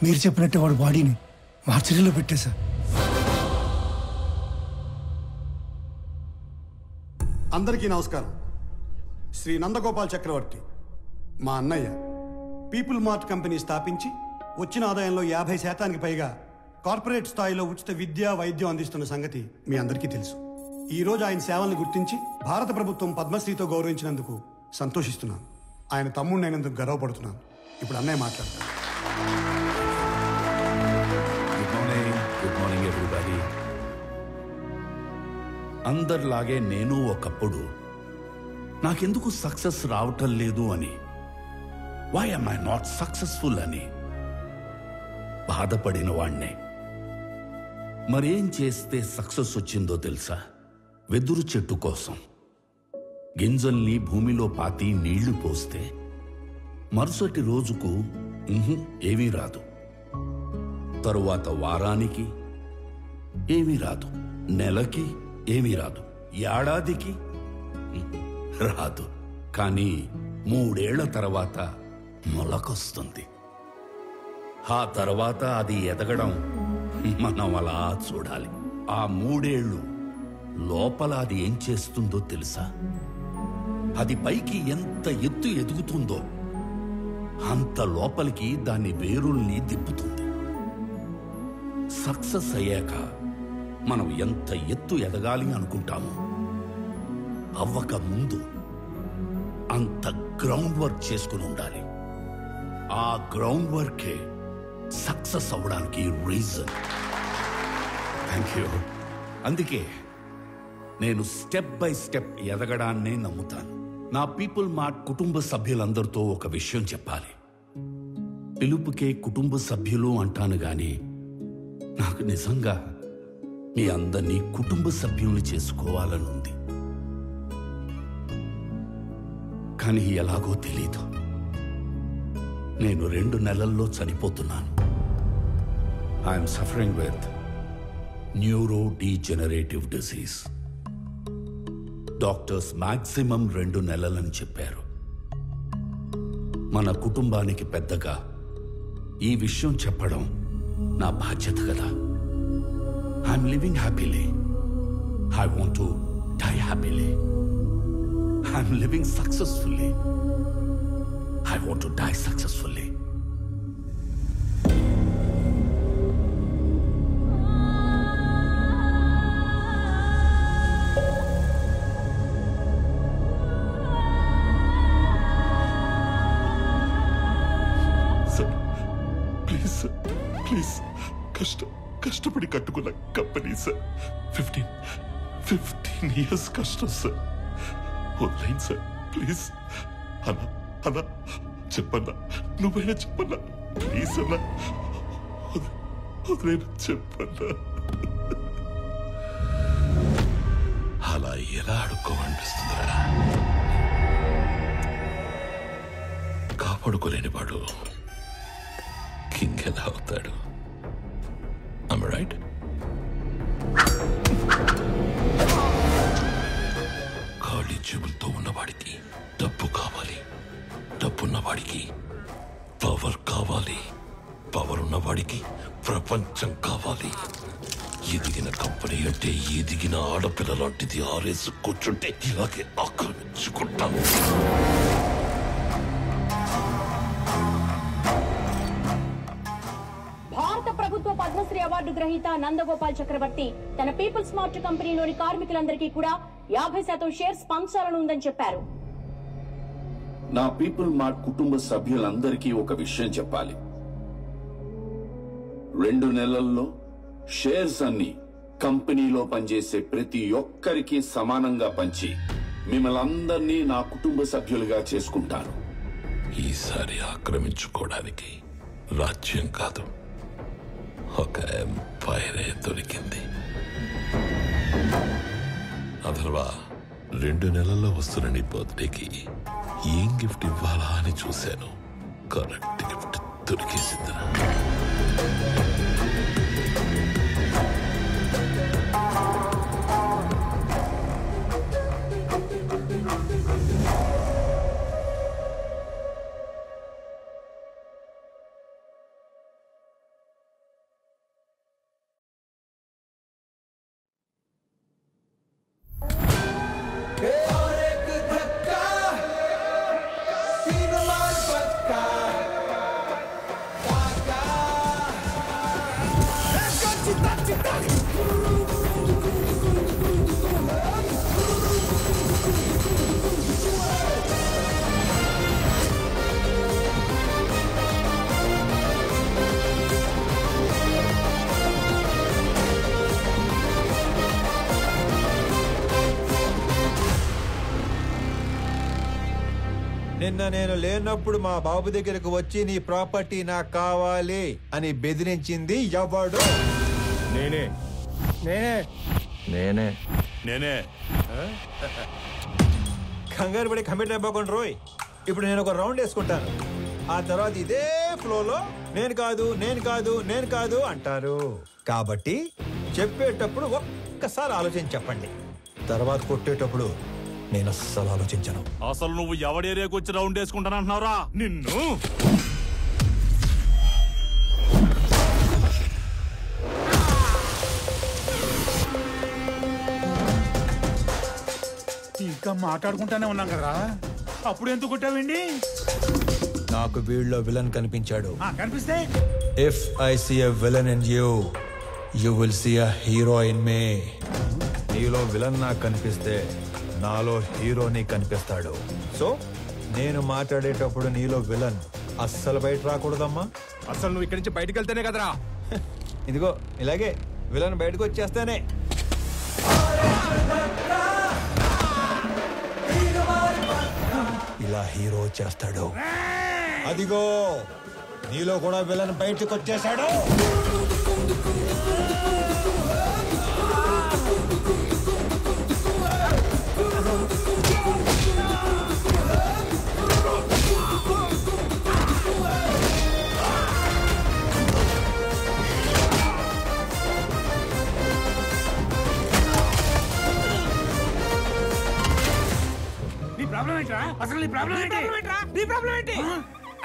మీరు చెప్పినట్టే వాడు బాడీని మార్చరీలో పెట్టేశా. అందరికీ నమస్కారం. శ్రీ నందగోపాల్ చక్రవర్తి మా అన్నయ్య పీపుల్ మార్ట్ కంపెనీ స్థాపించి వచ్చిన ఆదాయంలో 50% పైగా కార్పొరేట్ స్థాయిలో ఉచిత విద్య వైద్యం అందిస్తున్న సంగతి మీ అందరికీ తెలుసు. ఈరోజు ఆయన సేవలను గుర్తించి భారత ప్రభుత్వం పద్మశ్రీతో గౌరవించినందుకు సంతోషిస్తున్నాను. ఆయన తమ్ముడిని అయినందుకు గర్వపడుతున్నాను. ఇప్పుడు అన్నయ్య మాట్లాడతాను. Good morning everybody. అందరిలాగే నేను ఒకప్పుడు నాకెందుకు సక్సెస్ రావటం లేదు అని, why am I not successful అని బాధపడిన వాణ్ణే. మరేం చేస్తే సక్సెస్ వచ్చిందో తెలుసా? వెదురు చెట్టు కోసం గింజల్ని భూమిలో పాతి నీళ్లు పోస్తే మరుసటి రోజుకు ఏమీ రాదు, తరువాత వారానికి ఏమీ రాదు, నెలకి ఏమీ రాదు, ఏడాదికి రాదు. కానీ 3 ఏళ్ల తర్వాత మొలకొస్తుంది. ఆ తర్వాత అది ఎదగడం మనం అలా చూడాలి. ఆ 3 ఏళ్ళు లోపల అది ఏం చేస్తుందో తెలుసా? అది పైకి ఎంత ఎత్తు ఎదుగుతుందో అంత లోపలికి దాని వేరుల్ని తిప్పుతుంది. సక్సెస్ అయ్యాక మనం ఎంత ఎత్తు ఎదగాలి అనుకుంటామో అవ్వక ముందు అంత గ్రౌండ్ వర్క్ చేసుకుని ఉండాలి. ఆ గ్రౌండ్ వర్కే సక్సెస్ అవ్వడానికి రీజన్. Thank you. అందుకే నేను స్టెప్ బై స్టెప్ ఎదగడాన్నే నమ్ముతాను. నా పీపుల్ మార్ట్ కుటుంబ సభ్యులందరితో ఒక విషయం చెప్పాలి. పిలుపుకే కుటుంబ సభ్యులు అంటాను గాని నాకు నిజంగా మీ అందరినీ కుటుంబ సభ్యుల్ని చేసుకోవాలనుంది. కానీ ఎలాగో తెలీదు. నేను 2 నెలల్లో చనిపోతున్నాను. I'm suffering with neuro degenerative disease. Doctors maximum 2 నెలలని చెప్పారు. మన కుటుంబానికి పెద్దగా ఈ విషయం చెప్పడం నా బాధ్యత కదా. I'm living happily. I want to die happily. I'm living successfully. I want to die successfully. Please కష్టపడి కట్టుకున్న కంపెనీ సార్. 15 years కష్టం సార్. వదిలేండి సార్ ప్లీజ్. అన్నా చెప్పన్నా, నువ్వైనా చెప్పన్నా ప్లీజ్ అన్నా. వదిలేనా చెప్పన్నా. అలా ఎలా అడుక్కోమనిపిస్తుందిరా? కాపాడుకోలేని వాడు కింగ్ ఎలా అవుతాడు? Am I right? ఖాళీ జేబులతో ఉన్నవాడికి డబ్బు కావాలి, డబ్బున్నవాడికి పవర్ కావాలి, పవర్ ఉన్నవాడికి ప్రపంచం కావాలి. ఎదిగిన కంపెనీ అంటే ఎదిగిన ఆడపిల్ల లాంటిది. ఆరేసు కూర్చుంటే ఇలాగే ఆక్రమించుకుంటాను. ప్రభుత్వ పద్మశ్రీ అవార్డు గ్రహీత నందగోపాల్ చక్రవర్తి తన పీపుల్స్ మార్ట్ కంపెనీలోని కార్మికులందరికీ కూడా 50% షేర్స్ పంచాలని ఉందని చెప్పారు. నా పీపుల్ మార్ట్ కుటుంబ సభ్యులందరికీ ఒక విషయం చెప్పాలి. 2 నెలల్లో షేర్స్ అన్ని కంపెనీలో పనిచేసే ప్రతి ఒక్కరికి సమానంగా పంచి మిమ్మల్ని అందరినీ నా కుటుంబ సభ్యులుగా చేసుకుంటాను. ఈసారి ఆక్రమించుకోవడానికి రాజ్యం కాదు, ఒక ఎంపైరే దొరికింది. అథర్వా, 2 నెలల్లో వస్తున్న నీ బర్త్డేకి ఏం గిఫ్ట్ ఇవ్వాలా అని చూశాను. కరెక్ట్ గిఫ్ట్ దొరికేసిందిరా. నిన్న నేను లేనప్పుడు మా బాబు దగ్గరకు వచ్చి నీ ప్రాపర్టీ నాకు కావాలి అని బెదిరించింది ఎవడు? నేనే నేనే నేనే నేనే కంగారు పడి కమిట్ అయిపోకుండా రోయ్. ఇప్పుడు నేను ఒక రౌండ్ వేసుకుంటాను, ఆ తర్వాత ఇదే ఫ్లోలో నేను కాదు నేను కాదు నేను కాదు అంటారు. కాబట్టి చెప్పేటప్పుడు ఒక్కసారి ఆలోచించి చెప్పండి, తర్వాత కొట్టేటప్పుడు నేను అస్సలు ఆలోచించను. అసలు నువ్వు ఎవడి ఏరియాకి వచ్చి రౌండ్ వేసుకుంటానంటున్నావురా నిన్ను? ఇంకా మాట్లాడుకుంటానే ఉన్నాం కదా, అప్పుడు ఎందుకు కొట్టావండి? నాకు వీళ్ళలో విలన్ కనిపించాడు. కనిపిస్తే if I see a villain in you, you will see a hero in me. నీలో విలన్ నాకు కనిపిస్తే నాలో హీరోని కనిపిస్తాడు. సో నేను మాట్లాడేటప్పుడు నీలో విలన్ అస్సలు బయట రాకూడదమ్మా. అసలు నువ్వు ఇక్కడి నుంచి బయటకు వెళ్తేనే కదరా. ఇదిగో ఇలాగే విలన్ బయటకు వచ్చేస్తానే. ఇలా హీరో చేస్తాడు. అదిగో నీలో కూడా విలన్ బయటకు వచ్చేసాడు.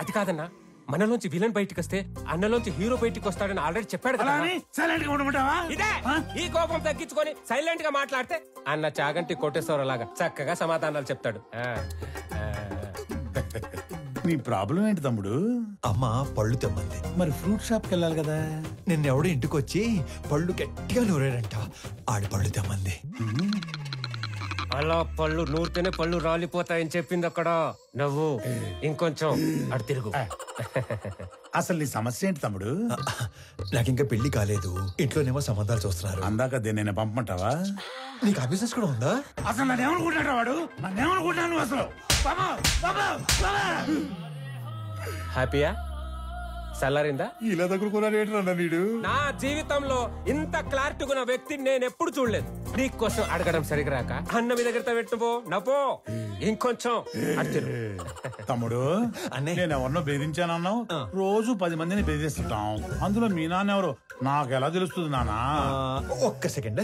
అది కాదన్నా, మనలోంచి విలన్ బయటికి వస్తే అన్నలోంచి హీరో బయటికి వస్తాడని ఆల్రెడీ చెప్పాడు కదా. సైలెంట్ గా ఉండమంటావా? ఇదే ఈ కోపం తగ్గించుకొని సైలెంట్ గా మాట్లాడితే అన్న చాగంటి కోటేశ్వరలాగా చక్కగా సమాధానాలు చెప్తాడు. నీ ప్రాబ్లం ఏంటి తమ్ముడు? అమ్మ పళ్ళు తెమ్మంది. మరి ఫ్రూట్ షాప్ కి వెళ్ళాలి కదా. నిన్నెవడు ఇంటికి వచ్చి పళ్ళు గట్టిగా నూరాడంట, ఆడి పళ్ళు తెమ్మంది. అలా పళ్ళు నూరితేనే పళ్ళు రాలిపోతాయని చెప్పింది అక్కడ. నువ్వు ఇంకొంచెం అటు తిరుగు. అసలు నీ సమస్య ఏంటి తమ్ముడు? నాకింకా పెళ్లి కాలేదు, ఇంట్లోనేమో సంబంధాలు చూస్తున్నారు. అందాక నేను పంపమంటావా? నీకు ఆ బిజినెస్ కూడా ఉందా? అసలు నన్నేమనుకుంటాడు వాడు? నన్నేమనుకుంటాను అసలు? హ్యాపీయా? చల్లారిందా? ఇలా దగ్గర నీడు నా జీవితంలో ఇంత క్లారిటీగా ఉన్న వ్యక్తిని నేను ఎప్పుడు చూడలేదు. నీకోసం అడగడం సరిగ్గా రాక అన్న మీ దగ్గర పెట్టుపో నవ్వో. ఇంకొంచెం తమ్ముడు, నేను ఎవరినో బెదిరించానన్నావు. రోజు 10 మందిని బెదిరిస్తుంటాం, అందులో మీ నాన్న ఎవరు నాకు ఎలా తెలుస్తుంది నానా? ఒక్క సెకండ్.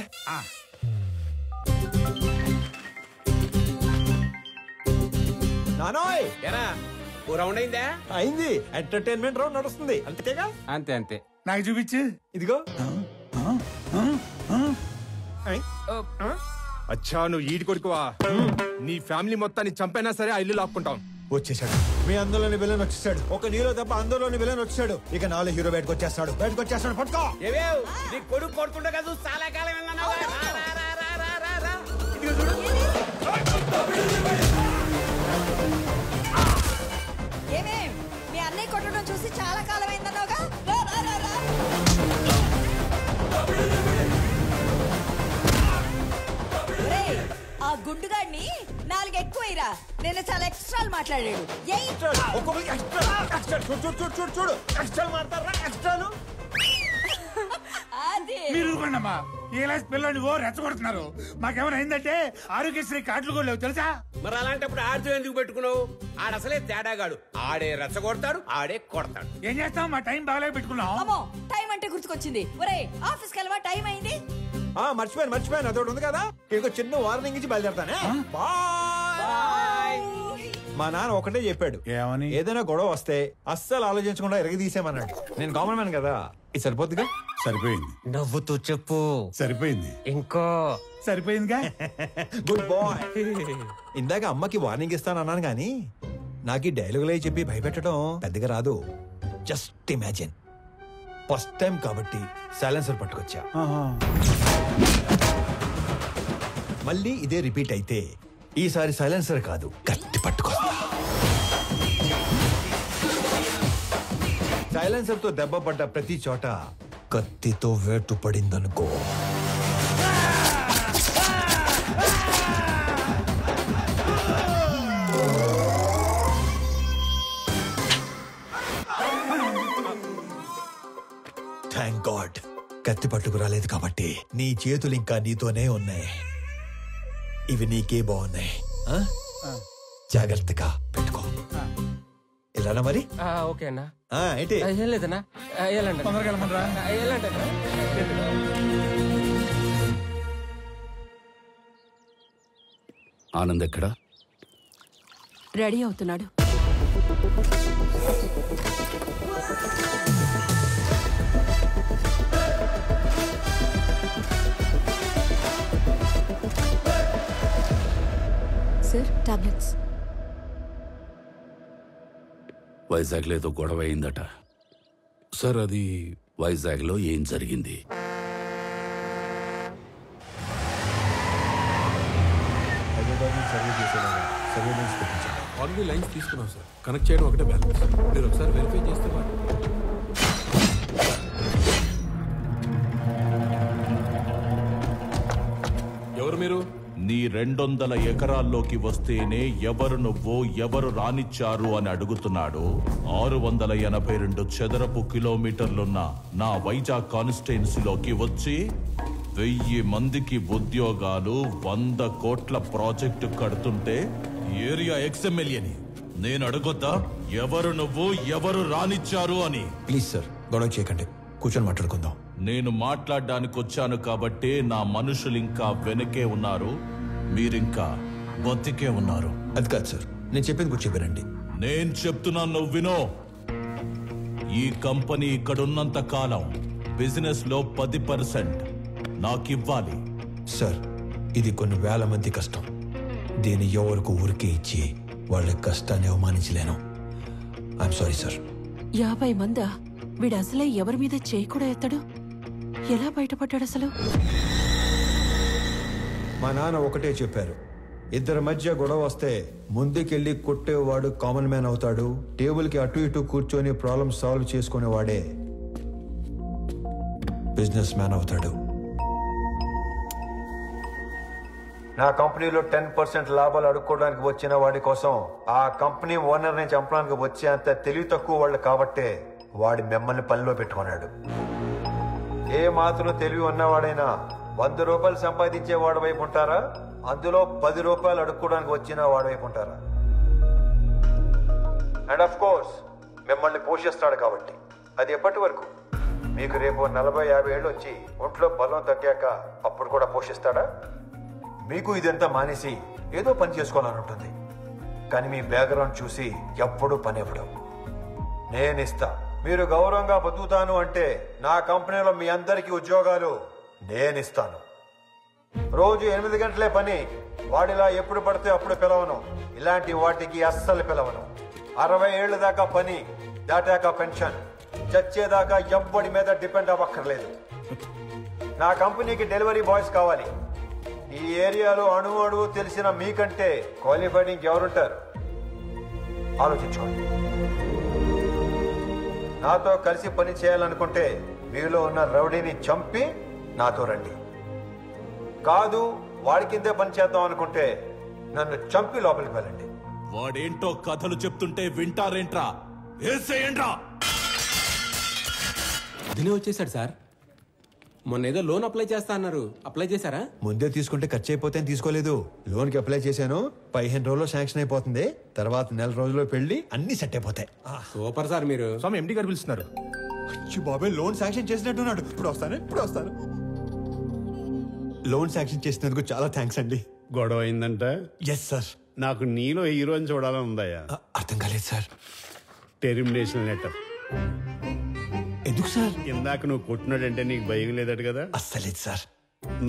నానోయ్ ఎరా ఓ రౌండ్ అయిందా? అయింది. ఎంటర్టైన్మెంట్ రౌండ్ నడుస్తుంది అంతేగా? అంతే అంతే. నాకు చూపించు. ఇదిగో. అచ్చా, నువ్వు ఈడి కొడుకువా? నీ ఫ్యామిలీ మొత్తాన్ని చంపైనా సరే ఆ ఇల్లు లాక్కుంటాం. వచ్చేసాడు మీ అందులోని విలన్ వచ్చేసాడు. ఒక నీలో తప్ప అందులోని విలన్ వచ్చాడు. ఇక నాలో హీరో బయటకు వచ్చేస్తాడు. పట్టుకో. నీ కొడుకు కొడుతుండే కదా చాలా కాలం ఏమేం మీ అన్నయ్య కొట్టడం చూసి చాలా కాలం అయిందన్నావుగా. ఆ గుండుగాడిని 4 ఎక్కువైరా. నేను చాలా ఎక్స్ట్రాలు మాట్లాడాడు. మీరు పిల్లలు రెచ్చగొడుతున్నారు. మాకేమైనా అయిందంటే ఆరోగ్యశ్రీ కార్డులు కూడా లేవు తెలుసా? మరి అలాంటప్పుడు ఆడుతూ ఎందుకు పెట్టుకున్నావు? ఆడసలే తేడాగాడు. ఆడే రెచ్చగొడతాడు, ఆడే కొడతాడు. ఏం చేస్తాం? మా టైం బాగాలే పెట్టుకున్నాం. అమ్మో, టైం అంటే గుర్తుకొచ్చింది. ఒరే ఆఫీస్కి వెళ్ళవా? టైం అయింది. మర్చిపోయాను అదొకటి ఉంది కదా. ఇంకో చిన్న వార్నింగ్ ఇచ్చి బయలుదేరతానే. మా నాన్న ఒకటే చెప్పాడు, ఏమని? ఏదైనా గొడవ వస్తే అస్సలు ఆలోచించకుండా ఎరగదీసేమన్నాడు. నేను కామన్ మ్యాన్ కదా, ఇది సరిపోద్దిగా. సరిపోయింది. నవ్వుతూ చెప్పు. సరిపోయింది. ఇంకో సరిపోయిందిగా. Good bye. ఇందాక అమ్మకి వార్నింగ్ ఇస్తానన్నాను గానీ నాకు ఈ డైలాగులే చెప్పి భయపెట్టడం పెద్దగా రాదు. జస్ట్ ఇమాజిన్, ఫస్ట్ టైం కాబట్టి సైలెన్సర్ పట్టుకొచ్చా. మళ్ళీ ఇదే రిపీట్ అయితే ఈసారి సైలెన్సర్ కాదు, గట్టి పట్టుకొస్తా. సైలెన్సర్ తో దెబ్బ పడ్డ ప్రతి చోట కత్తితో వేటు పడిందనుకో. థ్యాంక్ గాడ్ కత్తి పట్టుకు రాలేదు కాబట్టి నీ చేతులు ఇంకా నీతోనే ఉన్నాయి. ఇవి నీకే బాగున్నాయి. జాగ్రత్తగా పెట్టుకో. ఇలానా మరి? ఓకే అన్నా. ఏంటి ఏం లేదన్నా, వెళ్ళండి. తొందరగా వెళ్ళమనరా. వెళ్ళండి. ఆనంద్ ఎక్కడా? రెడీ అవుతున్నాడు. Sir tablets. వైజాగ్లో ఏదో గొడవ అయిందట సార్. అది వైజాగ్లో ఏం జరిగింది? ఆల్రెడీ లైన్స్ తీసుకున్నాం సార్. కనెక్ట్ చేయడం ఒకటే బ్యాలెన్స్. మీరు ఒకసారి వెరిఫై చేస్తే ఎవరు మీరు? నీ 200 ఎకరాల్లోకి వస్తేనే ఎవరు నువ్వు, ఎవరు రానిచ్చారు అని అడుగుతున్నాడు. 682 చదరపు కిలోమీటర్లున్న నా వైజాగ్ కాన్స్టిట్యున్సీలోకి వచ్చి 1000 మందికి ఉద్యోగాలు, 100 కోట్ల ప్రాజెక్టు కడుతుంటే ఏరియా ఎక్స్ఎమ్మెల్యేని నేను అడగొద్దా ఎవరు నువ్వు, ఎవరు రానిచ్చారు అని? ప్లీజ్ సార్ గొడవ చేయకండి, కూర్చొని మాట్లాడుకుందాం. నేను మాట్లాడడానికి వచ్చాను కాబట్టే నా మనుషులు ఇంకా వెనకే ఉన్నారు, మీరింకా బతికే ఉన్నారు. అది కాదు సార్, నేను చెప్పింది కూర్చో వినండి. నేను చెప్తున్నాను, నువ్వు వినో. ఈ కంపెనీ ఇక్కడున్నంత కాలం బిజినెస్ లో 10% నాకివ్వాలి. సార్ ఇది కొన్ని వేల మంది కష్టం. దీన్ని ఎవరికి ఊరికే ఇచ్చి వాళ్ళ కష్టాన్ని అవమానించలేను. I'm sorry sir. 50 మందా? వీడు అసలే ఎవరి మీద చేయి కూడా ఎత్తడు. ఎలా బయటపడ్డాడు అసలు? మా నాన్న ఒకటే చెప్పారు, ఇద్దరి మధ్య గొడవ వస్తే ముందుకెళ్ళి కొట్టేవాడు కామన్ మ్యాన్ అవుతాడు, టేబుల్కి అటు ఇటు కూర్చొని ప్రాబ్లమ్ సాల్వ్ చేసుకునేవాడే బిజినెస్ మ్యాన్ అవుతాడు. నా కంపెనీలో 10% లాభాలు అడుక్కోవడానికి వచ్చిన వాడి కోసం ఆ కంపెనీ ఓనర్ని చంపడానికి వచ్చే అంత తెలివి తక్కువ వాళ్ళు కాబట్టే వాడి మిమ్మల్ని పనిలో పెట్టుకున్నాడు. ఏ మాత్రం తెలివి ఉన్నవాడైనా 100 రూపాయలు సంపాదించే వాడి వైపు ఉంటారా, అందులో 10 రూపాయలు అడుక్కోవడానికి వచ్చిన వాడి వైపు ఉంటారా? అండ్ ఆఫ్ కోర్స్ మిమ్మల్ని పోషిస్తాడు కాబట్టి. అది ఎప్పటి వరకు? మీకు రేపు 40-50 ఏళ్ళు వచ్చి ఒంట్లో బలం తగ్గాక అప్పుడు కూడా పోషిస్తాడా? మీకు ఇదంతా మానేసి ఏదో పని చేసుకోవాలని ఉంటుంది, కానీ మీ బ్యాక్గ్రౌండ్ చూసి ఎప్పుడూ పని ఇవ్వడం. నేనిస్తా. మీరు గౌరవంగా బతుకుతాను అంటే నా కంపెనీలో మీ అందరికీ ఉద్యోగాలు నేనిస్తాను. రోజు 8 గంటలే పని. వాడిలా ఎప్పుడు పడితే అప్పుడు పిలవను. ఇలాంటి వాటికి అస్సలు పిలవను. 60 ఏళ్ళ దాకా పని, దాటాక పెన్షన్. చచ్చేదాకా ఎవ్వడి మీద డిపెండ్ అవ్వక్కర్లేదు. నా కంపెనీకి డెలివరీ బాయ్స్ కావాలి. ఈ ఏరియాలో అణువు తెలిసిన మీకంటే క్వాలిఫైడ్ ఇంకెవరుంటారు? ఆలోచించుకోండి. నాతో కలిసి పని చేయాలనుకుంటే మీలో ఉన్న రౌడీని చంపి నాతో రండి. కాదు వాడి కిందే పని చేద్దాం అనుకుంటే నన్ను చంపి లోపలికి వెళ్ళండి. వాడేంటో కథలు చెప్తుంటే వింటారేంట్రా? ఏసేయండ్రా. దినే వచ్చేసాడు సార్. మొన్న ఏదో లోన్ అప్లై చేస్తా అన్నారు, అప్లై చేశారా? ముందే తీసుకుంటే ఖర్చు అయిపోతే తీసుకోలేదు. లోన్కి అప్లై చేశాను, 15 రోజుల్లో శాంక్షన్ అయిపోతుంది. తర్వాత 1 రోజుల్లో పెళ్లి, అన్ని సెట్ అయిపోతాయి. Super sir. మీరు స్వామి ఎండి గారు పిలుస్తున్నారు. బాబాయ్ లోన్ శాంక్షన్ చేసినట్టున్నాడు. ఇప్పుడు వస్తాను. లోన్ శాంక్షన్ చేసినందుకు చాలా థ్యాంక్స్ అండి. గొడవ అయిందంట? Yes sir. నాకు నీలో హీరోని చూడాలని ఉందయ్యా. అర్థం కాలేదు సార్. Termination letter. ఎందుకు సార్? ఇందాక నువ్వు కొట్టినాడంటే నీకు భయం లేదట కదా? అస్సలేదు సార్.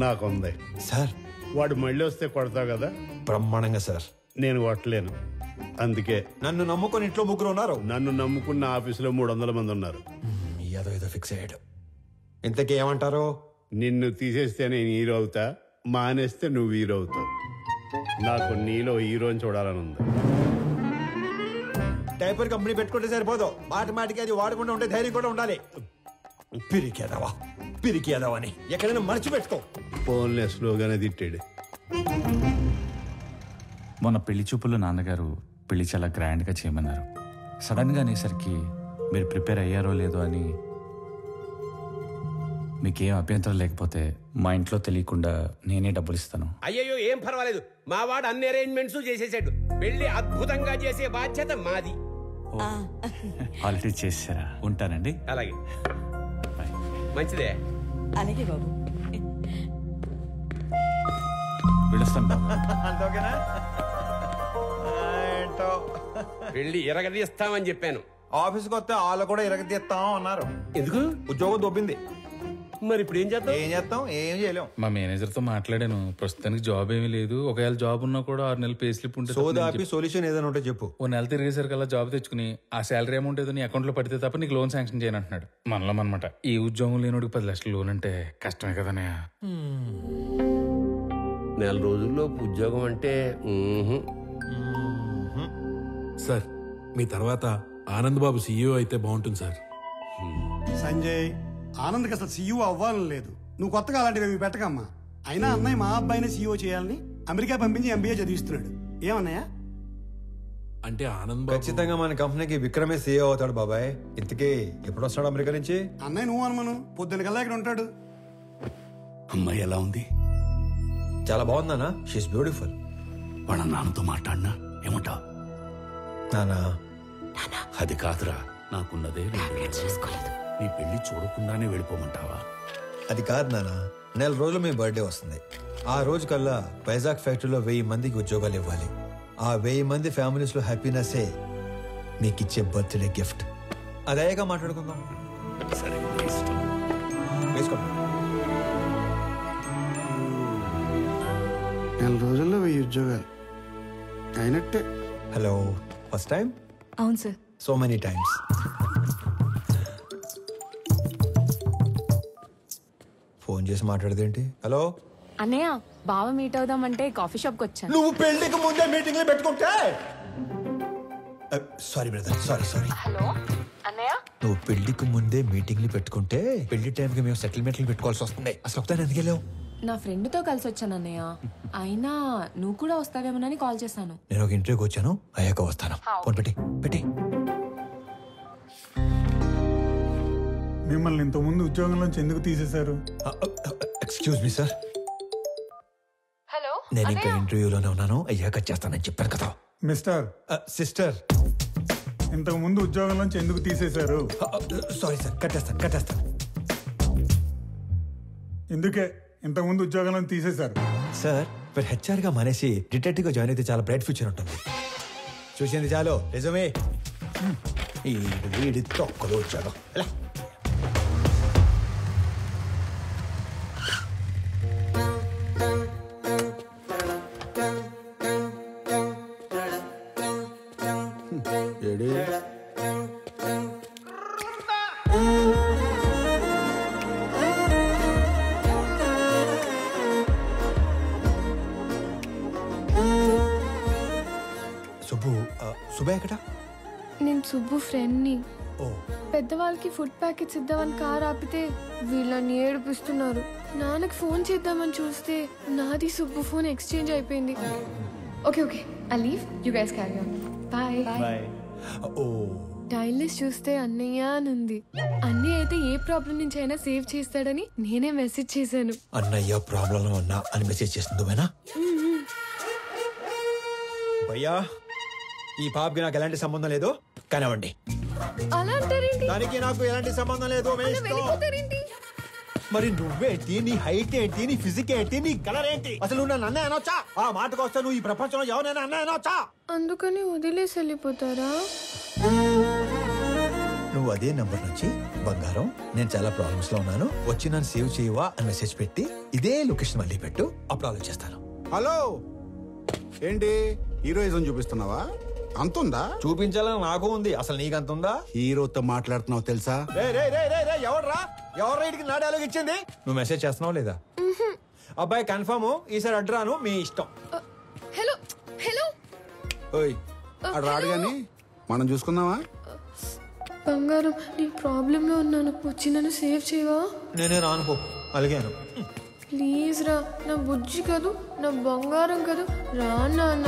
నాకుంది సార్. వాడు మళ్ళీ వస్తే కొడతావు కదా? బ్రహ్మాండంగా సార్. నేను కొట్టలేను, అందుకే. నన్ను నమ్ముకొని ఇంట్లో 3 ఉన్నారు. నన్ను నమ్ముకున్న ఆఫీసులో 300 మంది ఉన్నారు. ఏదో ఫిక్స్ అయ్యాడు. ఇంతకీ ఏమంటారు? నిన్ను తీసేస్తే నేను హీరో అవుతా, మానేస్తే నువ్వు హీరో అవుతావు. నాకు నీలో హీరోని చూడాలని ఉంది. డైపర్ కంపెనీ పెట్టుకుంటే సరిపోదు, మాటికి అది వాడకుండా ఉంటే ధైర్యం కూడా ఉండాలి. పిరికేదావా అని ఎక్కడైనా మర్చిపెట్టుకో. ఫోన్లే స్లోగానే తిట్టాడు. మొన్న పెళ్లి చూపుల్లో నాన్నగారు పెళ్లి చాలా గ్రాండ్గా చేయమన్నారు. సడన్గా అనేసరికి మీరు ప్రిపేర్ అయ్యారో లేదో అని మీకేం అభ్యంతరం లేకపోతే మా ఇంట్లో తెలియకుండా నేనే డబ్బులు ఇస్తాను. అయ్యయ్యో ఏం పర్వాలేదు, మా వాడు అన్ని అరేంజ్మెంట్స్ చేసేసాడు. పెళ్లి అద్భుతంగా చేసే బాధ్యత మాది. ఆల్రెడీ చేశారా? ఉంటానండి. అలాగే, మంచిదే. అలాగే బాబు. వెళ్ళొస్తాను బాబు. అంతోకేనా? ఏంటో పెళ్లి ఎరగదీస్తామని చెప్పాను. ఆఫీస్కి వస్తే వాళ్ళు కూడా ఇరగదీస్తాం అన్నారు. ఎందుకు? ఉద్యోగం దొబ్బింది. మరి ఇప్పుడు ఏం చేద్దాం? ఏం చేయలేం. మా మేనేజర్ తో మాట్లాడాను. ప్రస్తుతానికి జాబ్ ఏమీ లేదు. ఒకవేళ జాబ్ ఉన్నా కూడా 6 నెలలు పే స్లిప్ ఉంటే సోదాపి సొల్యూషన్ ఏదైనా ఉంటే చెప్పు. ఓ నెల తిరిగేసరికల్లా జాబ్ తెచ్చుకుని ఆ శాలరీ అమౌంట్ ఏదో నీ అకౌంట్ లో పడితే తప్ప నీకు లోన్ శాంక్షన్ చేయను అంటున్నాడు. మనలో అనమాట. ఈ ఉద్యోగం లేనోడికి 10 లక్షలు లోన్ అంటే కష్టమే కదనే. నెల రోజుల్లో ఉద్యోగం అంటే సార్, మీ తర్వాత ఆనంద్ బాబు సీఈఓ అయితే బాగుంటుంది సార్. సంజయ్, ఆనంద్కి అసలు సీఈఓ అవ్వాలని లేదు. నువ్వు కొత్తగా అలాంటివి పెట్టకమ్మా. అయినా అన్నయ్య మా అబ్బాయిని సీఈఓ చేయాలని అమెరికా పంపించి ఎంబీఏ చదివిస్తున్నాడు. ఏమన్నయ్యా? అంటే ఆనంద్ ఖచ్చితంగా మన కంపెనీకి విక్రమే సీఈఓ అవుతాడు బాబాయ్. ఇంతకీ ఎప్పుడు వస్తాడు అమెరికా నుంచి? అన్నయ్య నువ్వు అనుమను పొద్దున కల్లా ఇక్కడ ఉంటాడు. అమ్మాయి ఎలా ఉంది? చాలా బాగుందన్నా. She is beautiful. వాళ్ళ నాన్నతో మాట్లాడినా ఏమంటా? నానా అది కాదురా, నాకున్నదే 2 నెలలు. నీ పెళ్లి చూడకుండానే వెళ్ళిపోమంటావా? అది కాదు నానా, నెల రోజులు మీ బర్త్డే వస్తుంది. ఆ రోజు కల్లా వైజాగ్ ఫ్యాక్టరీలో 1000 మందికి ఉద్యోగాలు ఇవ్వాలి. ఆ 1000 మంది ఫ్యామిలీస్ లో హ్యాపీనెస్సే మీకు ఇచ్చే బర్త్డే గిఫ్ట్. అదేగా మాట్లాడుకుందాం. సరే, వేసుకోండి. నెల రోజుల్లో 1000 ఉద్యోగాలు అయినట్టే. Hello, first time? అవును sir. So many times. Phone చేసి మాట్లాడదేంటి? హలో అన్నయ్య, బావ మీట్ అవుదామంటే కాఫీ షాప్ కి వచ్చాను. నువ్వు పెళ్లికి ముందే మీటింగ్లు పెట్టుకుంటే. Sorry brother, sorry. హలో అన్నయ్య, నువ్వు పెళ్లికి ముందే మీటింగ్లు పెట్టుకుంటే పెళ్లి టైంకి మేము సెటిల్మెంట్లు పెట్టుకోవాల్సి వస్తుంది. అసలు ఒకసారి ఎందుకు వెళ్ళావు? నా ఫ్రెండ్ తో కలిసి వచ్చాను అన్నయ్య. అయినా నువ్వు కూడా వస్తావేమోనని కాల్ చేశాను. నేను ఒక ఇంటర్వ్యూకి వచ్చాను, అయ్యాక వస్తాను. ఫోన్ పెట్టి. మిమ్మల్ని ఇంతకుముందు ఉద్యోగంలోంచి ఎందుకు తీసేశారు? Excuse me sir. హలో, నేను ఇంకా ఇంటర్వ్యూలోనే ఉన్నాను, అయ్యాక చేస్తానని చెప్పాను కదా. మిస్టర్ సిస్టర్, ఇంతకు ముందు ఉద్యోగంలోంచి ఎందుకు తీసేశారు? సారీ సార్, కట్టేస్తాను. ఎందుకే ఇంతకు ముందు ఉద్యోగంలో తీసేశారు? సార్, మీరు హెచ్ఆర్ గా మానేసి డిటెక్టివ్ గా జాయిన్ అయితే చాలా బ్రైట్ ఫ్యూచర్ ఉంటుంది. చూసింది చాలు, నిజమే. ఈ తొక్కలో ఉద్యోగం. సుబ్బు ఎక్కడ? నేను సుబ్బు ఫ్రెండ్ని. పెద్దవాళ్ళకి ఫుడ్ ప్యాకెట్స్ ఇద్దామని కార్ ఆపితే వీళ్ళని ఏడిపిస్తున్నారు. నాన్నకి ఫోన్ చేద్దామని చూస్తే నాది సుబ్బు ఫోన్ ఎక్స్చేంజ్ అయిపోయింది. Okay, I leave, you guys carry on. Bye. Dial list చూస్తే అన్నయ్య అని ఉంది. అన్నయ్య అయితే ఏ ప్రాబ్లం నుంచి అయినా సేవ్ చేస్తాడని నేనే మెసేజ్ చేశాను. అన్నయ్య ప్రాబ్లం ఉన్నా అని మెసేజ్ చేస్తుంది. భయ్యా, ఈ పాపకి నాకు ఎలాంటి సంబంధం లేదు, కానివ్వండి. అలా అంటారేంటి? దానికి నాకు ఎలాంటి సంబంధం లేదు. మరి నువ్వేంటి? నీ హైట్ ఏంటి? నీ ఫిజిక్ ఏంటి? నీ కలర్ ఏంటి? అసలు నువ్వు నన్ను అన్నయ్య అనొచ్చా? ఆ మాటకు వస్తే నువ్వు ఈ ప్రపంచంలో ఎవరైనా అన్నయ్య అనొచ్చా? అందుకని వదిలేసి వెళ్ళిపోతారా? నువ్వు అదే నంబర్ నుంచి బంగారం, నేను చాలా ప్రాబ్లమ్స్ లో ఉన్నాను, వచ్చి నన్ను సేవ్ చేయవా అని మెసేజ్ పెట్టి ఇదే లొకేషన్ మళ్ళీ పెట్టు, అప్పుడు ఆలోచిస్తాను. హలో, ఏంటి హీరోయిజం చూపిస్తున్నావా? అంతుందా? చూపించాలని నాకు ఉంది, అసలు నీకంతుందా? హీరోతో మాట్లాడుతున్నావు తెలుసా? ఎవరు నా డైలాగ్ ఇచ్చింది? నువ్వు మెసేజ్ చేస్తున్నావు లేదా? అబ్బాయి కన్ఫర్మ్, ఈసారి అడ్రాను, మీ ఇష్టం. హలో ఓయ్, అటు రాడు గాని మనం చూసుకుందామా? బంగారం, నీ ప్రాబ్లం లో ఉన్నాను, వచ్చి నన్ను సేవ్ చేయవా? నేనే రానుకో, అలిగాను. ప్లీజ్ రా, నా బుజ్జి కదూ, నా బంగారం కదూ, రా నాన్న.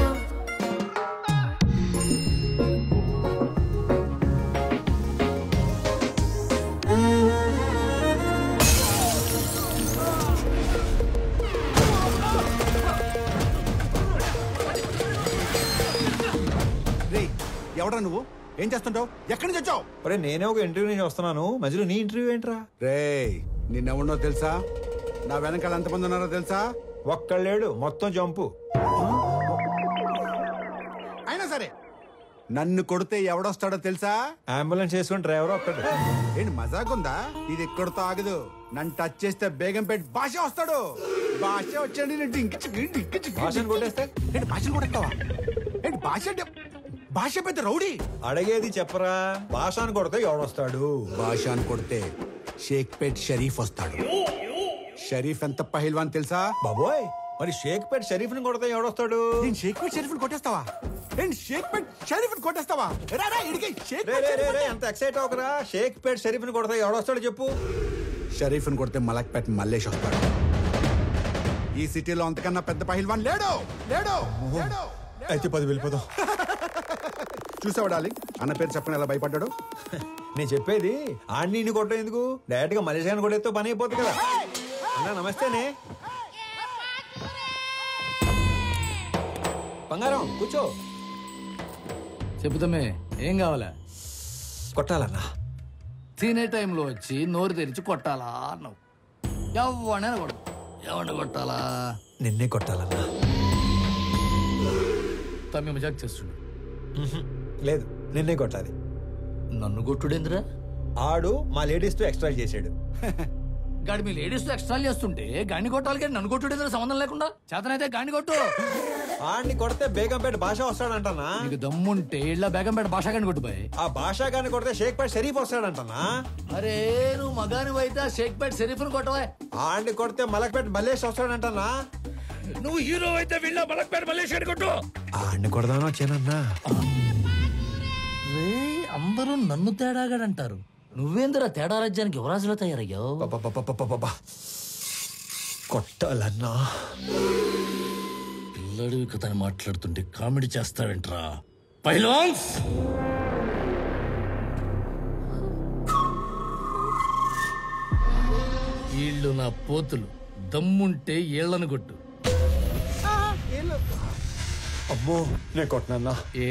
ఏం చేస్తుంటావు? ఎక్కడి నుంచి వచ్చావు? ఒరే నేనే ఒక ఇంటర్వ్యూ నుంచి వస్తున్నాను, మధ్యలో నీ ఇంటర్వ్యూ ఏంట్రా? రేయ్ నిన్నెవడో తెలుసా? నా వెనకాల ఎంతమంది ఉన్నారో తెలుసా? ఒక్కళ్ళేడు, మొత్తం జంపు. అయినా సరే నన్ను కొడితే ఎవడొస్తాడో తెలుసా? అంబులెన్స్ చేసుకుని డ్రైవర్ ఒక్కడు. ఏంటి మజాకుందా? ఇది ఎక్కడితో ఆగదు. నన్ను టచ్ చేస్తే బేగంపేట భాష వస్తాడు. భాష వచ్చాడు భాషను కొట్టేస్తే ఏంటి భాషను కొట్టేస్తావా? ఏంటి భాష అంటే భాష పెద్ద రౌడీ. అడిగేది చెప్పరా, భాషను కొడితే ఎవడొస్తాడు? భాషను కొడితే షేక్పేట్ షరీఫ్ వస్తాడు. షరీఫ్ ఎంత పహిల్వాన్ తెలుసా? బాబోయ్, మరి షేక్పేట్ షరీఫ్ ని కొడితే ఎవడొస్తాడు? నేను షేక్పేట్ షరీఫ్ కొట్టేస్తావా? నేను షేక్పేట్ షరీఫ్ కొట్టేస్తావా? ఎంత ఎక్సైట్ అవకరా. షేక్పేట్ షరీఫ్ ని కొడితే ఎవడొస్తాడు చెప్పు? షరీఫ్ ని కొడితే మలక్పేట్ మల్లేష్ వస్తాడు. ఈ సిటీలో అంతకన్నా పెద్ద పహిల్వాన్ లేడు. లేడు లేడు. అయితే 10 వెళ్ళిపోదాం. చూసావా డార్లింగ్, అన్న పేరు చెప్పని ఎలా భయపడ్డాడు? నేను చెప్పేది ఆడిని కొట్టడం ఎందుకు, డైరెక్ట్ గా మలేషియాని కొట్టేస్తే పని అయిపోతుంది కదా. అన్నా నమస్తేనే. బంగారం కూర్చో. చెబుతామే, ఏం కావాలా? కొట్టాలన్నా. తినే టైంలో వచ్చి నోరు తెరిచి కొట్టాలా అన్నావు. ఎవడైనా కొడు. ఎవరిని కొట్టాలా? నిన్నే కొట్టాలన్నా. తమ్మి మజాక్ చేస్తుండు. లేదు, నిన్నే కొట్టాలి. నన్ను కొట్టుడేంద్రా? ఆడు మా లేడీస్ తో ఎక్స్ట్రా చేసాడు. గాడి మీ లేడీస్ తో ఎక్స్ట్రా చేస్తుంటే గాడిని కొట్టాలి కానీ నన్ను కొట్టుడేంద్రా సంబంధం లేకుండా? చేతనైతే గాడిని కొట్టు. ఆడిని కొడితే బేగంపేట భాష వస్తాడంటనా? నీకు దమ్ముంటే ఇళ్ళ బేగంపేట భాష గాని కొట్టుపోయి. ఆ భాష గాని కొడితే షేక్పేట్ షరీఫ్ వస్తాడంటనా? అరే నువ్వు మగాని అయితే షేక్పేట్ షరీఫ్ కొట్టవా? ఆడిని కొడితే మలక్పేట మల్లేష్ వస్తాడంటనా? నువ్వు హీరో అయితే వీళ్ళ మలక్పేట మల్లేష్ కొట్టు. ఆడిని కొడదానో వచ్చానన్నా. అందరూ నన్ను తేడాగాడంటారు. నువ్వేందిరా తేడా రాజ్యానికి యువరాజులో తయారయ్యావు? కొట్టాలన్నా. పిల్లడు కథ మాట్లాడుతుంటే కామెడీ చేస్తావేంట్రా పైల్వాన్స్? వీళ్ళు నా పోతులు. దమ్ముంటే ఏళ్లను కొట్టు. అమ్మో, నేను కొట్టనన్నా. ఏ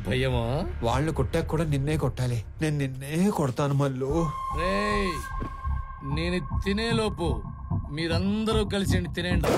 భయమా? వాళ్ళు కొట్టాక కూడా నిన్నే కొట్టాలి. నేను నిన్నే కొడతాను మళ్ళు. రేయ్, నేను తినేలోపు మీరందరూ కలిసి తినేయండి.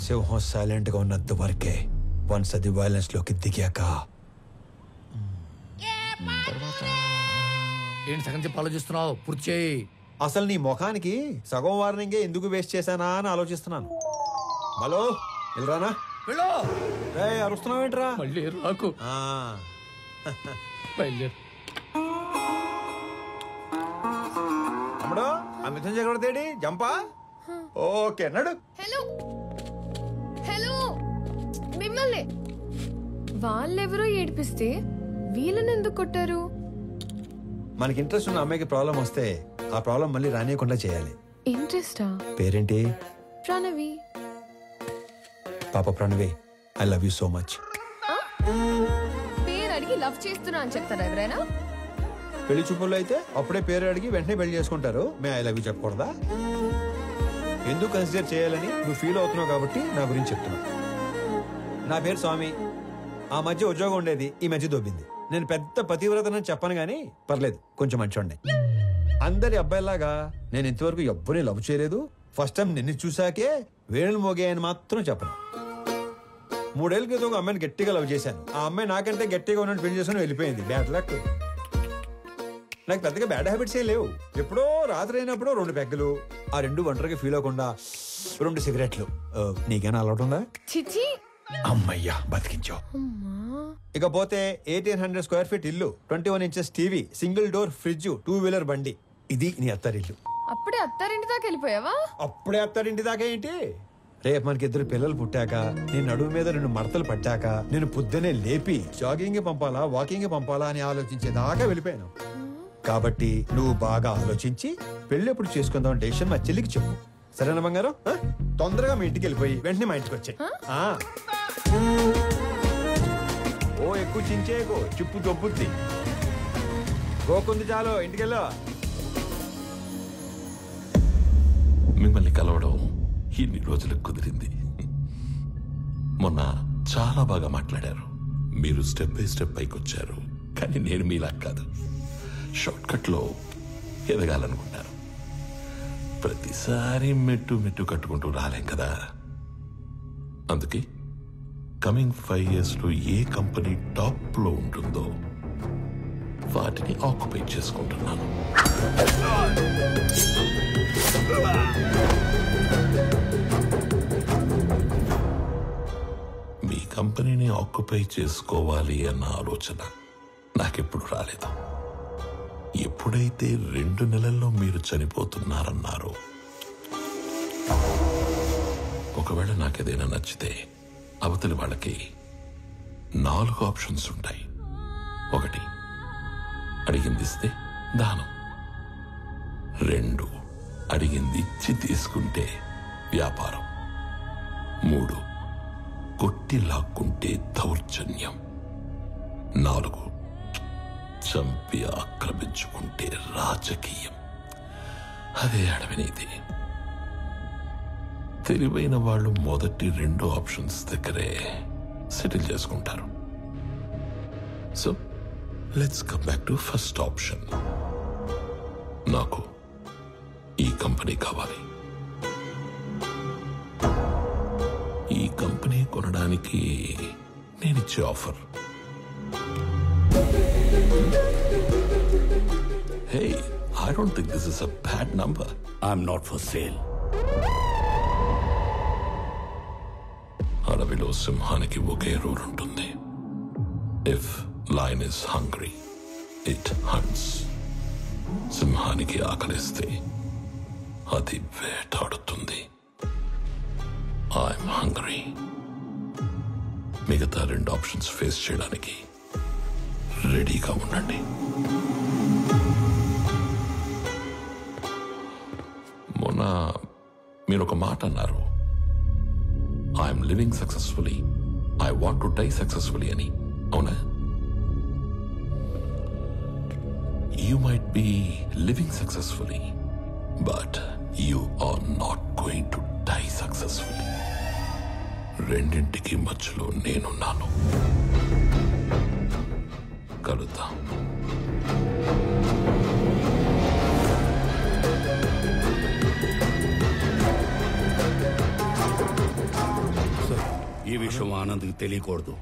సింహం సైలెంట్ గా ఉన్నంత వరకే. వన్స్ అది వైలెన్స్ లోకి దిగాక ఏంటి సగం చెప్పి ఆలోచిస్తున్నావు? పూర్తి చేయి. అసలు నీ ముఖానికి సగం వార్నింగే ఎందుకు వేస్ట్ చేశానా అని ఆలోచిస్తున్నాను. హలో, వెళ్ళరానా? అరుస్తున్నావేంట్రా? మళ్ళీ రాకు. తమ్ముడు, ఆ మిథున్ చక్రవర్తి జంపా? ఓకే నడు. హలో హలో, మిమ్మల్ని వాళ్ళెవరో ఏడిపిస్తే వీళ్ళని ఎందుకు కొట్టారు? మనకి ఇంట్రెస్ట్ ఉన్న అమ్మాయికి ప్రాబ్లం వస్తే ఆ ప్రాబ్లం మళ్ళీ రానియకుండా చేయాలి. ఇంట్రెస్టా? పేరేంటి? ప్రణవి. పాప Pranavi, I love you so much. పేరు అడిగి లవ్ చేస్తున్నా అని చెప్తారా ఎవరైనా? పెళ్లి చూపుల్లో అయితే అప్పుడే పేరు అడిగి వెంటనే పెళ్లి చేసుకుంటారు. మే ఐ లవ్ యూ చెప్పకూడదా? ఎందుకు కన్సిడర్ చేయాలని నువ్వు ఫీల్ అవుతున్నావు కాబట్టి నా గురించి చెప్తున్నా. నా పేరు స్వామి. ఆ మధ్య ఉద్యోగం ఉండేది, ఈ మధ్య దొబ్బింది. నేను పెద్ద పతివ్రతనని చెప్పను గానీ పర్లేదు, కొంచెం మంచోండి. అందరి అబ్బాయిలాగా నేను ఇంతవరకు ఎవ్వరిని లవ్ చేయలేదు. ఫస్ట్ టైం నిన్ను చూసాకే వేణులు మోగాయని మాత్రం చెప్పను. 3 ఏళ్ల క్రితం ఒక అమ్మాయిని గట్టిగా లవ్ చేశాను. ఆ అమ్మాయి నాకంటే గట్టిగా ఉన్నట్టు పెళ్లి చేసుకుని వెళ్ళిపోయింది. Bad luck. నాకు పెద్దగా బ్యాడ్ హ్యాబిట్స్ ఏ లేవు. ఎప్పుడో రాత్రి అయినప్పుడు 2 పెగ్గలు, ఆ 2 ఒంటరిగా ఫీల్ అవ్వకుండా 2 సిగరెట్లు. నీకేనా అలవాటు ఉందా? చిచి అమ్మయ్యా బతికించావు. ఇకపోతే 1800 స్క్వేర్ ఫీట్ ఇల్లు, 21 inches TV, single door fridge, 2 wheeler బండి. ఇది నీ అత్తారిల్లు. అప్పుడే అత్తారింటి దాకా వెళ్ళిపోయావా? అప్పుడే అత్తారింటి దాకా ఏంటి? రేపు మనకి 2 పిల్లలు పుట్టాక, నేను నడుము మీద 2 మడతలు పట్టాక, నేను పొద్దునే లేపి జాగింగ్ పంపాలా వాకింగ్ పంపాలా అని ఆలోచించేదాకా వెళ్ళిపోయాను. కాబట్టి నువ్వు బాగా ఆలోచించి పెళ్లి ఎప్పుడు చేసుకుందాం డెసిషన్ మా చెల్లికి చెప్పు. సరేనా బంగారం? తొందరగా మీ ఇంటికి వెళ్ళిపోయి వెంటనే మా ఇంటికి వచ్చాయి. ఓ ఎక్కువ చించేకు, చిప్పు దొబ్బుద్ది. గోకుంది చాలు, ఇంటికెళ్ళా. మిమ్మల్ని కలవడం ఇన్ని రోజులకు కుదిరింది. మొన్న చాలా బాగా మాట్లాడారు. మీరు స్టెప్ బై స్టెప్ పైకి వచ్చారు. కానీ నేను మీలా కాదు, షార్ట్ కట్ లో ఎదగాలనుకుంటాను. ప్రతిసారి మెట్టు మెట్టు కట్టుకుంటూ రాలేం కదా. అందుకే కమింగ్ 5 years లో ఏ కంపెనీ టాప్ లో ఉంటుందో వాటిని ఆక్యుపై చేసుకుంటున్నాను. మీ కంపెనీని ఆక్యుపై చేసుకోవాలి అన్న ఆలోచన నాకెప్పుడు రాలేదు. ఎప్పుడైతే 2 నెలల్లో మీరు చనిపోతున్నారన్నారో, ఒకవేళ నాకేదైనా నచ్చితే అవతలి వాళ్ళకి 4 ఆప్షన్స్ ఉంటాయి. 1, అడిగింది ఇస్తే దానం. 2, అడిగింది ఇచ్చి తీసుకుంటే వ్యాపారం. 3, కొట్టి లాక్కుంటే దౌర్జన్యం. 4, చంపి ఆక్రమించుకుంటే రాజకీయం. అదే అడవినీతి. తెలివైన వాళ్ళు మొదటి 2 ఆప్షన్స్ దగ్గరే సెటిల్ చేసుకుంటారు. So let's come back to first option. నాకు ఈ కంపెనీ కావాలి. ఈ కంపెనీ కొనడానికి నేనిచ్చే offer, hey, I don't think this is a bad number. I'm not for sale. అడవిలో సింహానికి ఒకే రూల్ ఉంటుంది. If lion is hungry, it haunts. సింహానికి ఆకలిస్తే అది వేటాడుతుంది. I'm hungry. మిగతా 2 ఆప్షన్స్ ఫేస్ చేయడానికి రెడీగా ఉండండి. మొన్న మీరు ఒక మాట అన్నారు, I'm living successfully, I want to die successfully అని. అవునా? You might be living successfully, but you are not going to die successfully. రెండింటికి మధ్యలో నేనున్నాను. కలుద్దాం. ఈ విషయం ఆనంద్కి తెలియకూడదు.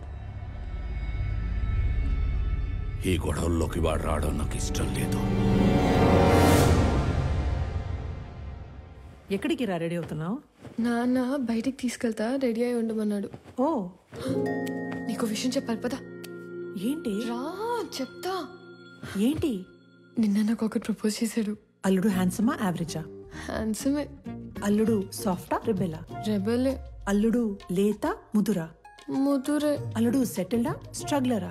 ఈ గొడవల్లోకి వాడు రావడం నాకు ఇష్టం లేదు. ఎక్కడికి రా రెడీ అవుతున్నావు? నాన్న బయటికి తీసుకెళ్తా, రెడీ అయి ఉండమన్నాడు. ఓ, నీకు విషయం చెప్పాలి పదా. ఏంటి? రా చెప్తా. ఏంటి? నిన్న నాకు ఒకటి ప్రపోజ్ చేశాడు. అల్లుడు హ్యాండ్సమా యావరేజా? హ్యాండ్సమే. అల్లుడు సాఫ్టా రెబెలా? రెబెలే. అల్లుడు లేత ముదురా? ముదురే. అల్లుడు సెటిల్డా స్ట్రగ్లరా?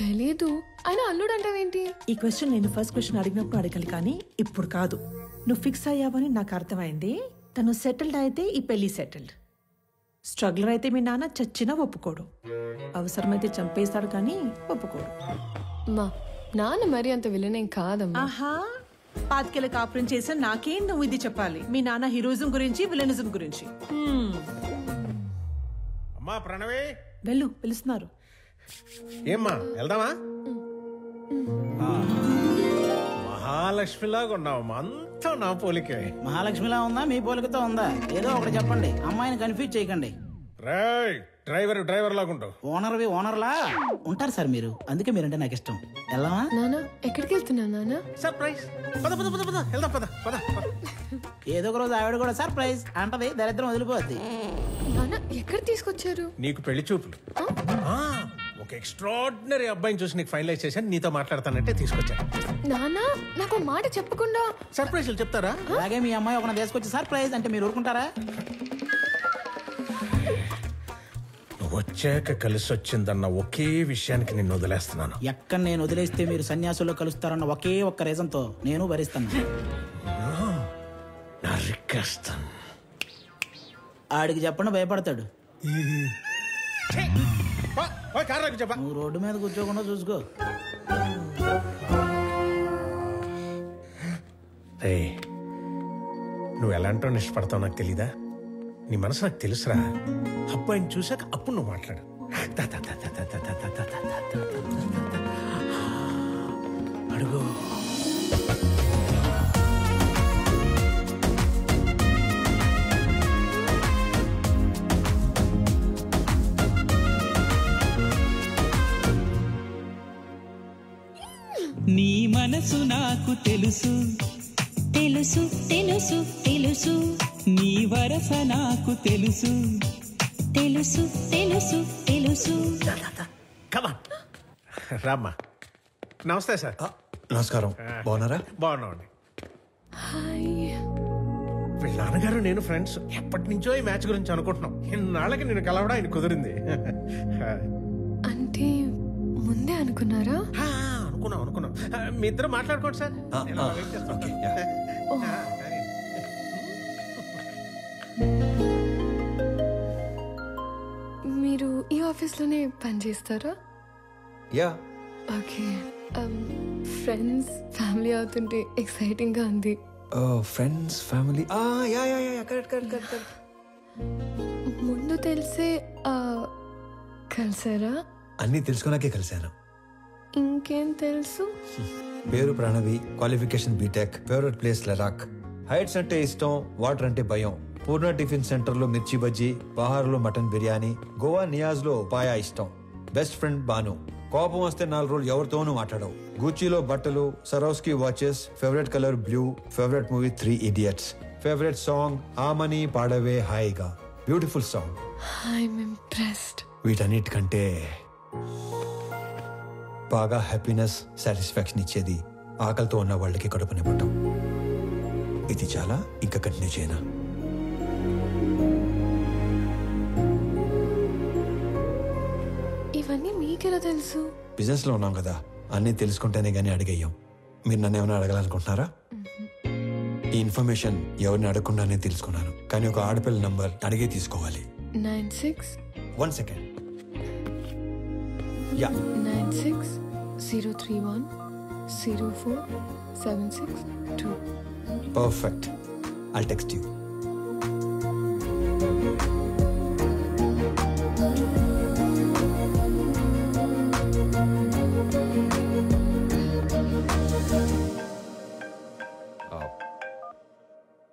తెలీదు. అయినా అల్లుడు అంటావేంటి? ఈ క్వశ్చన్ నేను ఫస్ట్ క్వశ్చన్ అడిగినప్పుడు అడగాలి, కానీ ఇప్పుడు కాదు. నువ్వు ఫిక్స్ అయ్యావని నాకు అర్థమైంది. తను సెటిల్డ్ అయితే ఈ పెళ్లి సెటిల్డ్. స్ట్రగ్లర్ అయితే మీ నాన్న చచ్చినా ఒప్పుకోడు. అవసరమైతే చంపేస్తాడు కానీ ఒప్పుకోడు. మా నాన్న మరి అంత విలనేం కాదమ్మా. ఆహా, పాతికేళ్ళ కాపురం చేసా నాకేం నువ్వు ఇది చెప్పాలి. మీ నాన్న హీరోయిజం గురించి విలనిజం గురించి. అమ్మా ప్రణవి, వెళ్ళు, పిలుస్తున్నారు. ఏమ్మా వెళ్దామా? మహాలక్ష్మిలాగా ఉన్నావమ్మా, అంతా నా పోలికే. మహాలక్ష్మిలా ఉందా మీ పోలికతో ఉందా? ఏదో ఒకటి చెప్పండి, అమ్మాయిని కన్ఫ్యూజ్ చేయకండి. డ్రైవర్ లాగుంటావు. ఓనర్లా ఉంటారు సార్ మీరు, అందుకే మీరంటే నాకు ఇష్టం. వెళ్ళామా నానా? ఎక్కడికి వెళ్తున్నా నానా? సర్ప్రైజ్. వెళ్దాం పద. ఏదో ఒక రోజు ఆవిడ కూడా సర్ప్రైజ్ అంటది, దరిద్రం వదిలిపోద్ది. నానా ఎక్కడ తీసుకొచ్చారు? నీకు పెళ్లి చూపులు. ఒక ఎక్స్ట్రాడినరీ అబ్బాయిని చూసి నీకు ఫైనలైజ్ చేశాను, నీతో మాట్లాడతానంటే తీసుకొచ్చాను. నానా నాకు మాట చెప్పకుండా సర్ప్రైజ్లు చెప్తారా? అలాగే మీ అమ్మాయి ఒక తీసుకొచ్చి సర్ప్రైజ్ అంటే మీరు ఊరుకుంటారా? వచ్చాక కలిసి వచ్చిందన్న ఒకే విషయానికి నిన్ను వదిలేస్తున్నాను. ఎక్కడ నేను వదిలేస్తే మీరు సన్యాసుల్లో కలుస్తారన్న ఒకే ఒక్క రీజన్ తో నేను భరిస్తాను. ఆడికి చెప్పండి, భయపడతాడు. నువ్వు రోడ్డు మీద కూర్చోకుండా చూసుకో. నువ్వు ఎలాంటో ఇష్టపడతావు నాకు తెలీదా? నీ మనసు నాకు తెలుసురా. అబ్బాయిని చూసాక అప్పుడు నువ్వు మాట్లాడు. అడుగు. నీ మనసు నాకు తెలుసు తెలుసు తెలుసు తెలుసు, నీ వరస నాకు తెలుసు తెలుసు తెలుసు తెలుసు. రామ్మా. నమస్తే సార్. నమస్కారం. బాగున్నారా? బాగున్నామండి. వీళ్ళ నాన్నగారు నేను ఫ్రెండ్స్. ఎప్పటి నుంచో ఈ మ్యాచ్ గురించి అనుకుంటున్నాం. ఇన్నాళ్ళకి నేను కలవడం ఆయన కుదిరింది. అంటే ముందే అనుకున్నారా? అనుకున్నాం. మీ ఇద్దరు మాట్లాడుకోండి సార్. మీరు ఈ ఆఫీస్లోనే పని చేస్తారా? యా. ఓకే. ఫ్రెండ్స్ ఫ్యామిలీ అవుతుంటే ఎక్సైటింగ్ గా ఉంది. Friends family. ముందు తెలిసే కలిసారా? అన్నీ తెలుసుకున్నాకే కలిశాను. ఇంకేం తెలుసు? పేరు Pranavi, qualification BTech, favourite place Ladakh, heights అంటే ఇష్టం, వాటర్ అంటే భయం, పూర్ణ టిఫిన్ సెంటర్ లో మిర్చి బజ్జీ, బహార్ లో మటన్ బిర్యానీ, గోవా నియాజ్ లో పాయా ఇష్టం, బెస్ట్ ఫ్రెండ్ బాను, కోపం వస్తే 4 రోజులు ఎవరితోనూ మాట్లాడవు, గూచీలో బట్టలు, Swarovski watches, favourite colour blue, favourite movie 3 Idiots, favourite song ఆమని పాడవే హాయిగా, బ్యూటిఫుల్ సాంగ్. I'm impressed. వీటన్నిటికంటే బాగా హ్యాపీనెస్, సాటిస్ఫాక్షన్ ఇచ్చేది ఆకలితో ఉన్న వాళ్ళకి కడుపు నింపటం. ఇది చాలా, ఇంకా కంటిన్యూ చేయనా? ఇవన్నీ మీకెలా తెలుసు? బిజినెస్ లో ఉన్నాం కదా, అన్నీ తెలుసుకుంటేనే గానీ అడిగేయం. మీరు నన్ను ఏమైనా అడగాలనుకుంటున్నారా? ఈ ఇన్ఫర్మేషన్ ఎవరిని అడగకుండానే తెలుసుకున్నాను, కానీ ఒక ఆడపిల్ల నంబర్ అడిగే తీసుకోవాలి. 96 1 second. Yeah. 96 031 04 762. Perfect. I'll text you.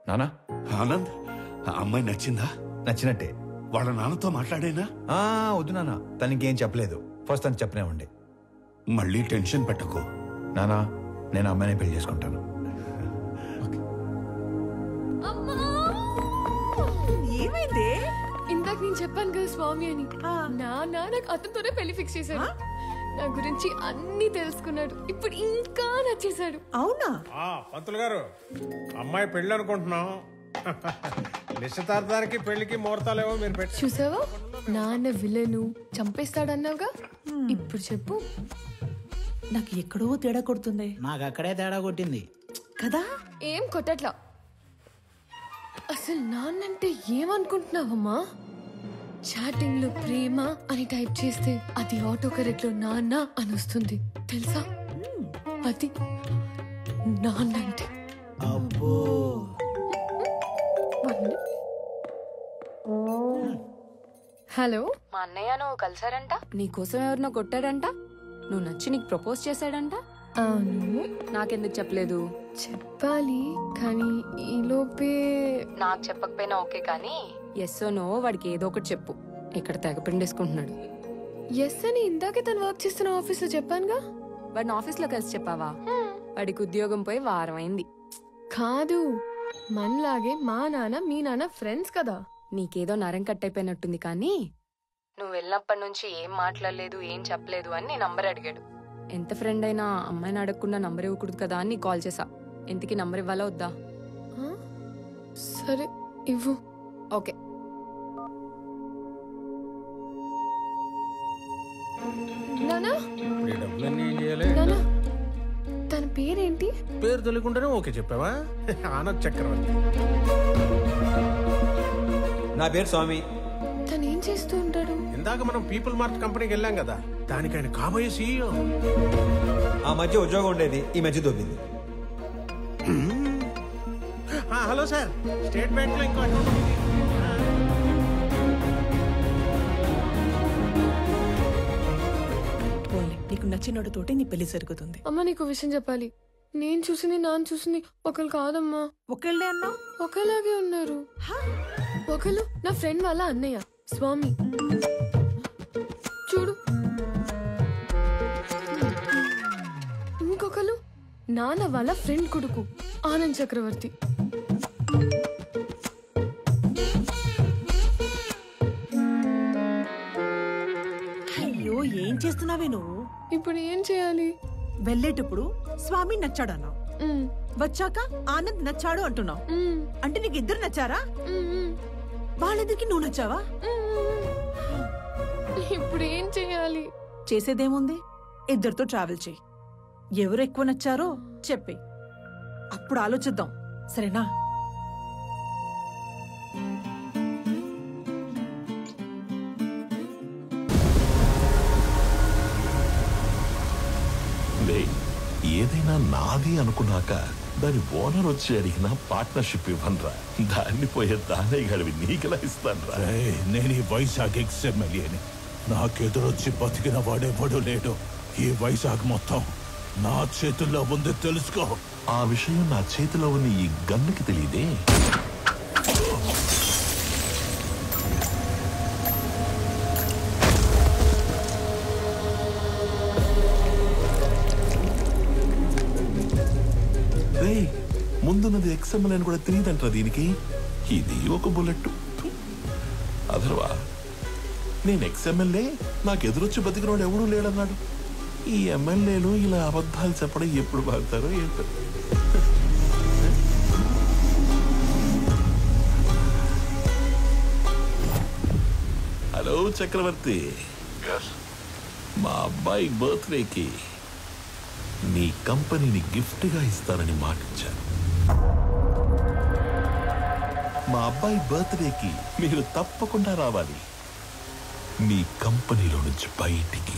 నానా. ఆనంద్, ఆ అమ్మాయి నచ్చిందా? నచ్చినట్టే. వాళ్ళ నాన్నతో మాట్లాడేనా? వద్దు నానా, తనకేం చెప్పలేదు. ఫస్ట్ తను చెప్పనేవ్వండి. మళ్ళీ టెన్షన్ పెట్టకు నానా. నేను అమ్మాయిని పెళ్లి చేసుకుంటాను. ఏమైంది? ఇందాక నేను చెప్పాను కదా స్వామి అని. నాన్న నాకు అతనితోనే పెళ్లి ఫిక్స్ చేశాడు. నా గురించి అన్ని తెలుసుకున్నాడు. ఇప్పుడు ఇంకా నచ్చేశాడు. అవునా? పంతులు గారు, అమ్మాయి పెళ్లి అనుకుంటున్నాం. నిశ్చితార్థానికి పెళ్లికి ముహూర్తాలేవో మీరు పెట్టి చూసావా? నాన్న విలను చంపేస్తాడన్నావుగా, ఇప్పుడు చెప్పు. నాకు ఎక్కడో తేడా కొడుతుంది. నాకు అక్కడే తేడా కొట్టింది కదా. ఏం కొట్టట్లా. అసలు నాన్నంటే ఏమనుకుంటున్నావమ్మా? చాటింగ్ లో ప్రేమ అని టైప్ చేస్తే అది ఆటో కరెక్ట్ లో నాన్న అని వస్తుంది తెలుసా? అది నాన్నంటే. అబ్బో. హలో. మా అన్నయ్య నువ్వు కలిసారంట, నీకోసం ఎవరినో కొట్టాడంట, నువ్వు నచ్చి నీకు ప్రపోజ్ చేశాడంట. అవును. నాకెందుకు చెప్పలేదు? చెప్పాలి కానీ ఈలోపే. నాకు చెప్పకపోయినా ఓకే, కానీ ఎస్ నో వాడికి ఏదో ఒకటి చెప్పు. ఇక్కడ తెగ పిండేసుకుంటున్నాడు. ఎస్ అని ఇందాకే తను వర్క్ చేస్తున్న ఆఫీస్లో చెప్పానుగా. వాడిని ఆఫీస్లో కలిసి చెప్పావా? వాడికి ఉద్యోగం పోయి వారం అయింది. కాదు, మనలాగే మా నాన్న మీ నాన్న ఫ్రెండ్స్ కదా. నీకేదో నరం కట్టయిపోయినట్టుంది, కానీ నువ్వు వెళ్ళినప్పటి నుంచి ఏం మాట్లాడలేదు, ఏం చెప్పలేదు అని నీ నంబర్ అడిగాడు. ఎంత ఫ్రెండ్ అయినా అమ్మాయిని అడగకుండా నంబర్ ఇవ్వకూడదు కదా అని కాల్ చేసా. ఇంతకీ నంబర్ ఇవ్వాలా వద్దా? సరే ఇవ్వు. ఓకే. నానా ఈ డబ్బులన్నీ ఏం చేయాలి? నానా తన పేరేంటి? పేరు తెలియకుండానే ఓకే చెప్పావా? ఆనంద్ చక్రవర్తి. నా పేరు స్వామి. తను ఏం చేస్తూ ఉంటాడు? ఇందాక మనం పీపుల్ మార్ట్ కంపెనీకి వెళ్ళాం కదా, దానికి ఆయన కాబోయే CEO. ఆ మధ్య ఉద్యోగం ఉండేది, ఈ మధ్య దొబ్బింది. హలో సార్, స్టేట్ బ్యాంక్ లో ఇంకో అకౌంట్ ఉంది. నీకు నచ్చినోడితోటి నీ పెళ్లి జరుగుతుంది. అమ్మ నీకు విషయం చెప్పాలి. నేను చూసింది నాన్న చూసింది ఒకరు కాదమ్మా. ఒకళ్ళే అన్నా? ఒకలాగే ఉన్నారు. ఒకళ్ళు నా ఫ్రెండ్ వాళ్ళ అన్నయ్య స్వామి, చూడు. ఇంకొకరు నాన్న వాళ్ళ ఫ్రెండ్ కొడుకు ఆనంద్ చక్రవర్తి. అయ్యో ఏం చేస్తున్నావే నువ్వు? ఇప్పుడు ఏం చేయాలి? వెళ్ళేటప్పుడు స్వామి నచ్చాడన్నావు, వచ్చాక ఆనంద్ నచ్చాడు అంటున్నావు. అంటే నీకు ఇద్దరు నచ్చారా? వాళ్ళిద్దరికి నువ్వు నచ్చావా? ఇప్పుడు ఏం చేయాలి? చేసేదేముంది, ఇద్దరితో ట్రావెల్ చేయి. ఎవరు ఎక్కువ నచ్చారో చెప్పే, అప్పుడు ఆలోచిద్దాం. సరేనా? ఏదైనా నాది అనుకున్నాక దాని ఓనర్ వచ్చి అడిగిన పార్ట్నర్షిప్ ఇవ్వనరా. దాన్ని పోయే దానే గడివి నీకెలా ఇస్తానరా? నేను ఈ వైజాగ్ ఎక్స్ఎమ్మెల్యేని. నాకెదురొచ్చి బతికిన వాడెవడూ లేడు. ఈ వైజాగ్ మొత్తం నా చేతుల్లో ఉంది, తెలుసుకో. ఆ విషయం నా చేతిలో ఉన్న ఈ గన్నుకి తెలియదే. ముందున్నది ఎక్స్ఎంఎల్ అని కూడా తెలియదంటారా దీనికి? ఇది ఒక బుల్లెట్. అదర్వా నేను ఎక్స్ఎంఎల్ఏ, నాకు ఎదురొచ్చి బతికినోడు ఎవడూ లేడన్నాడు. ఈ ఎమ్మెల్యేలు ఇలా అబద్ధాలు చెప్పడం ఎప్పుడు బాగుతారో ఏంటో. హలో చక్రవర్తి, మా అబ్బాయి బర్త్డేకి నీ కంపెనీని గిఫ్ట్గా ఇస్తానని మాటిచ్చాను. మా అబ్బాయి బర్త్డేకి మీరు తప్పకుండా రావాలి మీ కంపెనీలో నుంచి బయటికి.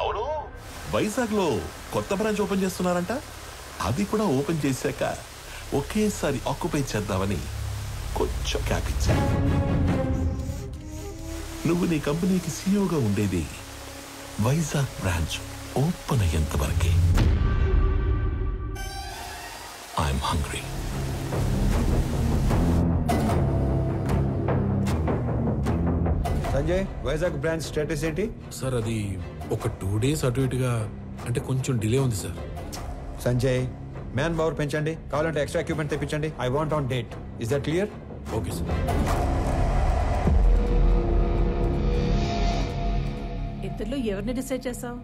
అవును, వైజాగ్ లో కొత్త బ్రాంచ్ ఓపెన్ చేస్తున్నారంట. అది కూడా ఓపెన్ చేశాక ఒకేసారి ఆక్యుపై చేద్దామని కొంచెం క్యాప్ ఇచ్చాను. నువ్వు నీ కంపెనీకి సీఈఓగా ఉండేది వైజాగ్ బ్రాంచ్ ఓపెన్ అయ్యేంత వరకే. I'm hungry. Sanjay, Vizag branch status ఏంటి? సార్ అది ఒక 2 days అటు ఇటుగా, అంటే కొంచెం డిలే ఉంది సార్. సంజయ్, మ్యాన్ పవర్ పెంచండి, కావాలంటే ఎక్స్ట్రా ఎక్విప్మెంట్ తెప్పించండి. I want on date. Is that clear? Okay sir. ఇద్దరిలో ఎవరిని డిసైడ్ చేసావు?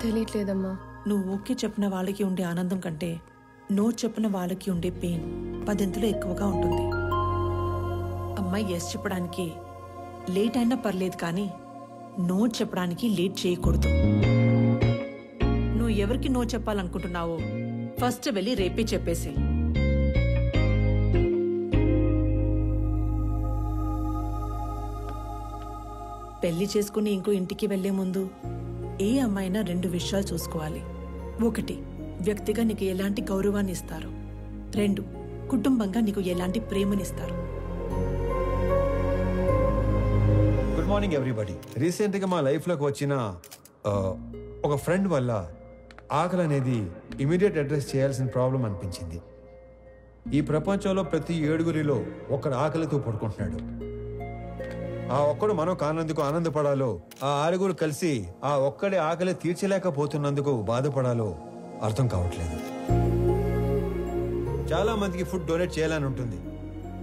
తెలియట్లేదమ్మా. నువ్వు ఓకే చెప్పిన వాళ్ళకి ఉండే ఆనందం కంటే నో చెప్పిన వాళ్ళకి ఉండే పెయిన్ 10 ఎక్కువగా ఉంటుంది. అమ్మాయి ఎస్ చెప్పడానికి లేట్ అయినా పర్లేదు, కానీ నో చెప్పడానికి లేట్ చేయకూడదు. నువ్వు ఎవరికి నో చెప్పాలనుకుంటున్నావో ఫస్ట్ వెళ్ళి రేపే చెప్పేసి. పెళ్లి చేసుకుని ఇంకో ఇంటికి వెళ్లే ముందు ఏ అమ్మాయినా 2 విషయాలు చూసుకోవాలి. 1, వ్యక్తిగా నీకు ఎలాంటి గౌరవాన్ని ఇస్తారు. 2, కుటుంబంగా నీకు ఎలాంటి ప్రేమనిస్తారు. Good morning everybody. రీసెంట్గా మా లైఫ్లోకి వచ్చిన ఒక ఫ్రెండ్ వల్ల ఆకలి అనేది ఇమీడియట్ అడ్రస్ చేయాల్సిన ప్రాబ్లం అనిపించింది. ఈ ప్రపంచంలో ప్రతి 7గురిలో ఒకడు ఆకలితో పడుకుంటున్నాడు. ఆ ఒక్కడు మనం కానందుకు ఆనందపడాలో, ఆ 6గురు కలిసి ఆ ఒక్కడి ఆకలి తీర్చలేకపోతున్నందుకు బాధపడాలో అర్థం కావట్లేదు. చాలా మందికి ఫుడ్ డొనేట్ చేయాలని ఉంటుంది,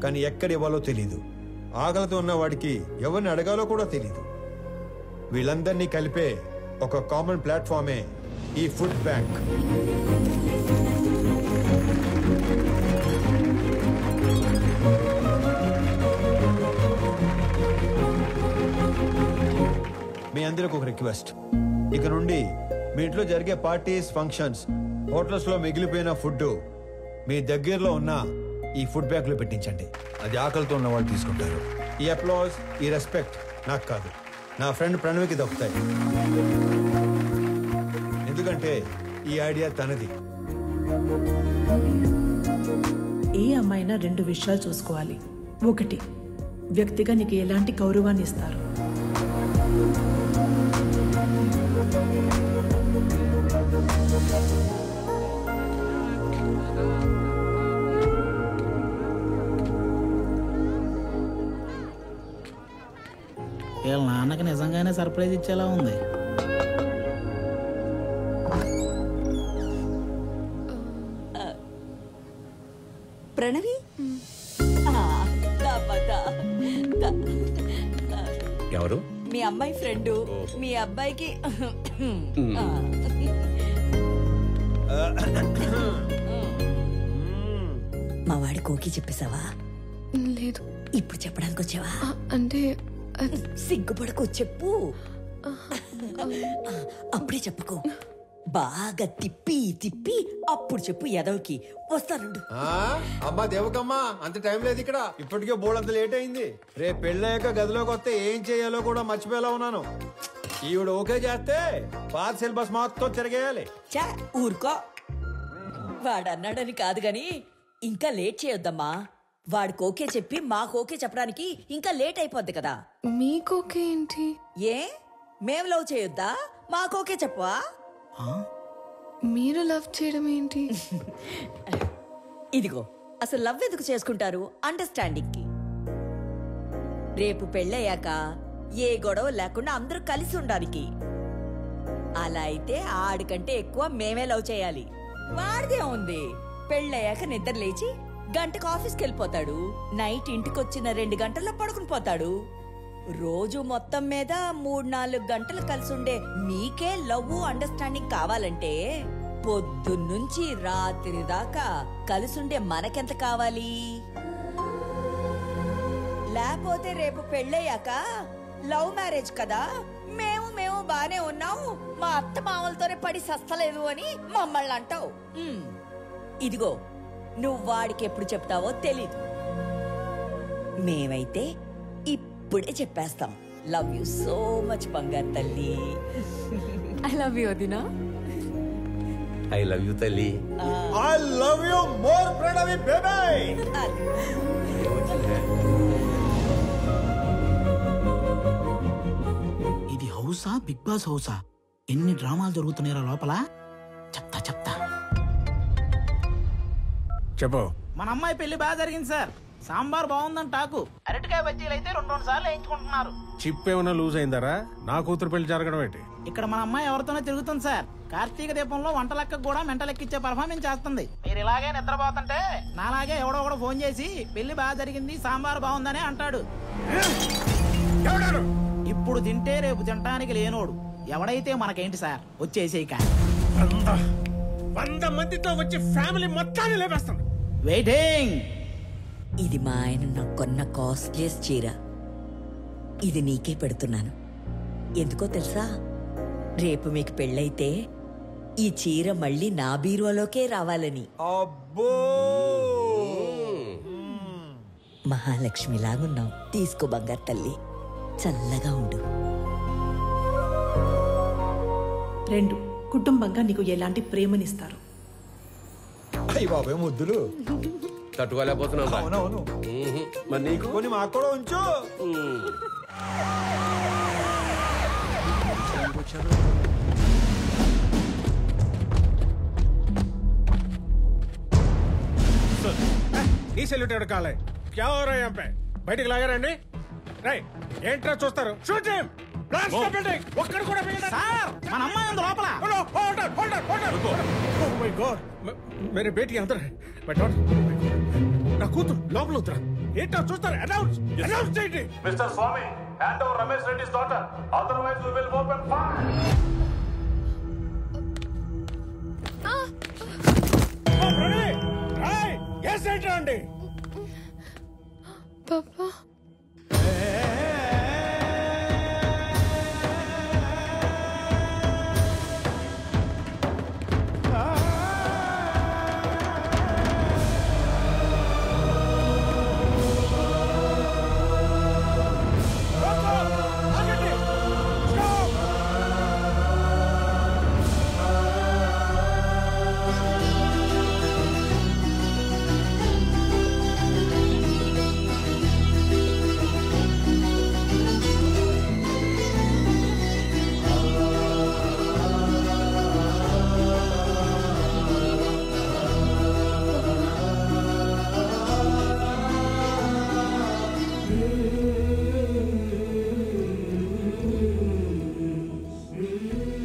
కానీ ఎక్కడ ఇవ్వాలో తెలీదు. ఆకలితో ఉన్న వాడికి ఎవరిని అడగాలో కూడా తెలీదు. వీళ్ళందరినీ కలిపే ఒక కామన్ ప్లాట్ఫామే ఈ ఫుడ్ బ్యాంక్. మీ అందరికి ఒక రిక్వెస్ట్, ఇక నుండి మీ ఇంట్లో జరిగే పార్టీస్, ఫంక్షన్స్, హోటల్స్ లో మిగిలిపోయిన ఫుడ్ మీ దగ్గరలో ఉన్న ఈ ఫుడ్ బ్యాంక్ లో పెట్టించండి. అది ఆకలితో ఉన్న వాళ్ళు తీసుకుంటారు. ఈ అప్లాజ్, ఈ రెస్పెక్ట్ నాకు కాదు, నా ఫ్రెండ్ ప్రణవ్కి దక్కుతాయి. ఎందుకంటే ఈ ఐడియా తనది. ఏ అమ్మాయినా 2 విషయాలు చూసుకోవాలి. 1, వ్యక్తిగా నీకు ఎలాంటి గౌరవాన్ని ఇస్తారు. వీళ్ళ నాన్నకి నిజంగానే సర్ప్రైజ్ ఇచ్చేలా ఉంది. ప్రణవి ఎవరు? మీ అమ్మాయి ఫ్రెండు. మీ అబ్బాయికి మా వాడి కోకి చెప్పేశావా? లేదు. ఇప్పుడు చెప్పడానికి వచ్చావా? అంటే సిగ్గుపడకు, చెప్పు. అప్పుడే చెప్పుకో, బాగా తిప్పి తిప్పి అప్పుడు చెప్పు. ఎదవకి వస్తానుండు. అమ్మా దేవకమ్మా, అంత టైం లేదు ఇక్కడ. ఇప్పటికే బోర్డు అంత లేట్ అయింది. రేపు పెళ్ళయ్యాక గదిలోకి వస్తే ఏం చేయాలో కూడా మర్చిపోయేలా ఉన్నాను. ఈవిడ ఓకే చేస్తే పాత సిలబస్ మొత్తం తిరగేయాలి. చా ఊరుకో. వాడన్నాడని కాదు గాని ఇంకా లేట్ చేయొద్దమ్మా. వాడికి ఓకే చెప్పి మాకు ఓకే చెప్పడానికి ఇంకా లేట్ అయిపోద్ది కదా. మీకోకే ఏంటి? ఏ మేం లవ్ చేయొద్దా? మాకు ఓకే చెప్పవా? మీరు లవ్ చేయడం ఏంటి? ఇదిగో, అసలు లవ్ ఎందుకు చేసుకుంటారు? అండర్స్టాండింగ్ కి. రేపు పెళ్ళయ్యాక ఏ గొడవ లేకుండా అందరూ కలిసి ఉండడానికి. అలా అయితే ఆడికంటే ఎక్కువ మేమే లవ్ చేయాలి. వాడిదే ఉంది. పెళ్ళయ్యాక నిద్ర లేచి గంటకు ఆఫీస్కి వెళ్ళిపోతాడు. నైట్ ఇంటికొచ్చిన 2 గంటల్లో పడుకుని పోతాడు. రోజు మొత్తం మీద 3-4 గంటలు కలిసి ఉండే మీకే లవ్ అండర్స్టాండింగ్ కావాలంటే పొద్దున్నుంచి రాత్రి దాకా కలిసుండే మనకెంత కావాలి? లేకపోతే రేపు పెళ్ళయ్యాక లవ్ మ్యారేజ్ కదా, మేము బానే ఉన్నాం, మా అత్త మామలతోనే పడి సస్తలేదు అని మమ్మల్ని అంటావు. ఇదిగో, నువ్వు వాడికి ఎప్పుడు చెప్తావో తెలీదు. మేమైతే ఇప్పుడే చెప్పేస్తాం. లవ్ యూ సో మచ్ బంగారు తల్లి. ఐ లవ్ యూ వదినా. ఐ లవ్ యూ తల్లి. I love you more Pranavi baby. ఇది హౌసా, బిగ్ బాస్ హౌసా? ఎన్ని డ్రామాలు జరుగుతున్నాయో లోపల. చెప్తా చెప్పు. మన అమ్మాయి పెళ్లి బాగా జరిగింది సార్. సాంబార్ బాగుందని టాకు. అరటికాయ బజ్జీలు అయితే 2 సార్లు వేయించుకుంటున్నారు. చిప్ ఏమైనా లూజ్ అయిందారా? నా కూతురు పెళ్లి జరగడం ఏంటి? ఇక్కడ మన అమ్మాయి ఎవరితోనో తిరుగుతుంది సార్. కార్తీక దీపంలో వంట లెక్కకు కూడా మెంట లెక్కిచ్చే పర్ఫార్మెన్స్ చేస్తుంది. మీరు ఇలాగే నిద్రపోతుంటే నాలాగే ఎవడో ఒకడు ఫోన్ చేసి పెళ్లి బాగా జరిగింది, సాంబార్ బాగుందని అంటాడు. ఇప్పుడు తింటే రేపు తినడానికి లేనోడు. ఎవడైతే మనకేంటి సార్, వచ్చేసేయక. 100 మందితో వచ్చి ఫ్యామిలీ మొత్తాన్ని లేపేస్తాను. వెయిటింగ్. ఇది మా ఆయన నాకు కొన్న కాస్ట్లీయెస్ట్ చీర. ఇది నీకే పెడుతున్నాను. ఎందుకో తెలుసా? రేపు మీకు పెళ్ళైతే ఈ చీర మళ్ళీ నా బీరువాలోకే రావాలని. అబ్బో, మహాలక్ష్మిలాగున్నావు. తీసుకో బంగారు తల్లి, చల్లగా ఉండు. 2, కుటుంబంగా నీకు ఎలాంటి ప్రేమనిస్తారు. అయ్యి బాబాయ్ ముద్దులు తట్టుకోలేకపోతున్నావు. అవునవును. మరి నీకు కొన్ని మాకు కూడా ఉంచు. ఈ సెల్యూట్ ఎవరు కాలే క్యా హో రहा है यहाँ पे బయటికి లాగారండి రై ఏంట్రా చూస్తారు shoot him blast the building ఒక్కడు కూడా మిగలదు సార్ మన అమ్మాయి ఉంది లోపల ఓ మై గాడ్ మేరే బేటీ అందర్ హై బట్ నా కూతురు లోపల ఉత్తరా ఏంట్రా చూస్తారు అనౌన్స్ చేయండి mister Swami hand over Ramesh Reddy's daughter otherwise we will open fire yes ఏంట్రా అండి పాపా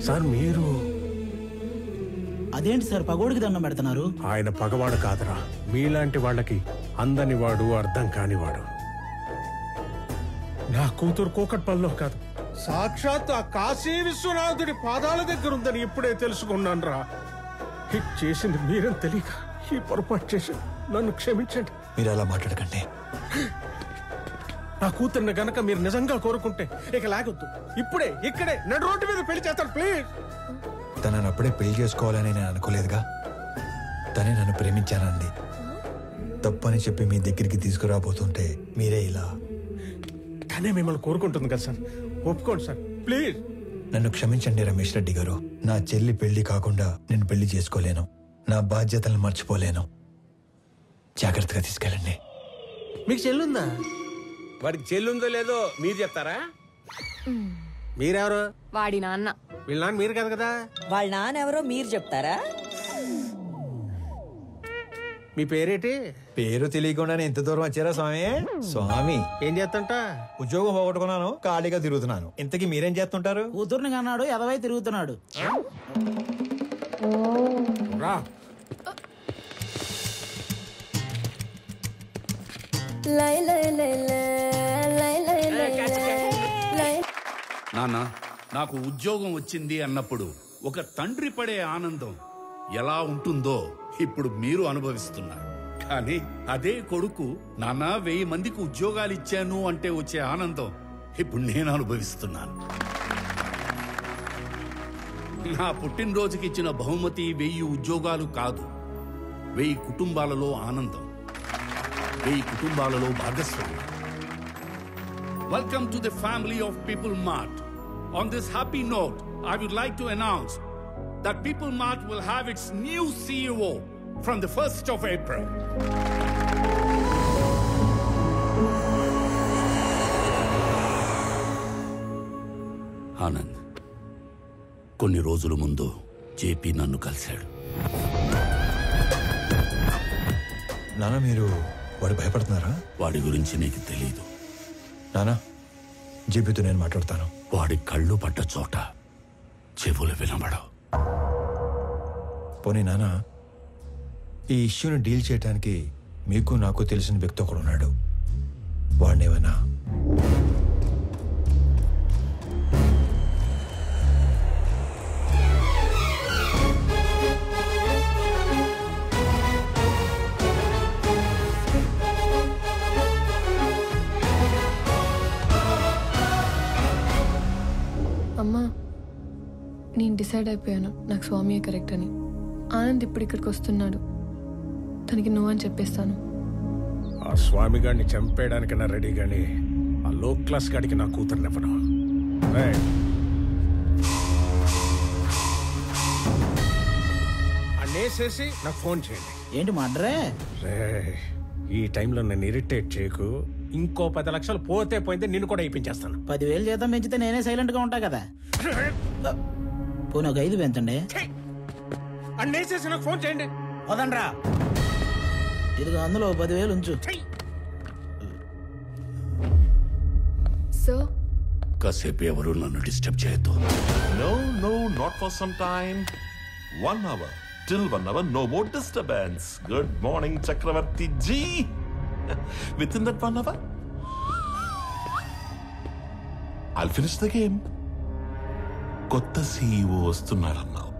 సార్ మీరు అదేంటి సార్ పగోడికి దండం పెడుతున్నారు? ఆయన పగవాడు కాదురా, మీలాంటి వాళ్ళకి అందని వాడు అర్థం కానివాడు. నా కూతురు కూకట్పల్లిలో కాదు, సాక్షాత్ ఆ కాశీ విశ్వనాథుడి పాదాల దగ్గర ఉందని ఇప్పుడే తెలుసుకున్నాను రా. హిట్ చేసింది మీరని తెలియక ఈ పొరపాటు చేసి నన్ను క్షమించండి. మీరు అలా మాట్లాడకండి. నా కూతుర్ని గనక మీరు నిజంగా కోరుకుంటే ఇక లాగొద్దు, ఇప్పుడే ఇక్కడే నడు రోడ్డు మీద పెళ్లి చేస్తాను ప్లీజ్. తనని అప్పుడే పెళ్లి చేసుకోవాలని నేను అనుకోలేదుగా. తనే నన్ను ప్రేమించానంది. తప్పని చెప్పి మీ దగ్గరికి తీసుకురాబోతుంటే మీరే ఇలా. తనే మిమ్మల్ని కోరుకుంటుంది కదా సార్, ఒప్పుకోండి సార్ ప్లీజ్. నన్ను క్షమించండి రమేష్ రెడ్డి గారు. నా చెల్లి పెళ్లి కాకుండా నేను పెళ్లి చేసుకోలేను. నా బాధ్యతలను మర్చిపోలేను. జాగ్రత్తగా తీసుకెళ్ళండి. మీకు చెల్లుందా? వాడికి చెల్లుందో లేదో మీరు చెప్తారా? మీరెవరు? వాడి నాన్న. వీళ్ళ నాన్న మీరు కాదు కదా. వాళ్ళ నాన్న ఎవరో మీరు చెప్తారా? మీ పేరేటి? పేరు తెలియకుండానే ఇంత దూరం వచ్చారా స్వామి? స్వామి ఏం చేస్తుంట? ఉద్యోగం పోగొట్టుకున్నాను, ఖాళీగా తిరుగుతున్నాను. ఇంతకీ మీరేం చేస్తుంటారు? కూతుర్ని కన్నాడు, ఎదవై తిరుగుతున్నాడు. రా. నాన్న, నాకు ఉద్యోగం వచ్చింది అన్నప్పుడు ఒక తండ్రి పడే ఆనందం ఎలా ఉంటుందో ఇప్పుడు మీరు అనుభవిస్తున్నారు. కానీ అదే కొడుకు నాన్న 1000 మందికి ఉద్యోగాలు ఇచ్చాను అంటే వచ్చే ఆనందం ఇప్పుడు నేను అనుభవిస్తున్నాను. నా పుట్టినరోజుకి ఇచ్చిన బహుమతి 1000 ఉద్యోగాలు కాదు, 1000 కుటుంబాలలో ఆనందం, 1000 కుటుంబాలలో భాగస్వామ్యం. Welcome to the family of People Mart. On this happy note, I would like to announce that People Mart will have its new CEO from the 1st of April. Anand, కొన్ని రోజుల ముందు జేపీ నన్ను కలిశాడు. నాన్న, మీరు వాడు భయపడుతున్నారా? వాడి గురించి నీకు తెలీదు నానా. జేపీతో నేను మాట్లాడతాను. వాడి కళ్ళు పడ్డ చోట చెవులు వినబడవు. పోనీ నానా, ఈ ఇష్యూని డీల్ చేయడానికి మీకు నాకు తెలిసిన వ్యక్తి ఒకడు ఉన్నాడు. వాడినేమైనా అమ్మా, నేను డిసైడ్ అయిపోయాను, నాకు స్వామియే కరెక్ట్ అని. ఆనంద్ ఇప్పుడు ఇక్కడికి వస్తున్నాడు, తనకి నువ్వు అని చెప్పేస్తాను. ఆ స్వామి గారిని చంపేయడానికన్నా రెడీ గాని ఆ లో క్లాస్ గాడికి నా కూతురునివ్వను. అన్నేసేసి నాకు ఫోన్ చేయండి. ఏంటి మడ్రే? ఈ టైంలో నన్ను ఇరిటేట్ చేయకు. ఇంకో 10 లక్షలు పోతే పోయింది, నిన్ను కూడా ఇప్పించేస్తాను. 10,000 జీతం పెంచితే నేనే సైలెంట్ గా ఉంటా కదా. పోనీ ఒక 5 పెంచండి. అన్నేసేసి నాకు ఫోన్ చేయండి. వదండ్రా. ఇదిగో అందులో 10,000 ఉంచు. సార్ కాసేపు ఎవరు నన్ను డిస్టర్బ్ చేయొద్దు. No, not for some time. 1 hour. Till 1 hour, no more disturbance. Good morning, Chakravarti ji. Within that 1 hour, I'll finish the game. కొత్త CEO వస్తున్నాడన్నావు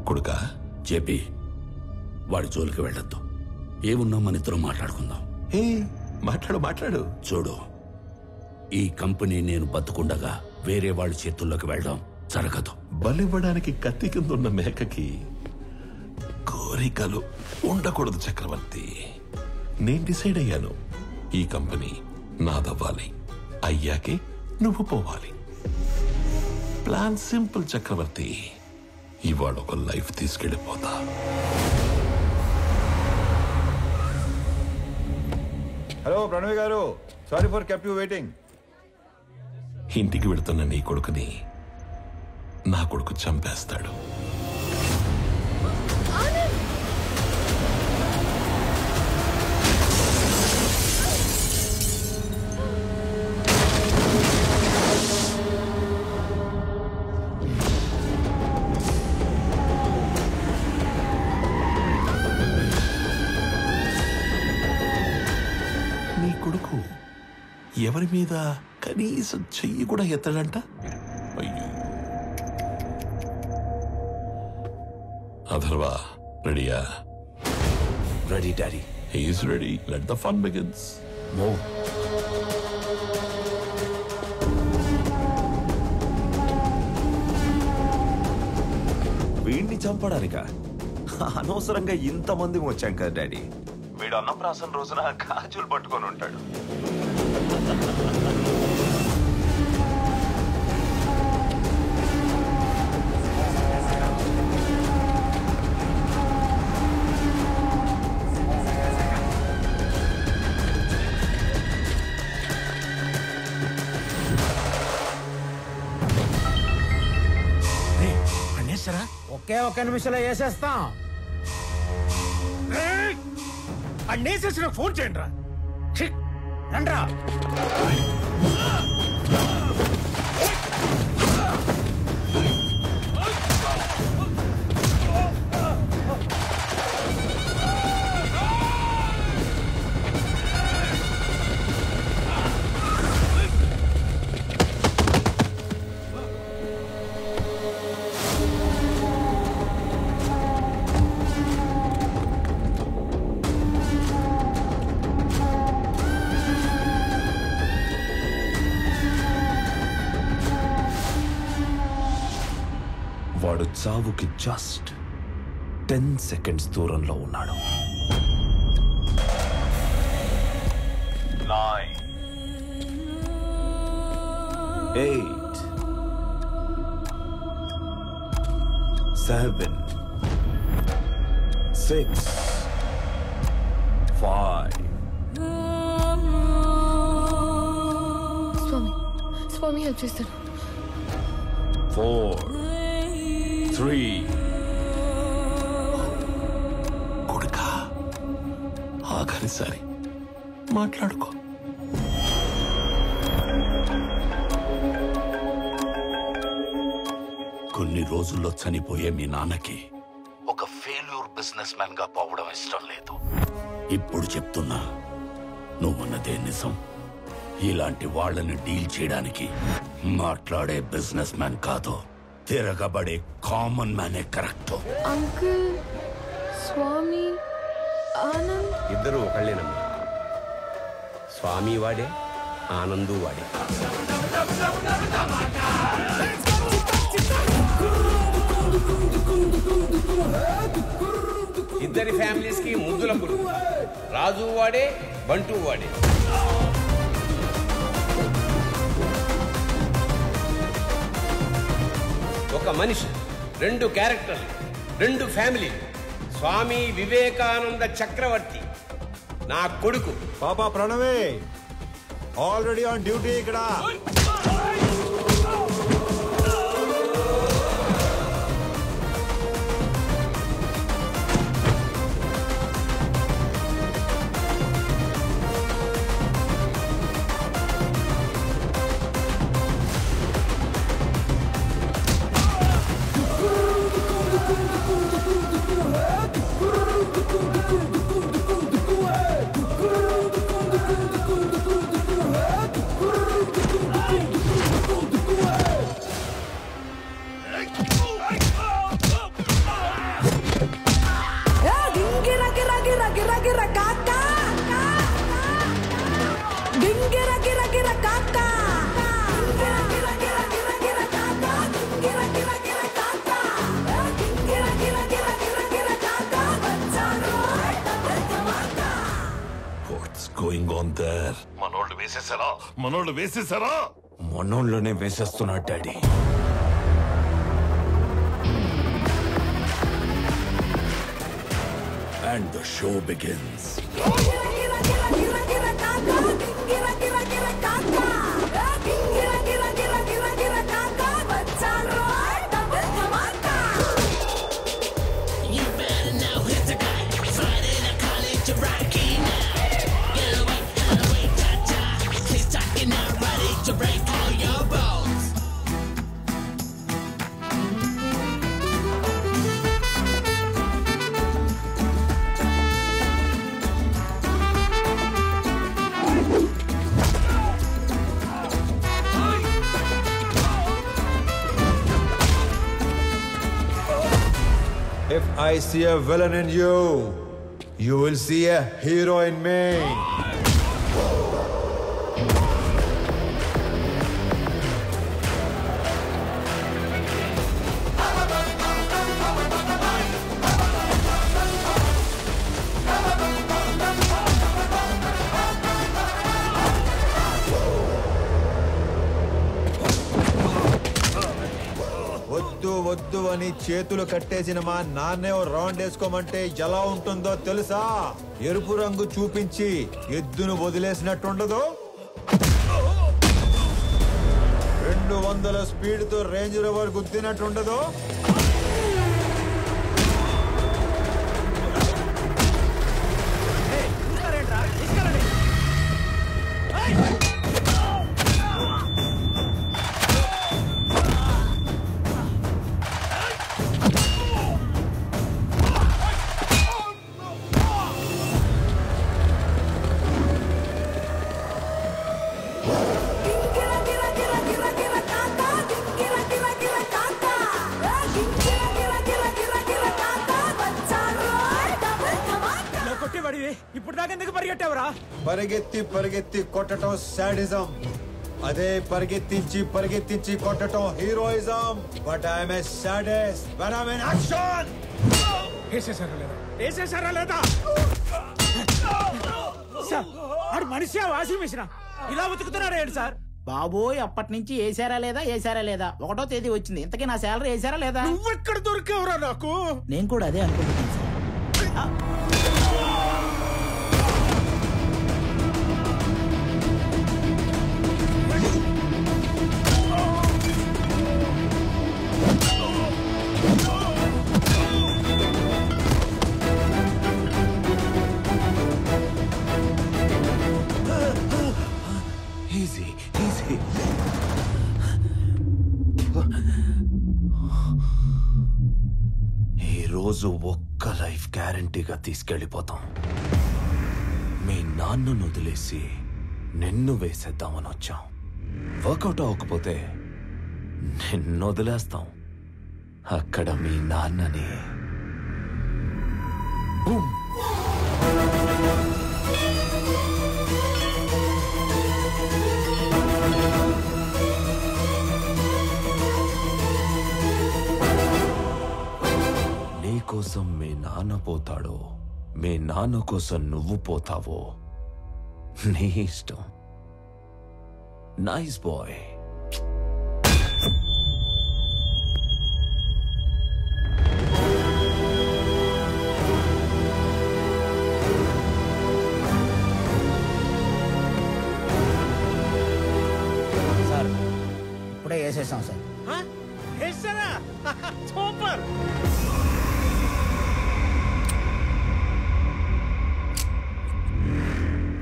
కొడుకా. జేపీ వాడి జోలికి వెళ్ళొద్దు. ఏమున్నా మన ఇద్దరం మాట్లాడుకుందాం. మాట్లాడు. చూడు, ఈ కంపెనీ నేను బతుకుండగా వేరే వాళ్ళ చేతుల్లోకి వెళ్ళడం జరగదు. బలివ్వడానికి కత్తి కింద ఉన్న మేకకి కోరికలు ఉండకూడదు చక్రవర్తి. నేను డిసైడ్ అయ్యాను, ఈ కంపెనీ నాదవ్వాలి. అయ్యాకే నువ్వు పోవాలి. ప్లాన్ సింపుల్ చక్రవర్తి. ఇవాళ ఒక లైఫ్ తీసుకెళ్ళిపోతా. హలో ప్రణవి గారు, sorry for kept you waiting. ఇంటికి వెళుతున్న నీ కొడుకుని నా కొడుకు చంపేస్తాడు. నీ కొడుకు ఎవరి మీద కనీసం చెయ్యి కూడా ఎత్తడంట. అయ్యో. అథర్వా రెడీయా? Ready daddy. He's ready. Let the fun begins. Move. వీడిని చంపడానిక అనవసరంగా ఇంతమంది వచ్చాం కదా డాడీ. వీడు అన్నప్రాసన రోజున గాజులు పట్టుకొని ఉంటాడు. ఒకే 1 నిమిషంలో వేసేస్తాం. అన్నేసేసి నాకు ఫోన్ చేయండి రా. రండ్రా. వాడు చావుకి జస్ట్ 10 సెకండ్స్ దూరంలో ఉన్నాడు. 9 8 7 6 5 స్వామి హెల్ప్ చేస్తాను. 4 3 కొడుకా, ఆఖరిసారి మాట్లాడుకో. కొన్ని రోజుల్లో చనిపోయే మీ నాన్నకి ఒక ఫెయిల్యూర్ బిజినెస్ మ్యాన్ గా పోవడం ఇష్టం లేదు. ఇప్పుడు చెప్తున్నా, నువ్వన్నదే నిజం. ఇలాంటి వాళ్ళని డీల్ చేయడానికి మాట్లాడే బిజినెస్ మ్యాన్ కాదు, తిరగబడే కామన్ మ్యానే కరెక్ట్. అంకుల్, స్వామి, ఆనంద్ ఇద్దరు ఒకళ్ళేనమ్మా. స్వామి వాడే, ఆనందు వాడే. ఇద్దరి ఫ్యామిలీస్ కి ముద్దుల పురుగు. రాజు వాడే, బంటు వాడే. ఒక మనిషి, 2 క్యారెక్టర్లు, 2 ఫ్యామిలీలు. స్వామి వివేకానంద చక్రవర్తి నా కొడుకు. పాపా ప్రణవే ఆల్రెడీ ఆన్ డ్యూటీ ఇక్కడ. Going on their? మనోళ్ళు వేసేసారా? మనోళ్ళనే వేసేస్తున్నా daddy. And the show begins. If I see a villain in you, you will see a hero in me. వద్దు అని చేతులు కట్టేసిన మా నాన్నే రౌండ్ వేసుకోమంటే ఎలా ఉంటుందో తెలుసా? ఎరుపు రంగు చూపించి ఎద్దును వదిలేసినట్టుండదు. 200 స్పీడ్ తో రేంజ్ రోవర్ గుద్దినట్టుండదు. ఇప్పుడు దాకా ఎందుకు పరిగెట్టావురా? పరిగెత్తి పరిగెత్తి కొట్టడం సాడిజం, అదే పరిగెత్తించి పరిగెత్తించి కొట్టడం heroism. But I'm a sadist when I'm in action. వేసేసారా లేదా? సార్ ఆడు మనిషి వాషింగ్ మిషన్ ఇలా ఉతుకుతున్నాడు ఏంటి సార్? బాబోయ్, అప్పటి నుంచి వేసారా లేదా వేసారా లేదా 1వ తేదీ వచ్చింది. ఇంతకీ నా శాలరీ వేసారా లేదా? నువ్వెక్కడ దొరికావురా నాకు? నేను కూడా అదే అనుకుంటున్నాను సార్. Easy easy. ఈరోజు ఒక్క లైఫ్ గ్యారంటీగా తీసుకెళ్ళిపోతాం. మీ నాన్నను వదిలేసి నిన్ను వేసేద్దామని వచ్చాం. వర్కౌట్ అవ్వకపోతే నిన్ను వదిలేస్తాం. అక్కడ మీ నాన్నని బూమ్. కోసం మీ నాన్న పోతాడో, మీ నాన్న కోసం నువ్వు పోతావో నీ ఇష్టం. Nice bye. సార్ ఇప్పుడే వేసేసాం sir. Super.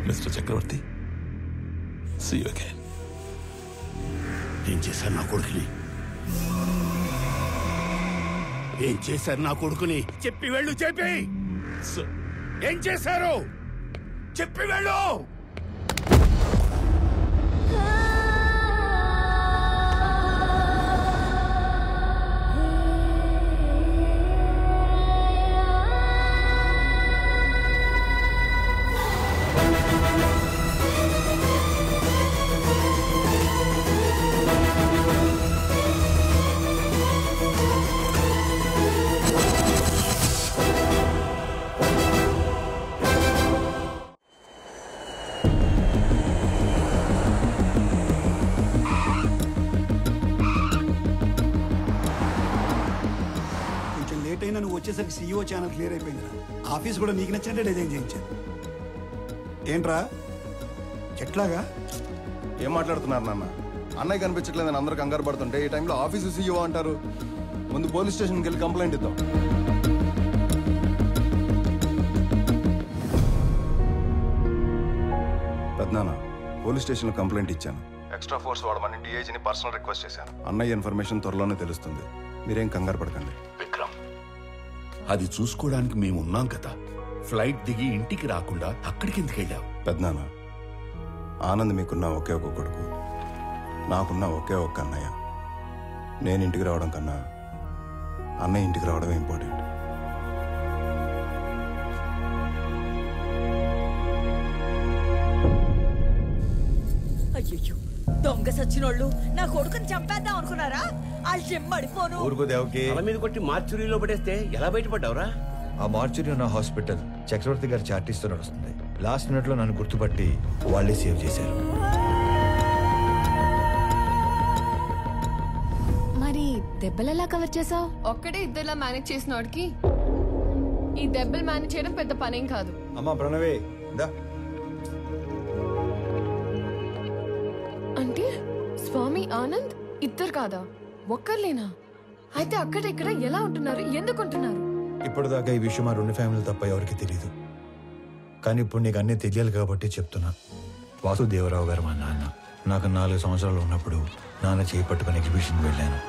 Mister Chakravarthi, see you again. ఏం చేశారు నా కొడుకుని? ఏం చేశారు నా కొడుకుని? చెప్పి వెళ్ళు. చెప్పి ఏం చేశారు? చెప్పి వెళ్ళు. అయినా నువ్వు వచ్చేసరికి సీఈఓ ఛానల్ క్లియర్ అయిపోయిందిరా. ఆఫీస్ కూడా నీకు నచ్చినట్టే డిజైన్ చేయించాను. ఏంట్రా ఎట్లాగా? ఏం మాట్లాడుతున్నారు నాన్న? అన్నయ్య కనిపించట్లేదని అందరూ కంగారు పడుతుంటే ఈ టైంలో ఆఫీసు సీఈఓ అంటారు. ముందు పోలీస్ స్టేషన్కి వెళ్ళి కంప్లైంట్ ఇద్దాం. పెద్దనాన్న, పోలీస్ స్టేషన్లో కంప్లైంట్ ఇచ్చాను. ఎక్స్ట్రా ఫోర్స్ వాడమని డిఐజీని పర్సనల్ రిక్వెస్ట్ చేశాను. అన్నయ్య ఇన్ఫర్మేషన్ త్వరలోనే తెలుస్తుంది. మీరేం కంగారు పడకండి. విక్రమ్, అది చూసుకోవడానికి మేము ఉన్నాం కదా. ఫ్లైట్ దిగి ఇంటికి రాకుండా అక్కడికి ఎందుకు వెళ్ళావు? పెద్దనాన్న, ఆనంద్ మీకున్న ఒకే ఒక కొడుకు, నాకున్న ఒకే ఒక్క అన్నయ్య. నేను ఇంటికి రావడం కన్నా అన్నయ్య ఇంటికి రావడమే ఇంపార్టెంట్. అయ్యో, దొంగ సచ్చినోళ్ళు నా కొడుకుని చంపేద్దాం అనుకున్నారా? వాళ్ళు చెమ్మడిపోను. ఊరుకో దేవకి. తల మీద కొట్టి మార్చురీలో పడేస్తే ఎలా బయటపడ్డావురా? ఆ మార్చురీ ఉన్న హాస్పిటల్ చక్రవర్తి గారి చార్టీస్తో నడుస్తుంది. లాస్ట్ మినిట్ లో నన్ను గుర్తుపట్టి వాళ్ళే సేవ్ చేశారు. మరి దెబ్బలు ఎలా కవర్ చేసావు? ఒక్కడే ఇద్దరులా మేనేజ్ చేసిన వాడికి ఈ దెబ్బలు మేనేజ్ చేయడం పెద్ద పనేం కాదు. అమ్మా ప్రణవే, దా. అంటే స్వామి ఆనంద్ ఇద్దరు కాదా, ఒక్కర్లేనా? అయితే అక్కడ ఇక్కడ ఎలా ఉంటున్నారు, ఎందుకు ఉంటున్నారు? ఇప్పటిదాకా ఈ విషయం ఆ రెండు ఫ్యామిలీలు తప్ప ఎవరికి తెలియదు. కానీ ఇప్పుడు నీకు అన్నీ తెలియాలి కాబట్టి చెప్తున్నా. వాసుదేవరావు గారు మా నాన్న. నాకు 4 సంవత్సరాలు ఉన్నప్పుడు నాన్న చేయి పట్టుకుని ఎగ్జిబిషన్కి వెళ్ళాను.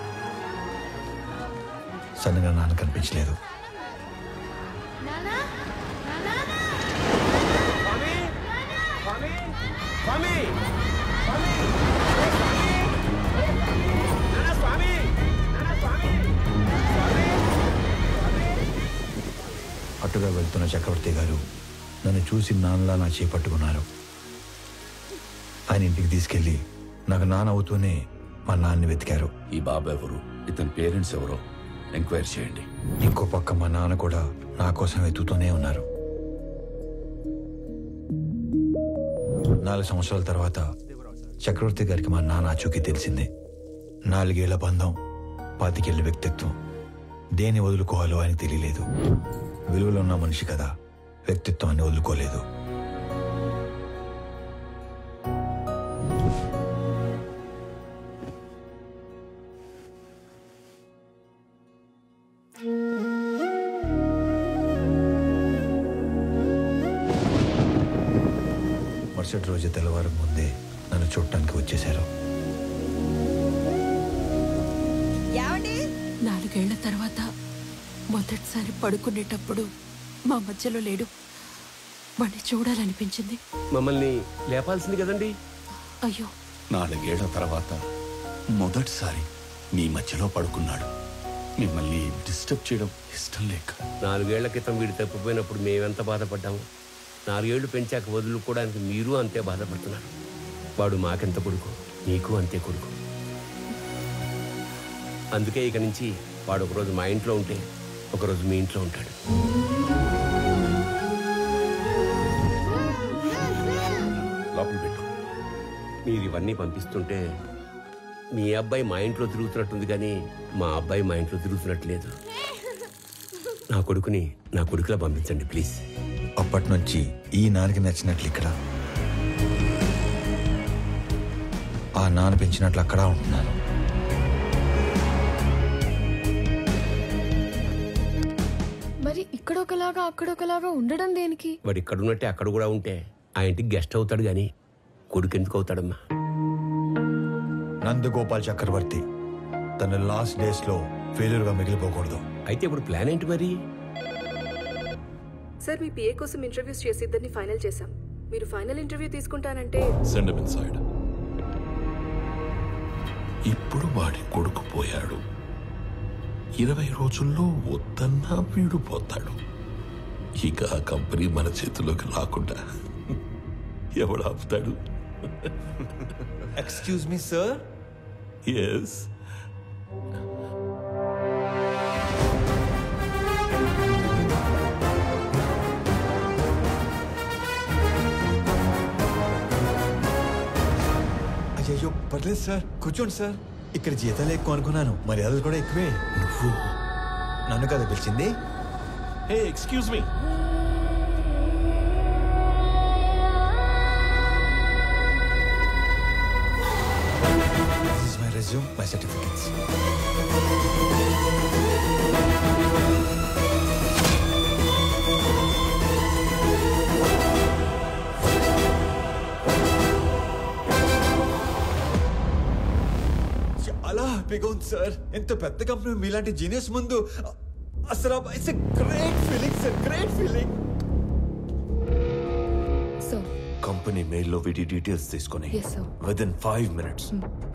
సడన్గా నాన్న కనిపించలేదు. అటుగా వెళ్తున్న చక్రవర్తి గారు నన్ను చూసి నాన్నలా నా చేయి పట్టుకున్నారు. ఆయన ఇంటికి తీసుకెళ్లి నాకు నాన్న అవుతూనే మా నాన్నని వెతికారు. ఈ బాబు ఎవరు, ఇతని పేరెంట్స్ ఎవరో ఎంక్వైరీ చేయండి. ఇంకో పక్క మా నాన్న కూడా నా కోసం వెతుకుతూనే ఉన్నారు. 4 సంవత్సరాల తర్వాత చక్రవర్తి గారికి మా నాన్న ఆచూకీ తెలిసింది. 4 ఏళ్ల బంధం, 25 ఏళ్ల వ్యక్తిత్వం. దేన్ని వదులుకోవాలో ఆయనకు తెలియలేదు. విలువలో ఉన్న మనిషి కదా, వ్యక్తిత్వాన్ని వదులుకోలేదు. మరుసటి రోజు తెల్లవారం ముందే నన్ను చూడటానికి వచ్చేశారు. 4 ఏళ్ల తర్వాత మొదటిసారి పడుకునేటప్పుడు మా మధ్యలో లేడు. వాడిని చూడాలనిపించింది. మమ్మల్ని లేపాల్సింది కదండి. అయ్యో, 4 ఏళ్ల తర్వాత మొదటిసారి మీ మధ్యలో పడుకున్నాడు. మిమ్మల్ని డిస్టర్బ్ చేయడం ఇష్టం లేక. 4 ఏళ్ల క్రితం వీడు తప్పిపోయినప్పుడు మేమెంత బాధపడ్డాము. 4 ఏళ్లు పెంచాక వదులుకోవడానికి మీరు అంతే బాధపడుతున్నారు. వాడు మాకెంత కొడుకు, నీకు అంతే కొడుకు. అందుకే ఇక నుంచి వాడు ఒకరోజు మా ఇంట్లో ఉంటే ఒకరోజు మీ ఇంట్లో ఉంటాడు. లోపల పెట్టు. మీరు ఇవన్నీ పంపిస్తుంటే మీ అబ్బాయి మా ఇంట్లో తిరుగుతున్నట్టుంది, కానీ మా అబ్బాయి మా ఇంట్లో తిరుగుతున్నట్టు లేదు. నా కొడుకుని నా కొడుకులా పంపించండి ప్లీజ్. అప్పటి నుంచి ఈ నాన్నకి నచ్చినట్లు ఇక్కడ, ఆ నాన్న పెంచినట్లు అక్కడ ఉంటున్నాను. మరి ఇక్కడొకలాగా అక్కడొకలాగా ఉండడం దేనికి? వాడు ఇక్కడ ఉన్నట్టే అక్కడ కూడా ఉంటే ఆ ఇంటికి గెస్ట్ అవుతాడు, కానీ కొడుకు ఎందుకు అవుతాడమ్మా? నందగోపాల్ చక్రవర్తి తన లాస్ట్ డేస్ లో ఫెయిల్యూర్ గా మిగిలిపోకూడదు. అయితే ఇప్పుడు ప్లాన్ ఏంటి మరి? సార్, మీ పిఏ కోసం ఇంటర్వ్యూస్ చేసి ఇద్దరిని ఫైనల్ చేశాం. మీరు ఫైనల్ ఇంటర్వ్యూ తీసుకుంటానంటే సెండ్ హిమ్ ఇన్సైడ్. ఇప్పుడు వాడి కొడుకు పోయాడు. 20 రోజుల్లో వద్దన్నా వీడు పోతాడు. ఇక ఆ కంపెనీ మన చేతిలోకి రాకుండా ఎవడు ఆపుతాడు? Excuse me sir. ఎస్. అయ్యో పర్లేదు సార్, కూర్చోండి సార్. ఇక్కడ జీతాలు ఎక్కువ అనుకున్నాను, మర్యాదలు కూడా ఎక్కువే. నువ్వు నన్ను కదా పిలిచింది. Hey excuse me. This is my resume, my certificates. చాలా హ్యాపీగా ఉంది సార్. ఎంత పెద్ద కంపెనీ మీలాంటి జీనియస్ ముందు అసలు it's a great feeling sir, great feeling. Company మెయిల్లో వీటి డీటెయిల్స్ తీసుకొని Yes, sir. within 5 minutes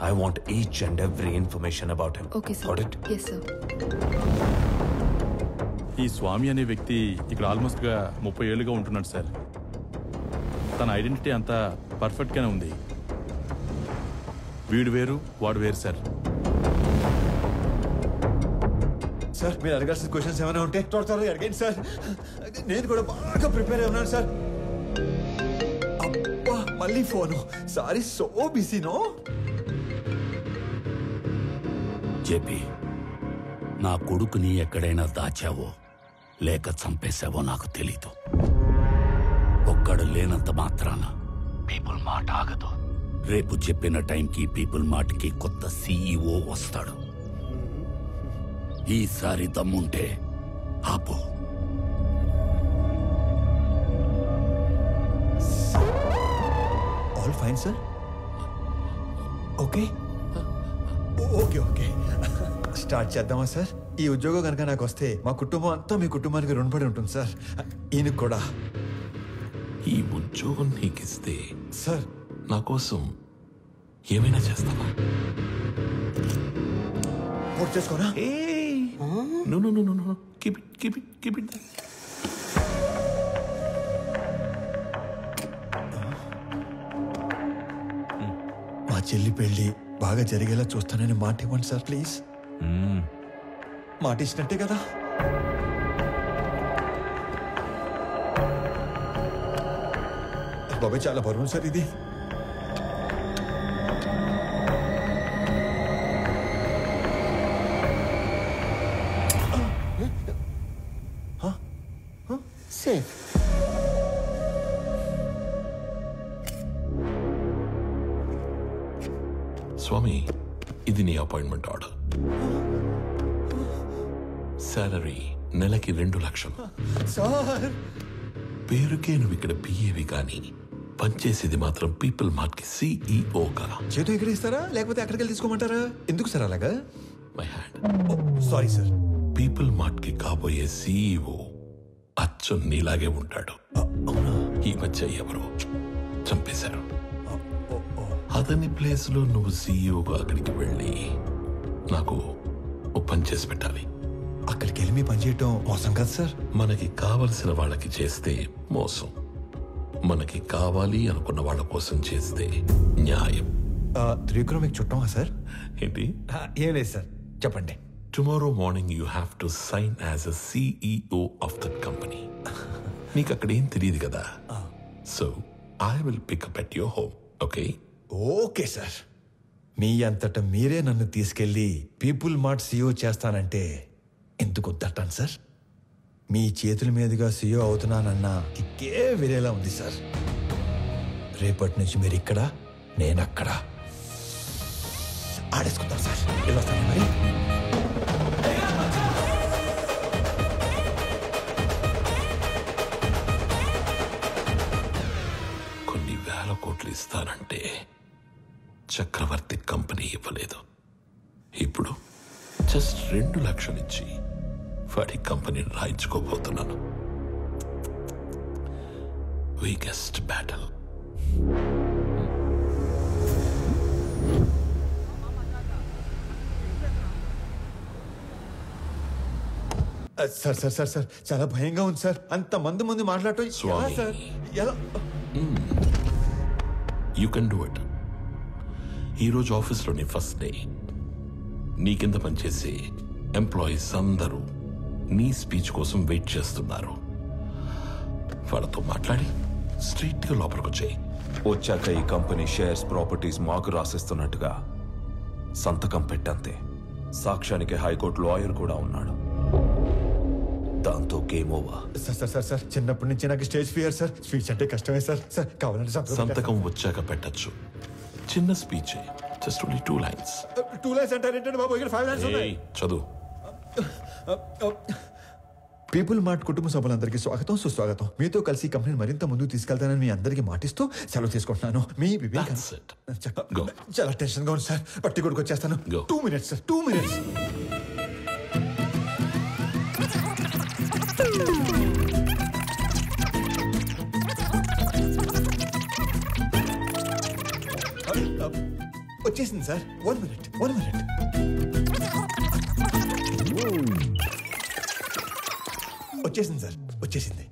I want each and every information about him. Okay, sir. Got it? Yes, sir. ఈ స్వామి అనే వ్యక్తి ఇక్కడ ఆల్మోస్ట్గా 30 ఏళ్ళుగా ఉంటున్నాడు సార్. తన ఐడెంటిటీ అంతా పర్ఫెక్ట్గానే ఉంది. వీడు వేరు వాడు వేరు సార్. సార్ మీరు అడగాల్సిన క్వశ్చన్స్ ఏమైనా ఉంటే త్వరగా అడగండి సార్. నేను కూడా బాగా ప్రిపేర్ అయి ఉన్నాను సార్. అబ్బా మళ్ళీ phone. Sorry, so busy no. JP, నా కొడుకుని ఎక్కడైనా దాచావో లేక చంపేశావో నాకు తెలీదు. ఒక్కడు లేనంత మాత్రాన పీపుల్ మాట ఆగదు. రేపు చెప్పిన టైంకి పీపుల్ మార్ట్కి కొత్త సీఈఓ వస్తాడు. ఈసారి దమ్ముంటే ఆపు. All fine sir. Okay okay okay start చేద్దామా సార్? ఈ ఉద్యోగం కనుక నాకు వస్తే మా కుటుంబం అంతా మీ కుటుంబానికి రుణపడి ఉంటుంది సార్. ఈయనకు కూడా. ఈ ఉద్యోగం నీకిస్తే సార్ నా కోసం ఏమైనా చేస్తావా? పూర్తి చేసుకోనా? No. Keep it. మా చెల్లి పెళ్లి బాగా జరిగేలా చూస్తానని మాట ఇవ్వండి సార్ ప్లీజ్. మాట ఇచ్చినట్టే కదా? బాబాయ్ చాలా బరువు సార్ ఇది. సేఫ్. స్వామి, ఇది నీ అపాయింట్మెంట్ ఆర్డర్. సాలరీ నెలకి 2 లక్షలు. సార్ పేరుకే నువ్వు ఇక్కడ పిఏవి కానీ పనిచేసేది మాత్రం పీపుల్ మార్ట్ కి సిఇఓగా. చేతి ఇక్కడ ఇస్తారా లేకపోతే అక్కడికి వెళ్ళి తీసుకోమంటారా? ఎందుకు సార్ అలాగా? My hand. Sorry sir. People mart కి కాబోయే సిఇఓ అచ్చు నీలాగే ఉంటాడు. ఈ మధ్య ఎవరో చంపేశారు. అతని ప్లేస్ లో నువ్వు సిఇఓగా అక్కడికి వెళ్ళి నాకు ఓ పని చేసి పెట్టాలి. అక్కడికి వెళ్ళి మీ పని చేయటం మోసం కదా సార్? మనకి కావలసిన వాళ్ళకి చేస్తే మోసం, మనకి కావాలి అనుకున్న వాళ్ళ కోసం చేస్తే న్యాయం. త్రివిక్రమ్ మీకు చుట్టమా సార్? ఏంటి? ఏం లేదు సార్, చెప్పండి. Tomorrow morning you have to sign as a CEO of that company. నీకు అక్కడ ఏం తెలియదు కదా. So I will pick up at your home. Okay? Okay sir. మీ అంతటా మీరే నన్ను తీసుకెళ్లి పీపుల్ మార్ట్ సీఈఓ చేస్తానంటే ఎందుకు వద్దంటాను సార్? మీ చేతుల మీదుగా సీఈఓ అవుతున్నానన్నా కిక్కే వేరేలా ఉంది సార్. రేపటి నుంచి మీరు ఇక్కడ, నేను అక్కడ. ఆడేసుకుందాం సార్. వెళ్ళొస్తాను మరి. కొన్ని 1000 కోట్లు ఇస్తానంటే చక్రవర్తి కంపెనీ ఇవ్వలేదు. ఇప్పుడు జస్ట్ 2 లక్షలు ఇచ్చి వాడి కంపెనీని రాయించుకోబోతున్నాను. Weakest battle. Sir sir sir sir చాలా భయంగా ఉంది సార్. అంత మంది ముందు మాట్లాడటం ఎలా స్వామి. సార్? ఎలా? You can do it. ఈరోజు ఆఫీస్లోని ఫస్ట్ డే. నీ కింద పనిచేసే ఎంప్లాయీస్ అందరూ నీ స్పీచ్ కోసం వెయిట్ చేస్తున్నారు. వాళ్ళతో మాట్లాడి స్ట్రైట్గా లోపలికి వచ్చాయి. వచ్చాక ఈ కంపెనీ షేర్స్ ప్రాపర్టీస్ మాకు రాసిస్తున్నట్టుగా సంతకం పెట్టంతే. సాక్ష్యానికి హైకోర్టు లాయర్ కూడా ఉన్నాడు. దాంతో గేమ్ ఓవర్. సార్ చిన్నప్పటి నుంచి నాకు స్టేజ్ ఫియర్ సార్. స్పీచ్ అంటే కష్టమే సార్ కావాలంటే సంతకం వచ్చాక పెట్టచ్చు. చిన్న speech, just only 2 lines. 2 lines అంటారేంటండి బాబు? ఇక్కడ 5 lines ఉన్నాయి. చదువు. పీపుల్ మార్ట్ కుటుంబ సభ్యులందరికీ స్వాగతం, సుస్వాగతం. మీతో కలిసి ఈ కంపెనీని మరింత ముందుకు తీసుకెళ్తానని మీ అందరికీ మాటిస్తూ సెలవు తీసుకుంటున్నాను. మీ వివేక్. చాలా టెన్షన్ గా ఉంది సార్. పట్టి కొడుకు వచ్చేస్తాను. 2 minutes సార్, 2 minutes. వచ్చేసింది సార్. 1 minute. వచ్చేసింది సార్, వచ్చేసింది.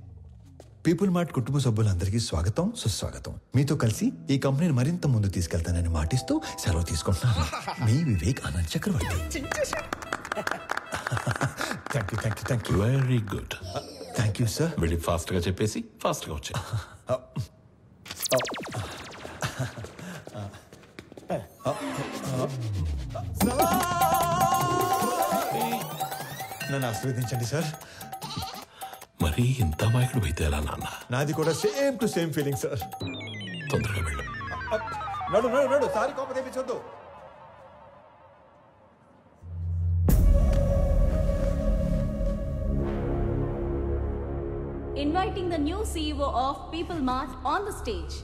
పీపుల్ మార్ట్ కుటుంబ సభ్యులందరికీ స్వాగతం, సుస్వాగతం. మీతో కలిసి ఈ కంపెనీని మరింత ముందు తీసుకెళ్తానని మాటిస్తూ సెలవు తీసుకుంటున్నాను. మీ Vivek Anand Chakravarthi. Thank you. Very good. Thank you sir. వెళ్ళి ఫాస్ట్ గా చెప్పేసి ఫాస్ట్ గా వచ్చా. నన్ను ఆశీర్వదించండి సార్. మరి ఇంత మాయకుడు అయితే ఎలా నాన్న? నాది కూడా same to same feeling sir. తొందరగా వెళ్ళు. నడు సారీ కోపం తెప్పించొద్దు. Inviting the new CEO of People Mart on the stage.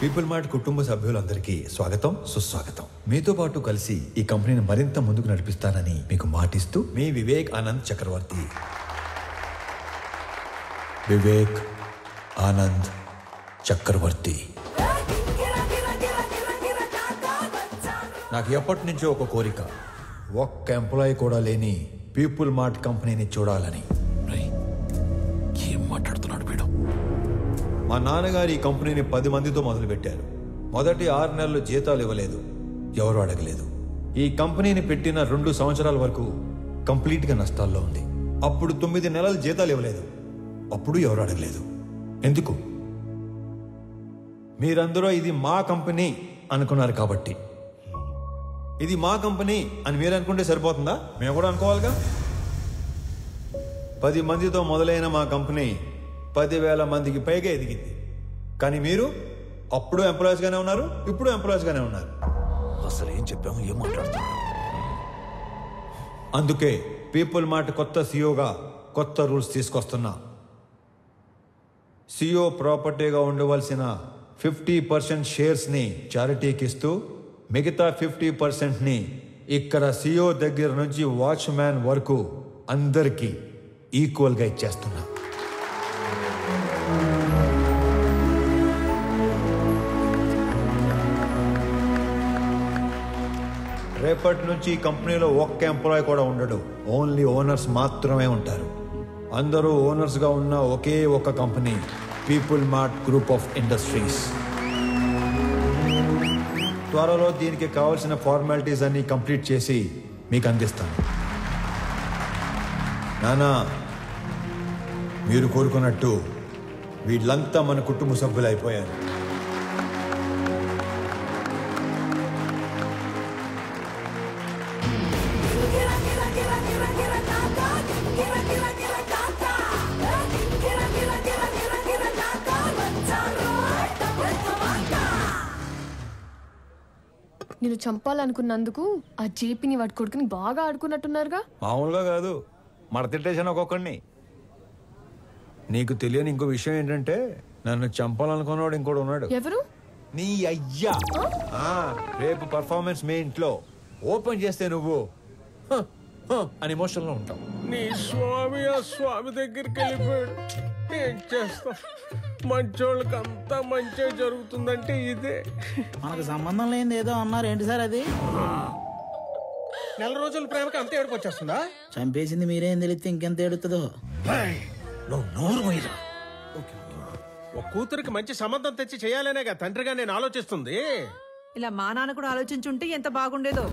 People mart కుటుంబ సభ్యులందరికీ స్వాగతం, సుస్వాగతం. మీతో పాటు కలిసి ఈ కంపెనీని మరింత ముందుకు నడిపిస్తానని మీకు మాటిస్తూ మీ వివేక్ ఆనంద్ చక్రవర్తి. వివేక్ ఆనంద్ చక్రవర్తి. నాకు ఎప్పటి నుంచో ఒక కోరిక, ఒక్క ఎంప్లాయీ కూడా లేని పీపుల్ మార్ట్ కంపెనీని చూడాలని. ఏం మాట్లాడుతున్నాడు వీడు? మా నాన్నగారు ఈ కంపెనీని 10 మందితో మొదలుపెట్టారు. మొదటి 6 నెలలు జీతాలు ఇవ్వలేదు, ఎవరు అడగలేదు. ఈ కంపెనీని పెట్టిన 2 సంవత్సరాల వరకు కంప్లీట్గా నష్టాల్లో ఉంది. అప్పుడు 9 నెలలు జీతాలు ఇవ్వలేదు, అప్పుడు ఎవరు అడగలేదు. ఎందుకు? మీరందరూ ఇది మా కంపెనీ అనుకున్నారు కాబట్టి. ఇది మా కంపెనీ అని మీరు అనుకుంటే సరిపోతుందా? మేము కూడా అనుకోవాలిగా. 10 మందితో మొదలైన మా కంపెనీ 10,000 మందికి పైగా ఎదిగింది. కానీ మీరు అప్పుడు ఎంప్లాయీస్ గానే ఉన్నారు, ఇప్పుడు ఎంప్లాయీస్ గానే ఉన్నారు. అసలు ఏం చెప్పాము, ఏం మాట్లాడుతున్నాం? అందుకే పీపుల్ మార్ట్ కొత్త సీఈఓగా కొత్త రూల్స్ తీసుకొస్తున్నా. సీఈఓ ప్రాపర్టీగా ఉండవలసిన 50% షేర్స్ని చారిటీకి ఇస్తూ మిగతా 50%ని ఇక్కడ సీఈఓ దగ్గర నుంచి వాచ్మ్యాన్ వరకు అందరికీ ఈక్వల్గా ఇచ్చేస్తున్నా. రేపటి నుంచి ఈ కంపెనీలో ఒక్క ఎంప్లాయ్ కూడా ఉండడు. ఓన్లీ ఓనర్స్ మాత్రమే ఉంటారు. అందరూ ఓనర్స్గా ఉన్న ఒకే ఒక company people mart group of industries. త్వరలో దీనికి కావాల్సిన ఫార్మాలిటీస్ అన్ని కంప్లీట్ చేసి మీకు అందిస్తాను. నానా, మీరు కోరుకున్నట్టు వీళ్ళంతా మన కుటుంబ సభ్యులు అయిపోయారు. నేను చంపాలనుకున్నందుకు ఆ జేపీని వాడి కొడుకుని బాగా ఆడుకున్నట్టున్నారుగా. మామూలుగా కాదు, మడతిట్టేసాను ఒక్కొక్కడిని. నీకు తెలియని ఇంకో విషయం ఏంటంటే నన్ను చంపాలనుకున్నాడు ఇంకోటి ఉన్నాడు. ఎవరు? నీ అయ్యా. రేపు పర్ఫార్మెన్స్ మీ ఇంట్లో ఓపెన్ చేస్తే నువ్వు అని ఎమోషన్లో ఉంటావు. నీ స్వామి ఆ స్వామి దగ్గరికి వెళ్ళిపోయాడు. ఏం చేస్తా, మంచోళ్ళకి అంతా మంచిగా జరుగుతుందంటే ఇదే. మనకు సంబంధం లేనిది ఏదో అన్నారు, ఏంటి సార్ అది? 4 రోజుల ప్రేమకి అంత ఏడుపు వచ్చేస్తుందా? చంపేసింది మీరేం తెలిస్తే ఇంకెంత ఏడుతుందో. ఒక కూతురికి మంచి సంబంధం తెచ్చి చేయాలనేగా తండ్రిగా నేను ఆలోచిస్తుంది. ఇలా మా నాన్న కూడా ఆలోచించుంటే ఎంత బాగుండేదో.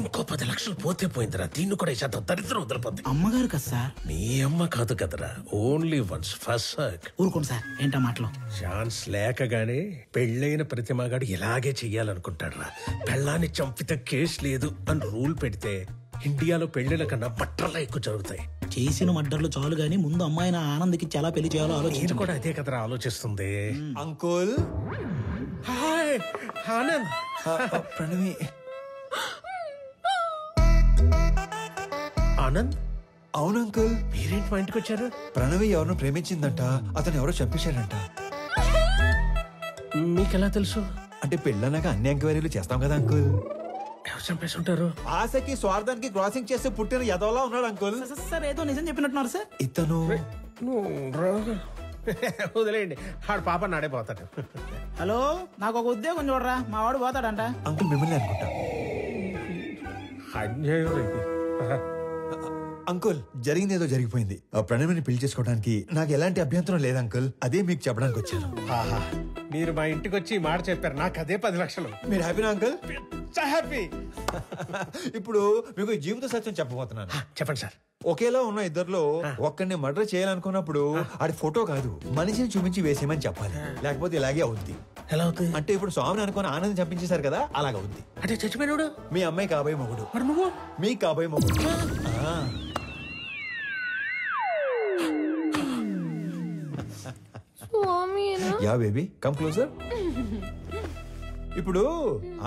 ఇంకో 10 లక్షలు పోతే పోయిందిరా. దీన్ని కూడా ఇచ్చేద్దాం, దరిద్రం వదిలిపోద్ది. అమ్మగారు కదా సార్. నీ అమ్మ కాదు కదరా, ఓన్లీ వన్స్ ఫస్ట్ సర్క్. ఊరుకోండి సార్, ఏంటా మాటలు? ఛాన్స్ లేకగానే పెళ్ళైన ప్రతి మగాడు ఇలాగే చెయ్యాలనుకుంటాడురా. పెళ్ళాన్ని చంపితే కేసు లేదు అని రూల్ పెడితే ఇండియాలో పెళ్లిల కన్నా బట్టర్లా ఎక్కువ జరుగుతాయి. చేసిన మడ్డర్లు చాలు గానీ ముందు అమ్మాయిని ఆనంద్కి చాలా పెళ్లి చేయాలో ఆలోచించి కూడా అదే కదరా ఆలోచిస్తుంది. Uncle hi Anand. ప్రణవి. ఆనంద్. అవును అంకుల్. మీరేంటి మా ఇంటికి వచ్చారు? ప్రణవి ఎవరినో ప్రేమించిందంట, అతను ఎవరో చంపేశాడంట. మీకెలా తెలుసు? అంటే పెళ్ళన్నాక అన్ని ఎంక్వైరీలు చేస్తాం కదా అంకుల్. ఎవరు చంపేసి ఉంటారు? ఆశకి స్వార్థానికి క్రాసింగ్ చేస్తే పుట్టిన యదవలా ఉన్నాడు అంకుల్. సార్ ఏదో నిజం చెప్పినట్టున్నారు సార్. ఇతను వదిలేయండి, ఆడు పాప నాడైపోతాడు. హలో, నాకు ఒక ఉద్యోగం చూడరా, మా వాడు పోతాడంట. అంకుల్ మిమ్మల్ని అనుకుంటా. అంకుల్ జరిగింది ఏదో జరిగిపోయింది. ఆ ప్రణవిని పెళ్లి చేసుకోవడానికి నాకు ఎలాంటి అభ్యంతరం లేదు అంకుల్. అదే మీకు చెప్పడానికి వచ్చాను. మీరు మా ఇంటికి వచ్చి ఈ మాట చెప్పారు, నాకు అదే 10 లక్షలు. మీరు హ్యాపీనా అంకుల్? హ్యాపీ. ఇప్పుడు మీకు జీవిత సత్యం చెప్పబోతున్నాను. చెప్పండి సార్. ఒకేలా ఉన్న ఇద్దర్లో ఒక్కడిని మర్డర్ చేయాలనుకున్నప్పుడు ఆడి ఫోటో కాదు, మనిషిని చూపించి వేసేయమని చెప్పాలి. లేకపోతే ఇలాగే అవుద్ది. ఎలా అవుతుంది అంటే ఇప్పుడు స్వామిని అనుకుని ఆనందం చంపించేశారు కదా, అలాగవుద్ది. అంటే చచ్చిపోయినాడు మీ అమ్మాయి కాబోయే మొగుడు. నువ్వు మీ కాబోయే మొగుడు. Yeah baby come closer. ఇప్పుడు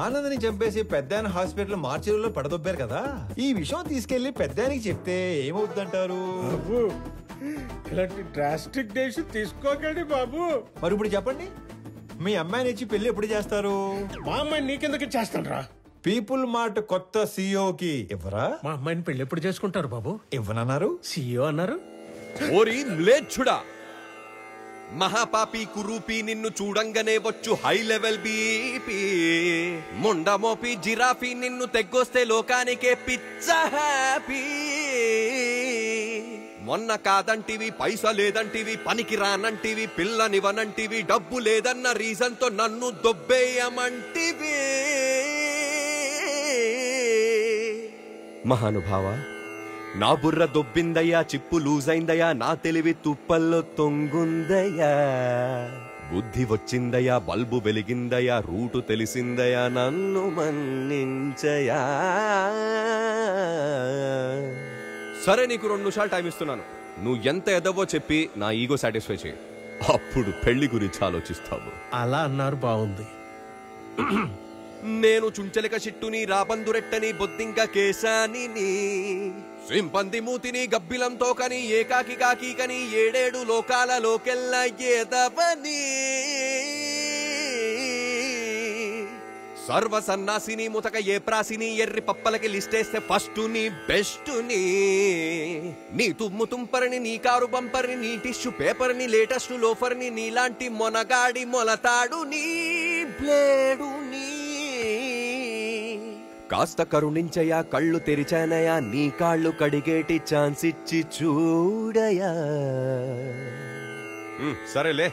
ఆనందని చంపేసి పెద్దాయన హాస్పిటల్ మార్చిలో పడదొబ్బారు కదా, ఈ విషయం తీసుకెళ్లి పెద్దాయనికి చెప్తే ఏమవుతుందంటారు? ఇలాంటి డ్రాస్టిక్ డెసిషన్ తీసుకోకండి బాబు. మరి ఇప్పుడు చెప్పండి, మీ అమ్మాయిని ఇచ్చి పెళ్లి ఎప్పుడు చేస్తారు? మా అమ్మాయిని నీకెందుకు ఇచ్చేస్తాను రా. పీపుల్ మార్ట్ కొత్త సీఈఓకి ఇవ్వరా? మా అమ్మాయిని పెళ్లి ఎప్పుడు చేసుకుంటారు బాబు? ఇవ్వనన్నారు, సీఈఓ అన్నారు. ఓరి మ్లేచ్ఛుడా, మహాపాపి కురూపి నిన్ను చూడంగానే వచ్చు హై లెవెల్ బీపీ. ముండమోపి జిరాఫీ నిన్ను తెగ్గొస్తే లోకానికే పిచ్చ హ్యాపీ. మొన్న కాదంటివి, పైసా లేదంటివి, పనికి రానంటివి, పిల్లనివనంటివి, డబ్బు లేదన్న రీజన్ తో నన్ను దొబ్బేయమంటివి. మహానుభావ, నా బుర్ర దొబ్బిందయ్యా, చిప్పు లూజ్ అయిందయ్యా, నా తెలివి తుప్పల్లో తొంగుందయ్యా. బుద్ధి వచ్చిందయ్యా, బల్బు వెలిగిందయ్యా, రూటు తెలిసిందయ్యా, నన్ను మన్నించయా. సరే, నీకు 2 నిమిషాలు టైం ఇస్తున్నాను. నువ్వు ఎంత ఎదవో చెప్పి నా ఈగో సాటిస్ఫై చేయి, అప్పుడు పెళ్లి గురించి ఆలోచిస్తావు. అలా అన్నారు, బాగుంది. నేను చుంచలిక చిట్టుని, రాబందురెట్టని, బొద్దింక కేశాని, సింపంది మూతిని, గబ్బిలంతో కని, ఏకాకి కాకి కని, 7 లోకాలలోకెల్ల ఏదవని. సర్వ సన్నాసిని, ముతక ఏ ప్రాసిని, ఎర్రి పప్పలకి లిస్టేస్తే ఫస్ట్ ని బెస్ట్ ని. నీ తుమ్ము తుంపరిని, నీ కారు బంపర్ని, నీ టిష్యూ పేపర్ని, లేటెస్ట్ లోఫర్ని, నీలాంటి మొనగాడి మొలతాడు నీ బ్లేడు నీ. కాస్త కరుణించయా, కళ్ళు తెరిచానయా, నీ కాళ్ళు కడిగేటి ఛాన్స్ ఇచ్చి చూడయా. సరేలే,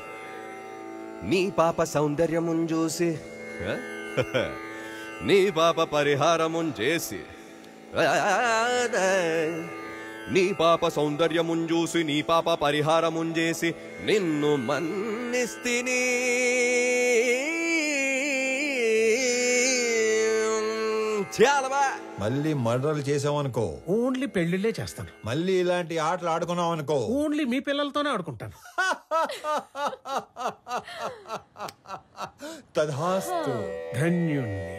నీ పాప సౌందర్యమున్ చూసి, నీ పాప పరిహారమున్ చేసి, నీ పాప సౌందర్యమున్ చూసి, నీ పాప పరిహారమున్ చేసి, నిన్ను మన్నిస్తిని. మళ్ళీ మర్డర్లు చేసావనుకో, ఓన్లీ పెళ్లిళ్ళే చేస్తాను. మళ్ళీ ఇలాంటి ఆటలు ఆడుకున్నావు అనుకో, ఓన్లీ మీ పిల్లలతోనే ఆడుకుంటాను. తధాస్తు. ధన్యుణ్ణి.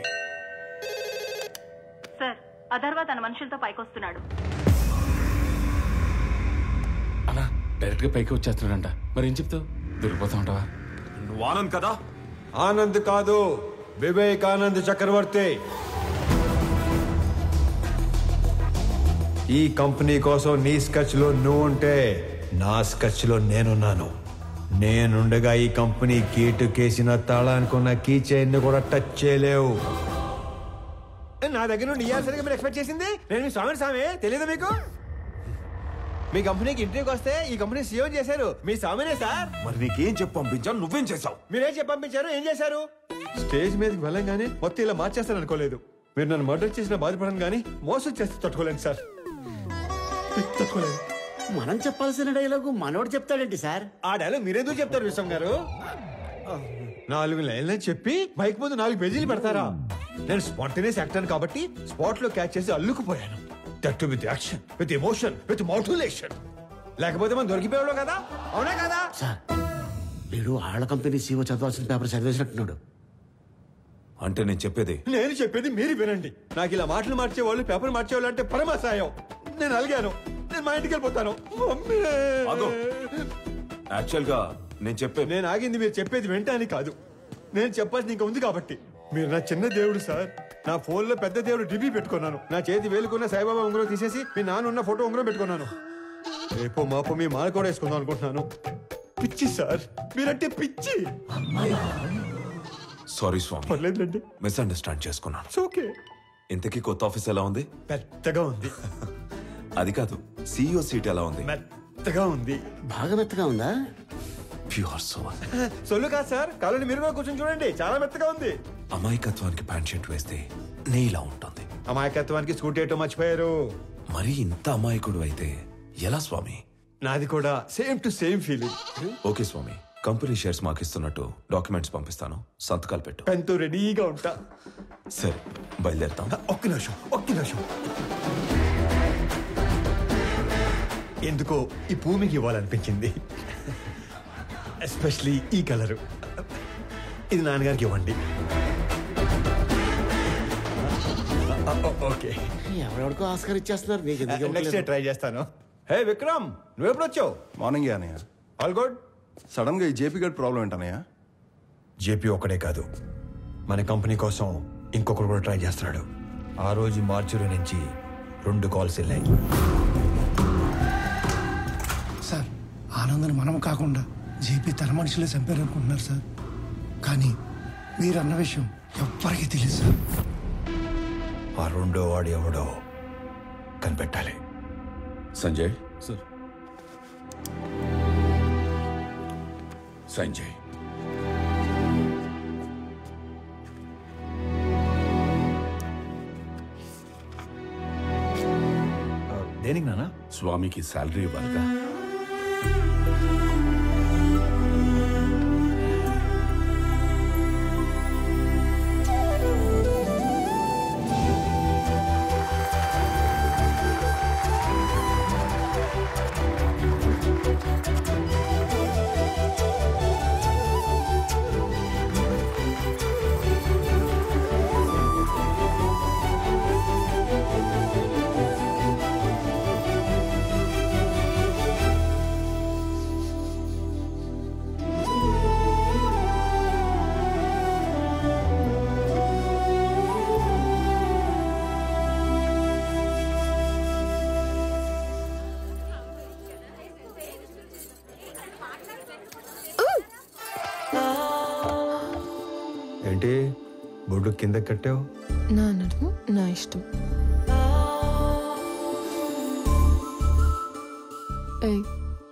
సార్, అధర్వ తన మనుషులతో పైకొస్తున్నాడు. అలా డైరెక్ట్ గా పైకి వచ్చేస్తున్నాడంట. మరి ఏం చెప్తావు? దొరికిపోతా ఉంటావా? నువ్వు ఆనంద్ కదా? ఆనంద్ కాదు, వివేకానంద్ చక్రవర్తి. ఈ కంపెనీ కోసం నీ స్కెచ్ లో నువ్వు ఉంటే, నా స్కెచ్ లో నేనున్నాను. నేనుండగా ఈ కంపెనీ గేటు కేసిన తాళానుకున్న కీ చైన్ కూడా టచ్ చేయలేవు. నా దగ్గర నుండి ఇయ్యాల్సరిగా మీరు ఎక్స్పెక్ట్ చేసింది నేను మీ స్వామి తెలియదు మీకు? మీ కంపెనీకి ఇంటర్వ్యూకి వస్తే ఈ కంపెనీ సీఓ చేశారు మీ స్వామినే సార్. మరి నీకేం చెప్పి పంపించాను, నువ్వేం చేసావు? మీరేం చెప్పి పంపించారు, ఏం చేశారు? స్టేజ్ మీదకి వెళ్ళంగానే మొత్తం ఇలా మార్చేస్తాను అనుకోలేదు. మీరు నన్ను మర్డర్ చేసిన బాధపడను కానీ మోసం చేస్తే తట్టుకోలేను సార్, తట్టుకోలేను. మనం చెప్పాల్సిన డైలాగు మనోడు చెప్తాడేంటి సార్? ఆ డైలాగ్ మీరెందుకు చెప్తారు విశ్వం గారు? 4 లైన్లు చెప్పి బైక్ ముందు 4 పేజీలు పెడతారా? నేను స్పాంటేనియస్ యాక్టర్ కాబట్టి స్పాట్ లో క్యాచ్ చేసి అల్లుకుపోయాను. That with action, with emotion, with motivation. లేకపోతే మనం దొరికిపోయాడు కదా, అవునా కదా? సార్ వీడు ఆళ్ళ కంపెనీ సీఓ చదవాల్సిన పేపర్ చదివేసినట్టున్నాడు. అంటే నేను చెప్పేది మీరు వినండి. నాకు ఇలా మాటలు మార్చేవాళ్ళు, పేపర్ మార్చేవాళ్ళు అంటే పరమాసాయం. నేను అలిగాను, నేను మా ఇంటికి వెళ్ళిపోతాను. యాక్చువల్ గా నేను ఆగింది మీరు చెప్పేది వెంటనే కాదు, నేను చెప్పాల్సింది ఇంకా ఉంది కాబట్టి. మీరు నా చిన్న దేవుడు సార్. నా ఫోన్ లో పెద్ద దేవుడు డిబి పెట్టుకున్నాను. నా చేతి వేలుకున్న సాయిబాబా ఉంగరం తీసేసి మీ నాన్న ఉన్న ఫోటో ఉంగరం పెట్టుకున్నాను. రేపో మాపో మీ మాల కూడా వేసుకుందాం అనుకుంటున్నాను. పిచ్చి సార్, మీరంటే పిచ్చి. సారీ స్వామి, పర్లేదులేండి, మిస్అండర్స్టాండ్ చేసుకున్నాను. ఓకే. ఇంతకీ కొత్త ఆఫీస్ ఎలా ఉంది? పెద్దగా ఉంది. అది కాదు, CEO సీట్ ఎలా ఉంది? మెత్తగా ఉంది. బాగా మెత్తగా ఉందా? Pure soul. సొల్లు కాదు సార్, కాలని మీరు కూడా కూర్చొని చూడండి, చాలా మెత్తగా ఉంది. అమాయకత్వానికి ప్యాంట్ షర్ట్ వేస్తే నీలా ఉంటుంది. అమాయకత్వానికి స్కూటీ ఏటో మర్చిపోయారు. మరి ఇంత అమాయకుడు అయితే ఎలా స్వామి? నాది కూడా same to same feeling. Okay Swami, company shares మాకు ఇస్తున్నట్టు డాక్యుమెంట్స్ పంపిస్తాను, సంతకాలు పెట్టు. పెన్తో రెడీగా ఉంటా. సరే బయలుదేరుతాం. ఒక్క నిమిషం. ఎందుకో ఈ భూమికి ఇవ్వాలనిపించింది, ఎస్పెషలీ ఈ కలరు. ఇది నాన్నగారికి ఇవ్వండి. ఓకే, ఎవరెవరికో ఆస్కార్ ఇచ్చేస్తున్నారు. నెక్స్ట్ డే ట్రై చేస్తాను. హే విక్రమ్, నువ్వు ఎప్పుడు వచ్చావు? మార్నింగ్ అనయ్య. All good. సడన్ గా ఈ జేపీ గడ్ ప్రాబ్లం ఏంటనయ్య? జేపీ ఒక్కడే కాదు, మన కంపెనీ కోసం ఇంకొకరు కూడా ట్రై చేస్తున్నాడు. ఆ రోజు మార్చిలో నుంచి 2 కాల్స్ వెళ్ళాయి. సార్ ఆనందని మనం కాకుండా జేపీ తన మనుషులే చంపారు అనుకుంటున్నారు సార్. కానీ మీరు అన్న విషయం ఎవ్వరికీ తెలియదు సార్. ఆ 2వ వాడు ఎవడో కనిపెట్టాలి. సంజయ్ సార్. సంజయ్, దేనికి నాన్న? స్వామికి శాలరీ ఇవ్వాలిగా. ఏంటి బొడ్డు కింద కట్టావు? నా నడుము నా ఇష్టం.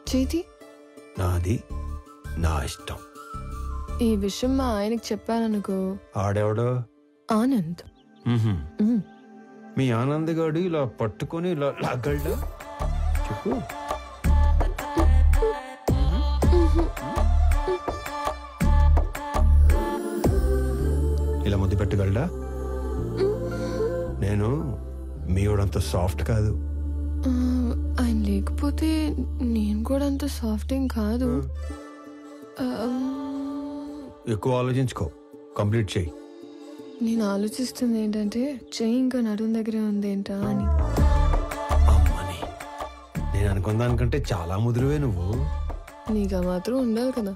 చేతి నాది నా ఇష్టం. ఈ విషయం మా ఆయనకి చెప్పాననుకో, ఆడెవడో? ఆనంద్. మీ ఆనంద్ గాడు ఇలా పట్టుకొని ఇలా లాగలడా? చెప్పు. ఇలా ముద్దు పెట్టగలడా? నేను మీవాడంత సాఫ్ట్ కాదు. ఆయన లేకపోతే నేను కూడా అంత సాఫ్ట్ ఏం కాదు. ఎక్కువ ఆలోచించుకో, కంప్లీట్ చేయి. నేను ఆలోచిస్తుంది ఏంటంటే చెయ్యి ఇంకా నడుం దగ్గరే ఉంది ఏంటా అని. అమ్మని, నేను అనుకున్న దానికంటే చాలా ముదురువే నువ్వు. నీకు మాత్రం ఉండాలి కదా.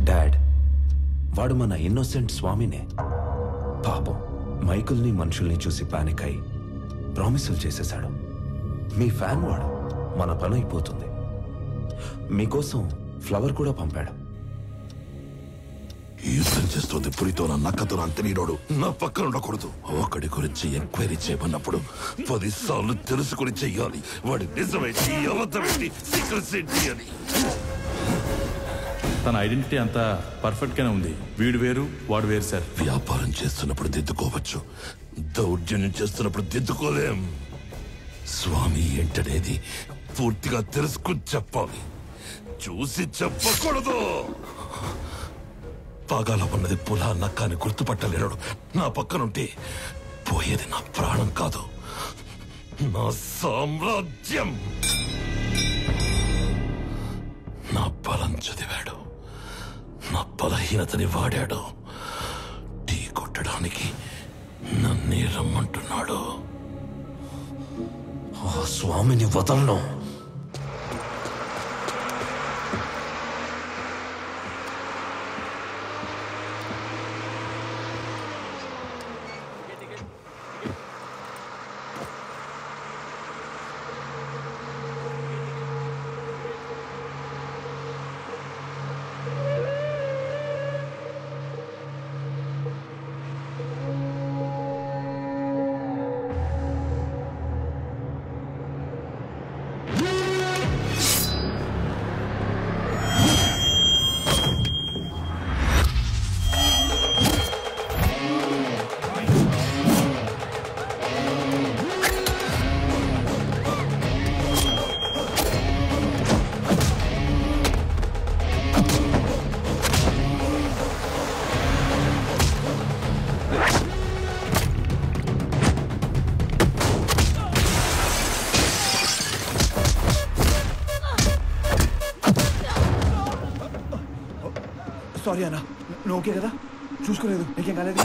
డాడ్, వాడు మన ఇన్నోసెంట్ స్వామినే. పాపం మైకుల్ని మనుషుల్ని చూసి పానిక్ అయి ప్రామిసులు చేసేశాడు. మీ ఫ్యాన్ వాడు, మన పని అయిపోతుంది. మీకోసం ఫ్లవర్ కూడా పంపాడు. యుద్ధం చేస్తుంది పురితో నా నక్కతో అంతనీరోడు నా పక్కన ఉండకూడదు. ఒకడి గురించి ఎంక్వైరీ చేయమన్నప్పుడు 10 సార్లు తెలుసుకుని చెయ్యాలి. వాడి నిజమేంటి, అబద్ధమేంటి, సీక్రెట్స్ ఏంటి అని. తన ఐడెంటిటీ అంతా పర్ఫెక్ట్గానే ఉంది. వీడు వేరు వాడు వేరు సార్. వ్యాపారం చేస్తున్నప్పుడు దిద్దుకోవచ్చు, దౌర్జన్యం చేస్తున్నప్పుడు దిద్దుకోలేం. స్వామి ఏంటనేది పూర్తిగా తెలుసుకుని చెప్పాలి, చూసి చెప్పకూడదు. పాగాలో ఉన్నది పులా నక్కాని గుర్తుపట్టలేడు. నా పక్కనుంటే పోయేది నా ప్రాణం కాదు, నా సామ్రాజ్యం. నా బలం చదివాడు, నా బలహీనతని వాడాడు. టీ కొట్టడానికి నన్నే రమ్మంటున్నాడు. ఆ స్వామిని వదలను. సారీ అన్న, నువ్వు ఓకే కదా? చూసుకోలేదు, నీకేం కాలేదు?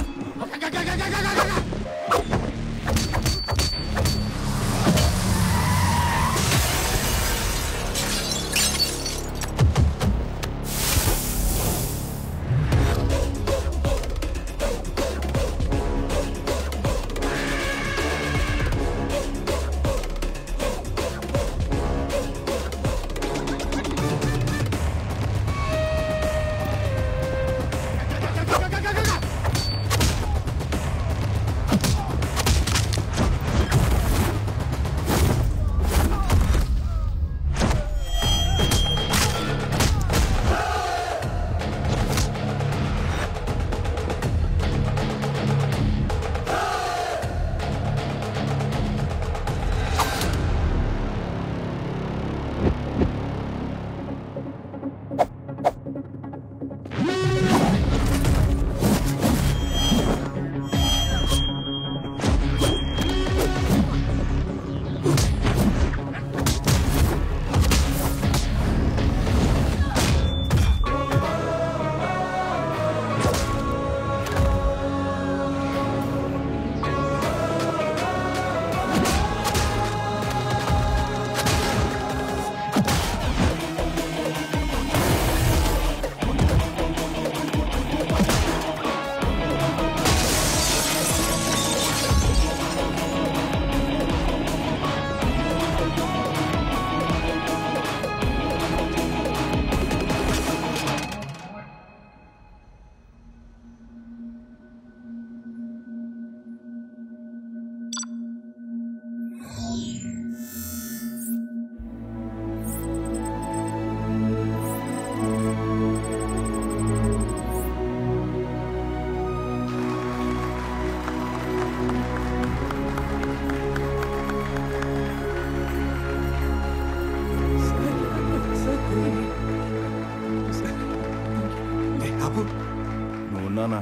నాన్న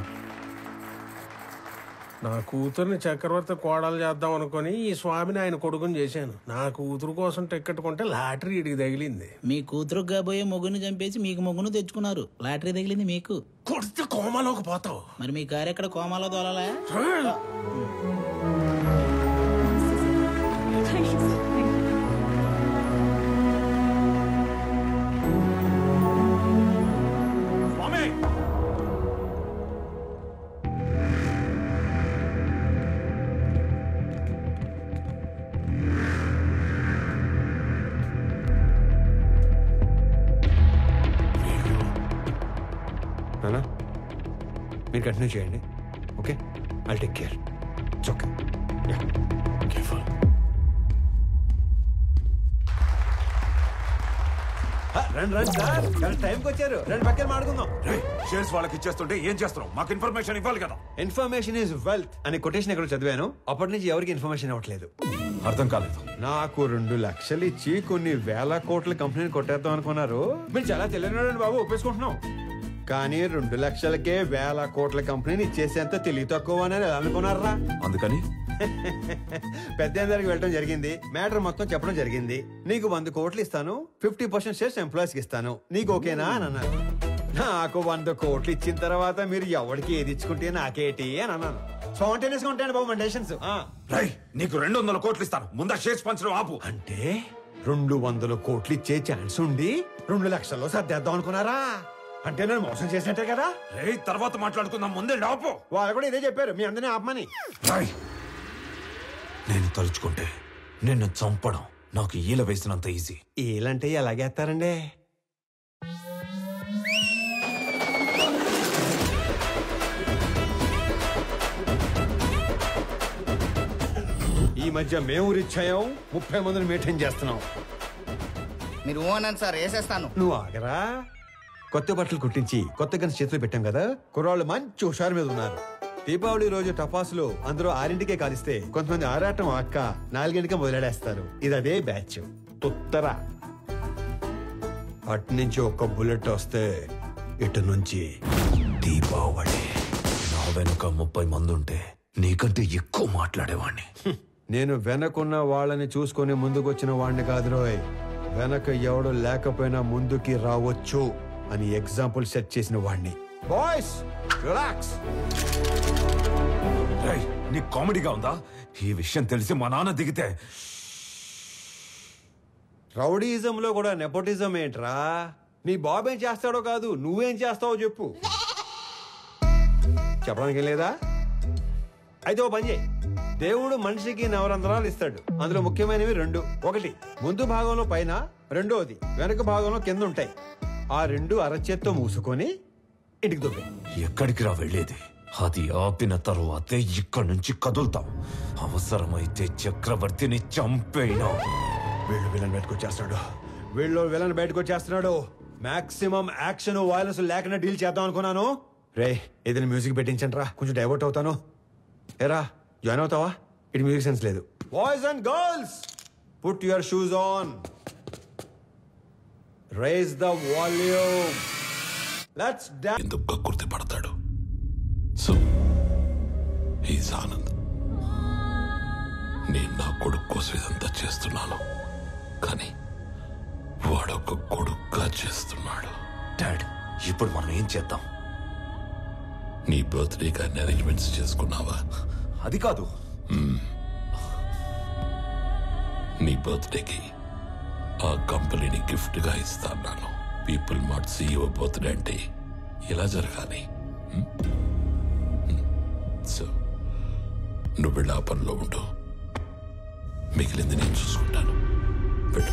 నా కూతుర్ని చక్రవర్తి కోడలు చేద్దాం అనుకుని ఈ స్వామిని ఆయన కొడుకుని చేశాను. నా కూతురు కోసం టికెట్ కొంటే లాటరీ ఇడికి తగిలింది. మీ కూతురు కాబోయే మొగ్గుని చంపేసి మీకు మొగ్గును తెచ్చుకున్నారు. లాటరీ తగిలింది మీకు. కొడితే కోమాలోకి పోతావు. మరి మీ కారు ఎక్కడ కోమాలో దోలాలా? నానా మీరు కంటిన్యూ చేయండి. Okay, I'll take care. It's okay. రండి రండి సార్ కరెక్ట్ టైంకి వచ్చారు. రెండు పక్కన మాడుకుందాం. షేర్స్ వాళ్ళకి ఇచ్చేస్తుంటే ఏం చేస్తున్నాం? మాకు ఇన్ఫర్మేషన్ ఇవ్వాలి కదా. ఇన్ఫర్మేషన్ ఈజ్ వెల్త్ అనే కొటేషన్ ఎక్కడ చదివాను. అప్పటి నుంచి ఎవరికి ఇన్ఫర్మేషన్ ఇవ్వట్లేదు. అర్థం కాలేదు. నాకు 2 లక్షలు ఇచ్చి కొన్ని వేల కోట్ల కంపెనీని కొట్టేద్దాం అనుకున్నారు. మీరు చాలా తెలియనాడండి బాబు, ఒప్పేసుకుంటున్నాం. కానీ 2 లక్షలకే వేల కోట్ల కంపెనీని ఇచ్చేసేంత తెలివి తక్కువ అని అనుకున్నారా? అందుకని పెద్ద దగ్గరికి వెళ్ళడం జరిగింది. మ్యాటర్ మొత్తం చెప్పడం జరిగింది. నీకు 100 కోట్లు ఇస్తాను, 50% షేర్స్ ఎంప్లాయీస్ కి ఇస్తాను, నీకు ఓకేనా అని అన్నారు. నాకు 100 కోట్లు ఇచ్చిన తర్వాత మీరు ఎవరికి ఏది ఇచ్చుకుంటే నాకేటి అని అన్నాను. స్పాంటేనియస్ గా ఉంటాయండి బాబు మన డెసిషన్స్. నీకు 200 కోట్లు ఇస్తాను, ముందా షేర్స్ పంచడం ఆపు. అంటే 200 కోట్లు ఇచ్చే ఛాన్స్ ఉండి 2 లక్షల్లో సర్దేద్దాం అనుకున్నారా? అంటే నేను మోసం చేసినట్టే కదా. తర్వాత మాట్లాడుకుందాం, ముందే ఆపు. వాళ్ళు కూడా ఇదే చెప్పారు, మీ అందరినీ ఆపమని. నేను తలుచుకుంటే నిన్ను చంపడం నాకు ఈల వేసినంత ఈజీ. ఈలంటే ఎలాగేస్తారండి? ఈ మధ్య మేము రిచ్ అయ్యాం, 30 మందిని మెయింటైన్ చేస్తున్నాం. మీరు ఓనని సార్ వేసేస్తాను. నువ్వు ఆగరా. కొత్త బట్టలు కుట్టించి కొత్త గన్స్ చేతులు పెట్టాం కదా, కుర్రాళ్ళు మంచి హుషారు మీద ఉన్నారు. దీపావళి రోజు టపాసులు అందరూ 6ంటికే కాలిస్తే కొంతమంది ఆరాటం అక్క 4ంటికే మొదలెడేస్తారు. ఇది అదే బ్యాచ్. ఉత్తర అట్నుంచి ఒక్క బుల్లెట్ వస్తే ఇటు నుంచి దీపావళి. నా వెనుక 30 మంది ఉంటే నీకంటే ఎక్కువ మాట్లాడేవాణ్ణి. నేను వెనకున్న వాళ్ళని చూసుకొని ముందుకొచ్చిన వాడిని కాదు రోయ్. వెనక ఎవడు లేకపోయినా ముందుకి రావచ్చు అని ఎగ్జాంపుల్ సెట్ చేసిన వాడిని. Boys relax. నీ కామెడీగా ఉందా? ఈ విషయం తెలిసి మా నాన్న దిగితే. రౌడీజంలో కూడా నెపోటిజం ఏంట్రా? నీ బాబు ఏం చేస్తాడో కాదు, నువ్వేం చేస్తావో చెప్పు. చెప్పడానికి ఏం లేదా? అయితే ఓ పని చేయి. దేవుడు మనిషికి నవరంధ్రాలు ఇస్తాడు. అందులో ముఖ్యమైనవి 2. ఒకటి ముందు భాగంలో పైన, రెండోది వెనక భాగంలో కింద ఉంటాయి. ఆ 2 అరచేత్తో మూసుకొని ఇంటికి దొబ్బే. ఎక్కడికి రా వెళ్ళేది? అది ఆపిన తరువాతే ఇక్కడి నుంచి కదులుతాం. అవసరమైతే చక్రవర్తిని చంపేనా. వీళ్ళు విలన్ బయటకు వచ్చేస్తున్నాడు. మాక్సిమం యాక్షన్ వైలెన్స్ లేకుండా డీల్ చేద్దాం అనుకున్నాను. రే ఏదైనా మ్యూజిక్ పెట్టించండి రా, కొంచెం డైవర్ట్ అవుతాను. ఏరా జాయిన్ అవుతావా? ఇటు మ్యూజిక్ సెన్స్ లేదు. Boys and girls put your shoes on. Raise the volume. Let's dance. ఎందుకు కక్కుర్తి పడతాడు? So he's Anand. నేను నా కొడుకు కోసం ఇదంతా చేస్తున్నాను, కానీ వాడొక కొడుకుగా చేస్తున్నాడు. డాడ్, ఇప్పుడు మనం ఏం చేద్దాం? నీ బర్త్డేకి అన్ని అరేంజ్మెంట్స్ చేసుకున్నావా? అది కాదు. నీ బర్త్డేకి ఆ కంపెనీని గిఫ్ట్ గా ఇస్తాను. పీపుల్ మార్ట్ CEO బర్త్డే అంటే ఇలా జరగాలి. సో నువ్వు వెళ్ళి ఆ పనిలో ఉండు, మిగిలింది నేను చూసుకుంటాను. పెట్టు.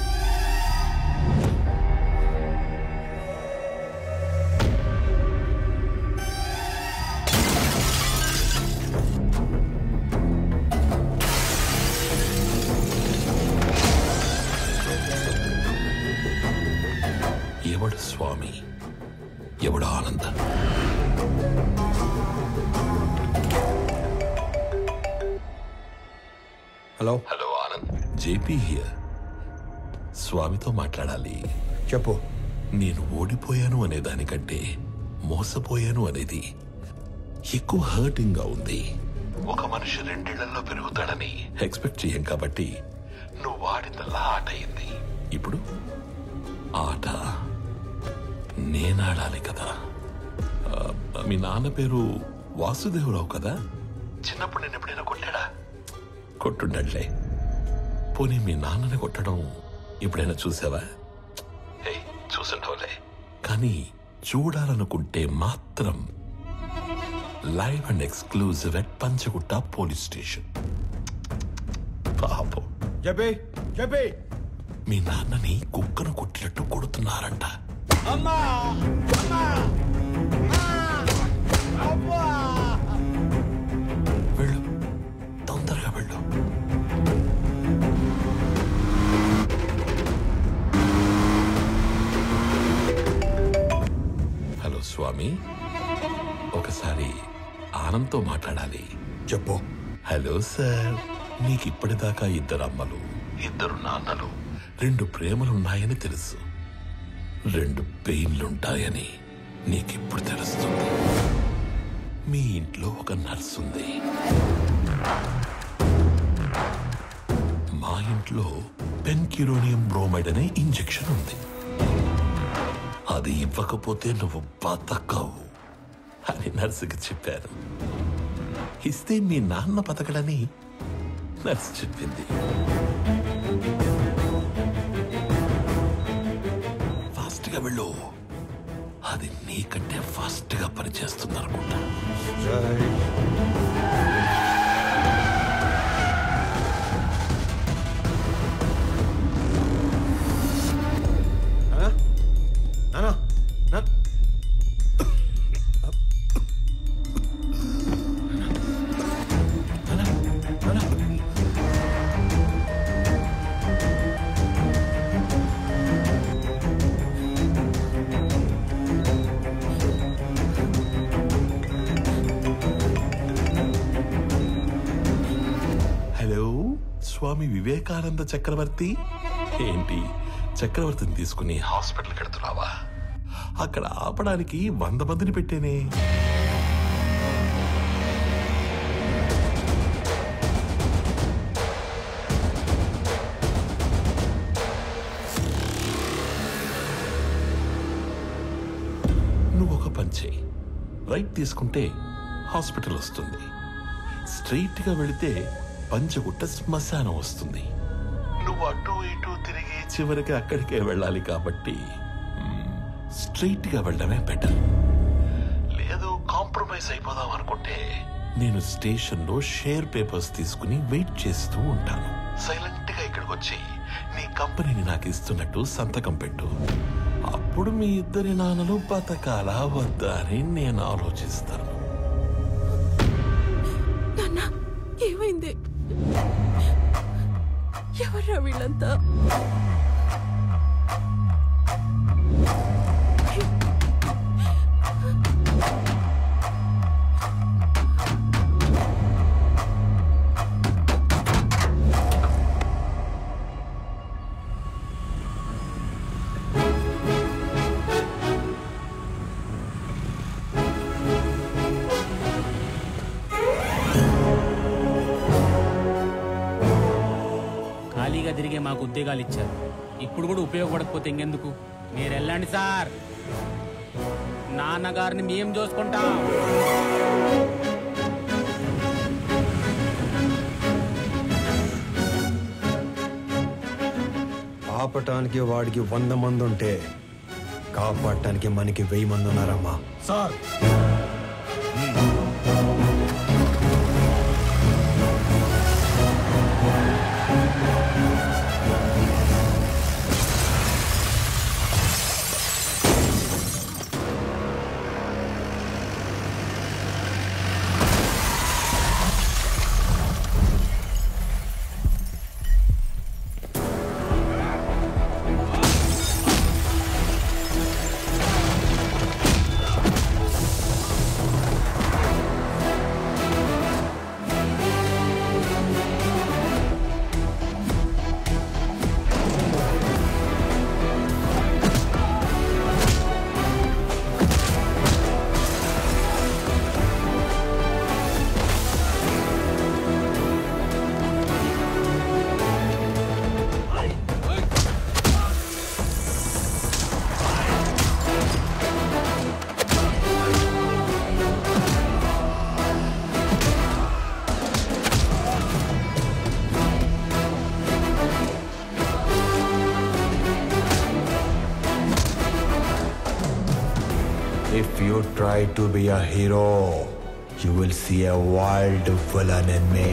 ఎవడు స్వామి, ఎవడు ఆనంద? Hello Anand, JP here. స్వామితో మాట్లాడాలి. చెప్పు. నేను ఓడిపోయాను అనే దానికంటే మోసపోయాను అనేది ఎక్కువ హర్టింగ్ గా ఉంది. ఒక మనిషి 2 ఏళ్లలో పెరుగుతాడని ఎక్స్పెక్ట్ చేయం కాబట్టి నువ్వు ఆడిందల్లా ఆట అయింది. ఇప్పుడు ఆట నేనాడాలి కదా. మీ నాన్న పేరు వాసుదేవరావు కదా? చిన్నప్పుడు నేను ఎప్పుడైనా కొట్టాడా? కొట్టుండట్లే. పోనీ మీ నాన్నని కొట్టడం ఎప్పుడైనా చూసావా? చూసుండవులే. కానీ చూడాలనుకుంటే మాత్రం live and exclusive at Panjagutta police station. పాపం చెప్పే మీ నాన్నని కుక్కను కొట్టినట్టు కొడుతున్నారంట. అమ్మా వెళ్ళు, తొందరగా వెళ్ళు. స్వామి, ఒకసారి ఆనంద్తో మాట్లాడాలి. చెప్పు. హలో సార్, నీకు ఇప్పటిదాకా 2 అమ్మలు 2 నాన్నలు 2 ప్రేమలున్నాయని తెలుసు. 2 పెయిన్లుంటాయని నీకిప్పుడు తెలుస్తుంది. మీ ఇంట్లో ఒక నర్స్ ఉంది. మా ఇంట్లో పెన్క్యూరోనియం బ్రోమైడ్ అనే ఇంజెక్షన్ ఉంది. అది ఇవ్వకపోతే నువ్వు బతకవు అని నర్సుకి చెప్పాను. ఇస్తే మీ నాన్న బతకడని నర్సు చెప్పింది. ఫాస్ట్గా వెళ్ళు, అది నీకంటే ఫాస్ట్గా పనిచేస్తుంది అనుకుంటా. స్వామి వివేకానంద చక్రవర్తి ఏంటి, చక్రవర్తిని తీసుకుని హాస్పిటల్ కడుతున్నావా? అక్కడ ఆపడానికి 100 మందిని పెట్టేనే. నువ్వు ఒక పని చేయి, రైట్ తీసుకుంటే హాస్పిటల్ వస్తుంది, స్ట్రైట్ గా వెళితే పంచగుట్ట శ్మశానం వస్తుంది. నువ్వు అటు ఇటు తిరిగి చివరికి అక్కడికే వెళ్ళాలి కాబట్టి స్ట్రైట్ గా వెళ్ళడమే బెటర్. లేదు కాంప్రమైజ్ అయిపోదాం అనుకుంటే నేను స్టేషన్ లో షేర్ పేపర్స్ తీసుకుని వెయిట్ చేస్తూ ఉంటాను. సైలెంట్ గా ఇక్కడికి వచ్చి నీ కంపెనీని నాకు ఇస్తున్నట్టు సంతకం పెట్టు. అప్పుడు మీ ఇద్దరి నాన్నలు బతకాలా వద్దా అని నేను ఆలోచిస్తాను. ఏమైంది? ఎవరా వీళ్ళంతా? ఖాళీగా తిరిగే మాకు ఉద్యోగాలు ఇచ్చారు, ఇప్పుడు కూడా ఉపయోగపడకపోతే ఇంకెందుకు? మీరు వెళ్ళండి సార్, నాన్నగారిని మేము చూసుకుంటాం. ఆపటానికి వాడికి 100 మంది ఉంటే కాపాడటానికి మనకి 1000 మంది ఉన్నారమ్మా. Sir If you try to be a hero, you will see a wild villain in me.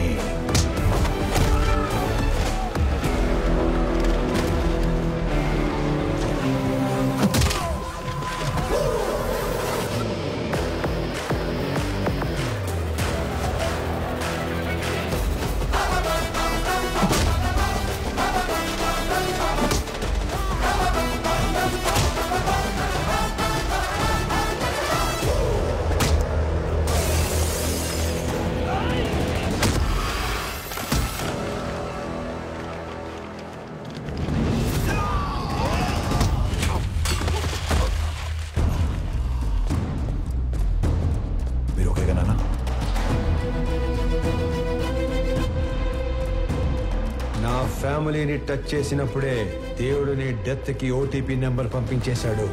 నా ఫ్యామిలీని టచ్ చేసినప్పుడే దేవుడు నీ డెత్ కి ఓటీపీ నెంబర్ పంపించేశాడు.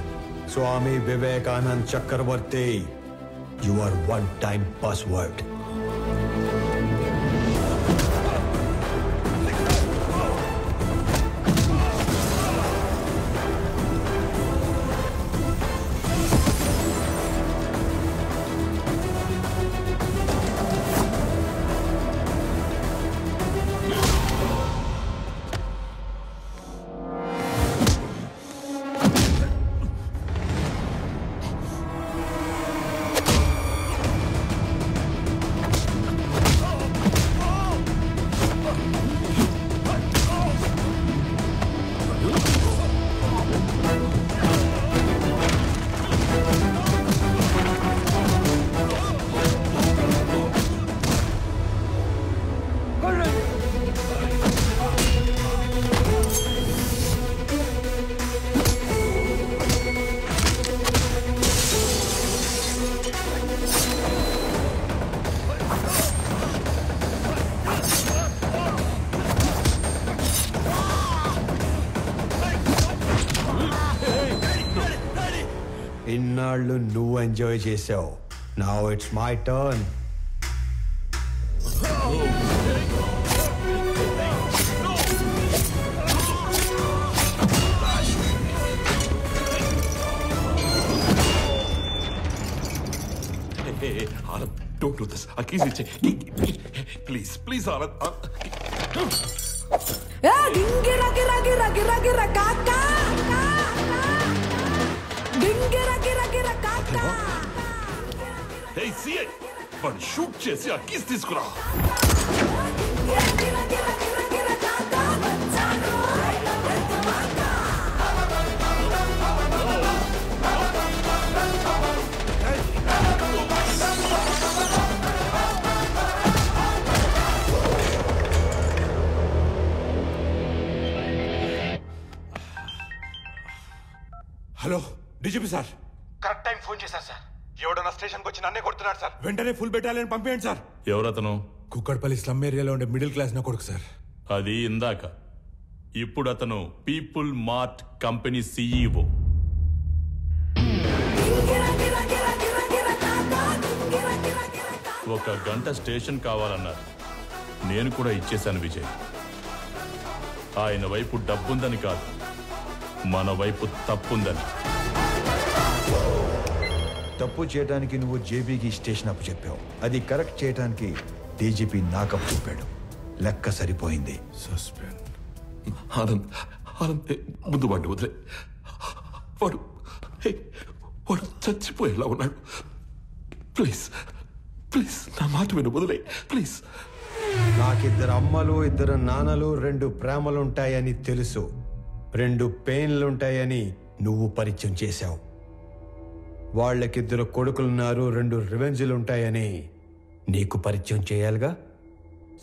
Swami Vivekanand Chakravarthi, you are one time password. ఇన్నాళ్ళు నువ్వు ఎంజాయ్ చేసావు. Now it's my turn. Anand, don't do this. Keys iche. Please, please, Anand. Dingira gira gira gira gira kaka. Dingira gira gira kaka. Hey, see it. But shoot chesi a keys తీసుకురా. Hello DGP sir. Correct time phone చేశారు sir. ఎవడన్నా స్టేషన్కి వచ్చి నన్నే కొడుతున్నాడు sir. వెంటనే full battalion పంపేయండి sir. ఎవరతను? Kukkadapalli slum ఏరియాలో ఉండే మిడిల్ క్లాస్ నా కొడుకు సార్. అది ఇందాక. ఇప్పుడు అతను పీపుల్ మార్ట్ కంపెనీ సీఈఓ. ఒక గంట స్టేషన్ కావాలన్నారు. నేను కూడా ఇచ్చేశాను విజయ్. ఆయన వైపు డబ్బుందని కాదు, మన వైపు తప్పుందని. తప్పు చేయడానికి నువ్వు జేబీకి స్టేషన్ అప్పు చెప్పావు. అది కరెక్ట్ చేయడానికి డీజీపీ నాకప్పు చెప్పాడు. లెక్క సరిపోయింది. సస్పెండ్. ఆనంద్, ఆనంద్ ముందు వాడిని వదిలే. వాడు వాడు చచ్చిపోయేలా ఉన్నాడు. ప్లీజ్ ప్లీజ్ నా మాట విను, వదిలే ప్లీజ్. నాకిద్దరు అమ్మలు, ఇద్దరు నాన్నలు, 2 ప్రేమలుంటాయని తెలుసు. 2 పెయిన్లుంటాయని నువ్వు పరిచయం చేశావు. వాళ్ళకిద్దరు కొడుకులున్నారు, 2 రివెంజ్లుంటాయని నీకు పరిచయం చేయాలిగా.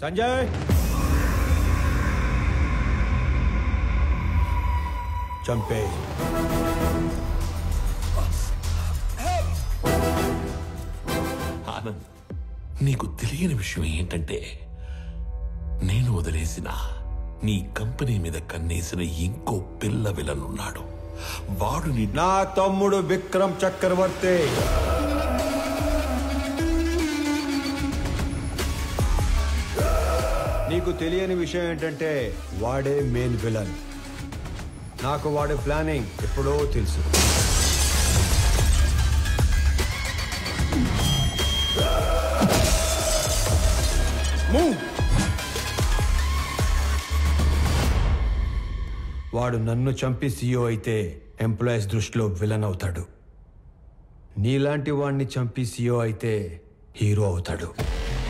సంజయ్, చంపే. ఆనంద్, నీకు తెలియని విషయం ఏంటంటే నేను వదిలేసిన నీ కంపెనీ మీద కన్నేసిన ఇంకో పిల్ల విలనున్నాడు. వాడు నా తమ్ముడు విక్రమ్ చక్రవర్తి. నీకు తెలియని విషయం ఏంటంటే వాడే మెయిన్ విలన్. నాకు వాడి ప్లానింగ్ ఎప్పుడో తెలుసు. వాడు నన్ను చంపి సీఈఓ అయితే ఎంప్లాయీస్ దృష్టిలో విలన్ అవుతాడు. నీలాంటి వాడిని చంపి సీఈఓ అయితే హీరో అవుతాడు.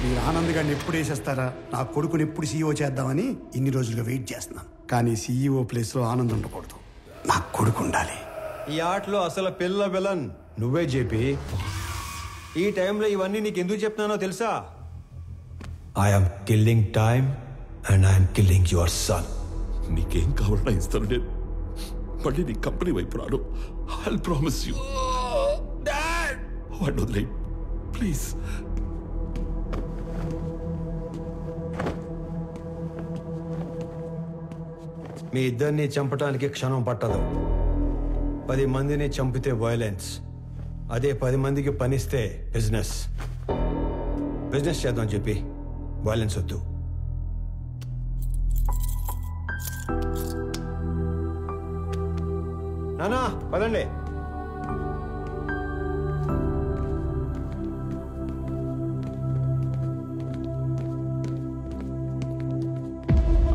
మీరు ఆనంద్ గారిని ఎప్పుడు వేసేస్తారా, నా కొడుకుని ఎప్పుడు సీఈఓ చేద్దామని ఇన్ని రోజులుగా వెయిట్ చేస్తున్నాను. కానీ సీఈఓ ప్లేస్లో ఆనంద్ ఉండకూడదు, నా కొడుకు ఉండాలి. ఈ ఆటలో అసలు పిల్ల విలన్ నువ్వే జేపీ. ఈ టైంలో ఇవన్నీ నీకు ఎందుకు చెప్తున్నానో తెలుసా? I'm killing time and I'm killing your son. నీకేం కావాలన్నా ఇస్తాను. నేను మళ్ళీ నీ కంపెనీ వైపు రాను. I promise you. వాడిని వదిలే ప్లీజ్. మీ ఇద్దరిని చంపటానికి క్షణం పట్టదు. 10 మందిని చంపితే వైలెన్స్, అదే 10 మందికి పనిస్తే బిజినెస్. బిజినెస్ చేద్దాం చెప్పి వైలెన్స్ వద్దు. నానా పదండి.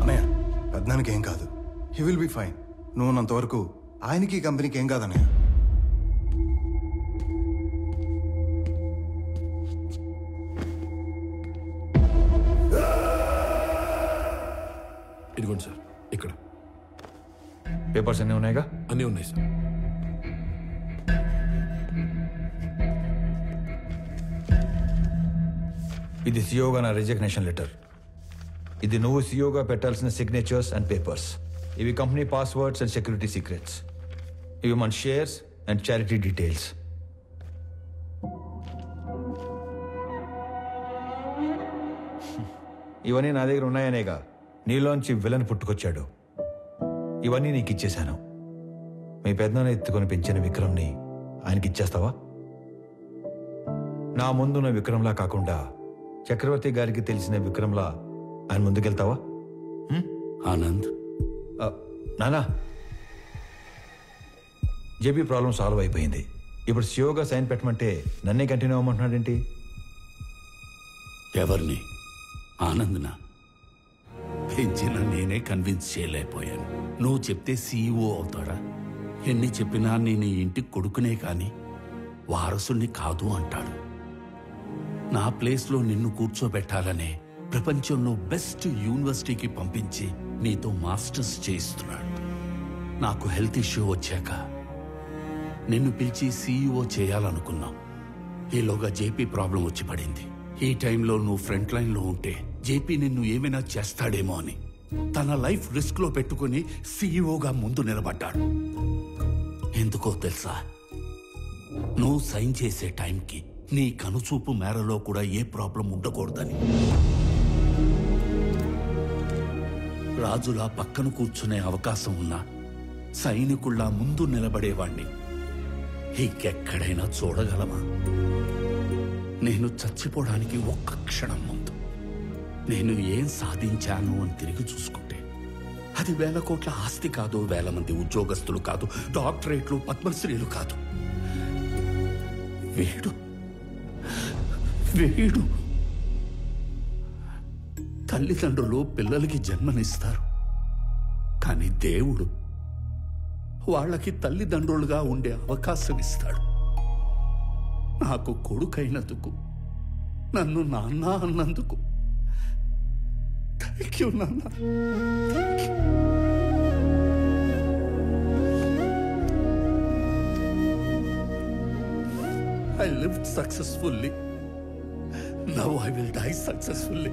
అన్నయ్య పెద్దనానికి ఏం కాదు, హీ విల్ బి ఫైన్. నువ్వు ఉన్నంత వరకు ఆయనకి ఈ కంపెనీకి ఏం కాదన్నయ్య. ఇదిగోండి సార్, ఇక్కడ పేపర్స్ అన్నీ ఉన్నాయిగా? అన్నీ ఉన్నాయి సార్. ఇది సియోగా నా రిజిగ్నేషన్ లెటర్. ఇది నువ్వు సియోగా పెట్టాల్సిన సిగ్నేచర్స్ అండ్ పేపర్స్. ఇవి company passwords and security secrets. ఇవి మన షేర్స్ అండ్ చారిటీ డీటెయిల్స్. ఇవన్నీ నా దగ్గర ఉన్నాయనేగా నీలోంచి విలన్ పుట్టుకొచ్చాడు. ఇవన్నీ నీకు ఇచ్చేశాను. మీ పెద్దనాన్న ఎత్తుకొని పెంచిన విక్రమ్ని ఆయనకి ఇచ్చేస్తావా? నా ముందున్న విక్రమ్లా కాకుండా చక్రవర్తి గారికి తెలిసిన విక్రమ్లా ఆయన ముందుకెళ్తావా? ఆనంద్, నానా, జేబీ ప్రాబ్లం సాల్వ్ అయిపోయింది. ఇప్పుడు సియోగా సైన్ పెట్టమంటే నన్నే కంటిన్యూ అవ్వమంటున్నాడేంటి? ఎవరిని? ఆనంద్నా? పెంచిన నేనే కన్విన్స్ చేయలేకపోయాను. నువ్వు చెప్తే సీఈఓ అవుతాడా? ఎన్ని చెప్పినా నేను ఈ ఇంటికి కొడుకునే కాని వారసుని కాదు అంటాడు. నా ప్లేస్లో నిన్ను కూర్చోబెట్టాలనే ప్రపంచంలో బెస్ట్ యూనివర్సిటీకి పంపించి నీతో మాస్టర్స్ చేయిస్తున్నాడు. నాకు హెల్త్ ఇష్యూ వచ్చాక నిన్ను పిలిచి సీఈఓ చేయాలనుకున్నాం. ఈలోగా జేపీ ప్రాబ్లం వచ్చి పడింది. ఈ టైంలో నువ్వు ఫ్రంట్ లైన్లో ఉంటే జేపీ నిన్ను ఏమైనా చేస్తాడేమో అని తన లైఫ్ రిస్క్ లో పెట్టుకుని సీఈఓగా ముందు నిలబడ్డాడు. ఎందుకో తెలుసా? నువ్వు సైన్ చేసే టైంకి నీ కనుచూపు మేరలో కూడా ఏ ప్రాబ్లం ఉండకూడదని. రాజులా పక్కన కూర్చునే అవకాశం ఉన్నా సైనికుల్లా ముందు నిలబడేవాణ్ణి ఇంకెక్కడైనా చూడగలమా? నేను చచ్చిపోవడానికి ఒక్క క్షణం ముందు నేను ఏం సాధించాను అని తిరిగి చూసుకుంటే అది 1000 కోట్ల ఆస్తి కాదు, 1000 మంది ఉద్యోగస్తులు కాదు, డాక్టరేట్లు, పద్మశ్రీలు కాదు. వీడు వీడు తల్లిదండ్రులు పిల్లలకి జన్మనిస్తారు, కానీ దేవుడు వాళ్ళకి తల్లిదండ్రులుగా ఉండే అవకాశం ఇస్తాడు. నాకు కొడుకైనందుకు, నన్ను నాన్న అన్నందుకు థ్యాంక్ యూ నాన్న. I lived successfully. Now I will die successfully.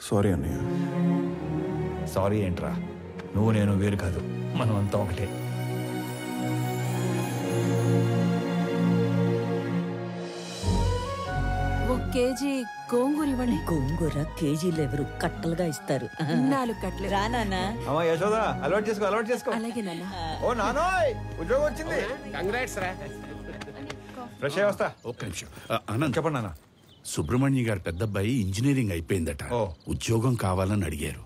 Sorry అన్నయ్య. సారీ ఏంట్రా? నువ్వు నేను వేరు కాదు, మనం అంతా ఒకటే. ఒక కేజీ గోంగూర ఇవ్వండి. గోంగూర కేజీలు ఎవరు కట్టలుగా ఇస్తారు. 4 కట్టలు. రా నాన్న. అమ్మా యశోదా, అలవాటు చేసుకో, అలవాటు చేసుకో. అలాగే నాన్న. ఓ నానోయ్, ఉద్యోగం వచ్చింది. కంగ్రాట్స్ రా. ఫ్రెష్ అయ్యి వస్తా. ఒక్క నిమిషం. ఆనంద్, చెప్పండి నాన్న. సుబ్రహ్మణ్య గారి పెద్దబ్బాయి ఇంజనీరింగ్ అయిపోయిందట. ఉద్యోగం కావాలని అడిగారు.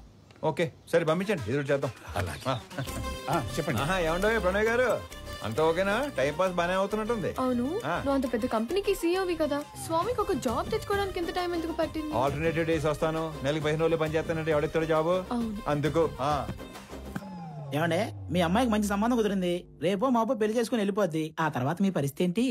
ఓకే సరే, పంపించండి, ఎదురు చేద్దాం. అలాగే. చెప్పండి. ఏమండో ప్రణయ్ గారు, అంతా ఓకేనా? టైం పాస్ బానే అవుతున్నట్టుంది. అవును, నువ్వు అంత పెద్ద కంపెనీకి సీఈఓవి కదా, స్వామికి ఒక జాబ్ తెచ్చుకోవడానికి ఎంత టైం ఎందుకు పట్టింది? ఆల్టర్నేటివ్ డేస్ వస్తాను, నెలకి 15 రోజులు పని చేస్తానంటే ఎవడెత్తాడు జాబు? అందుకు. ఏమండే, మీ అమ్మాయికి మంచి సంబంధం కుదిరింది, రేపో మాపో పెళ్లి చేసుకుని వెళ్ళిపోద్ది. ఆ తర్వాత మీ పరిస్థితి ఏంటి?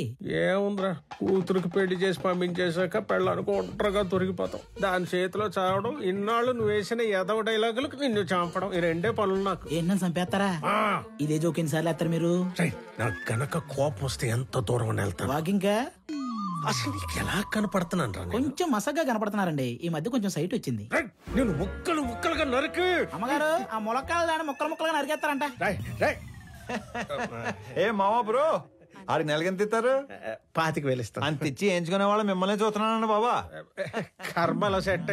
ఏముందిరా, కూతురికి పెళ్లి చేసి పంపించేశాక పెళ్ళానికి ఒంటరిగా దొరికిపోతాం. దాని చేతిలో చావడం, ఇన్నాళ్ళు నువ్వు వేసిన ఎదవ డైలాగులకు నిన్ను చంపడం, ఈ 2 పనులు నాకు. ఏంటో చంపేస్తారా? ఇదే జోక్ ఎన్నిసార్లు వేస్తారు మీరు? నాకు గనక కోపం వస్తే ఎంత దూరం వెళ్తాను. వాకింగ్ అసలు నీకు ఎలా కనపడుతున్నాను రా? కొంచెం మసగ్గా కనపడుతున్నారండి. ఈ మధ్య కొంచెం సైట్ వచ్చింది. నేను ముక్కలుగా నరికి. అమ్మగారు, ఆ ములక్కాలు దాన్ని ముక్కలుగా నరికేస్తారంట. ఏ మావా బ్రో, ఆడికి నెలకి ఎంత ఇస్తారు? 25,000 ఇస్తాను. అంత ఇచ్చి ఎంచుకునే వాళ్ళు మిమ్మల్ని చూస్తున్నానండి బాబా. కర్మలో సెట్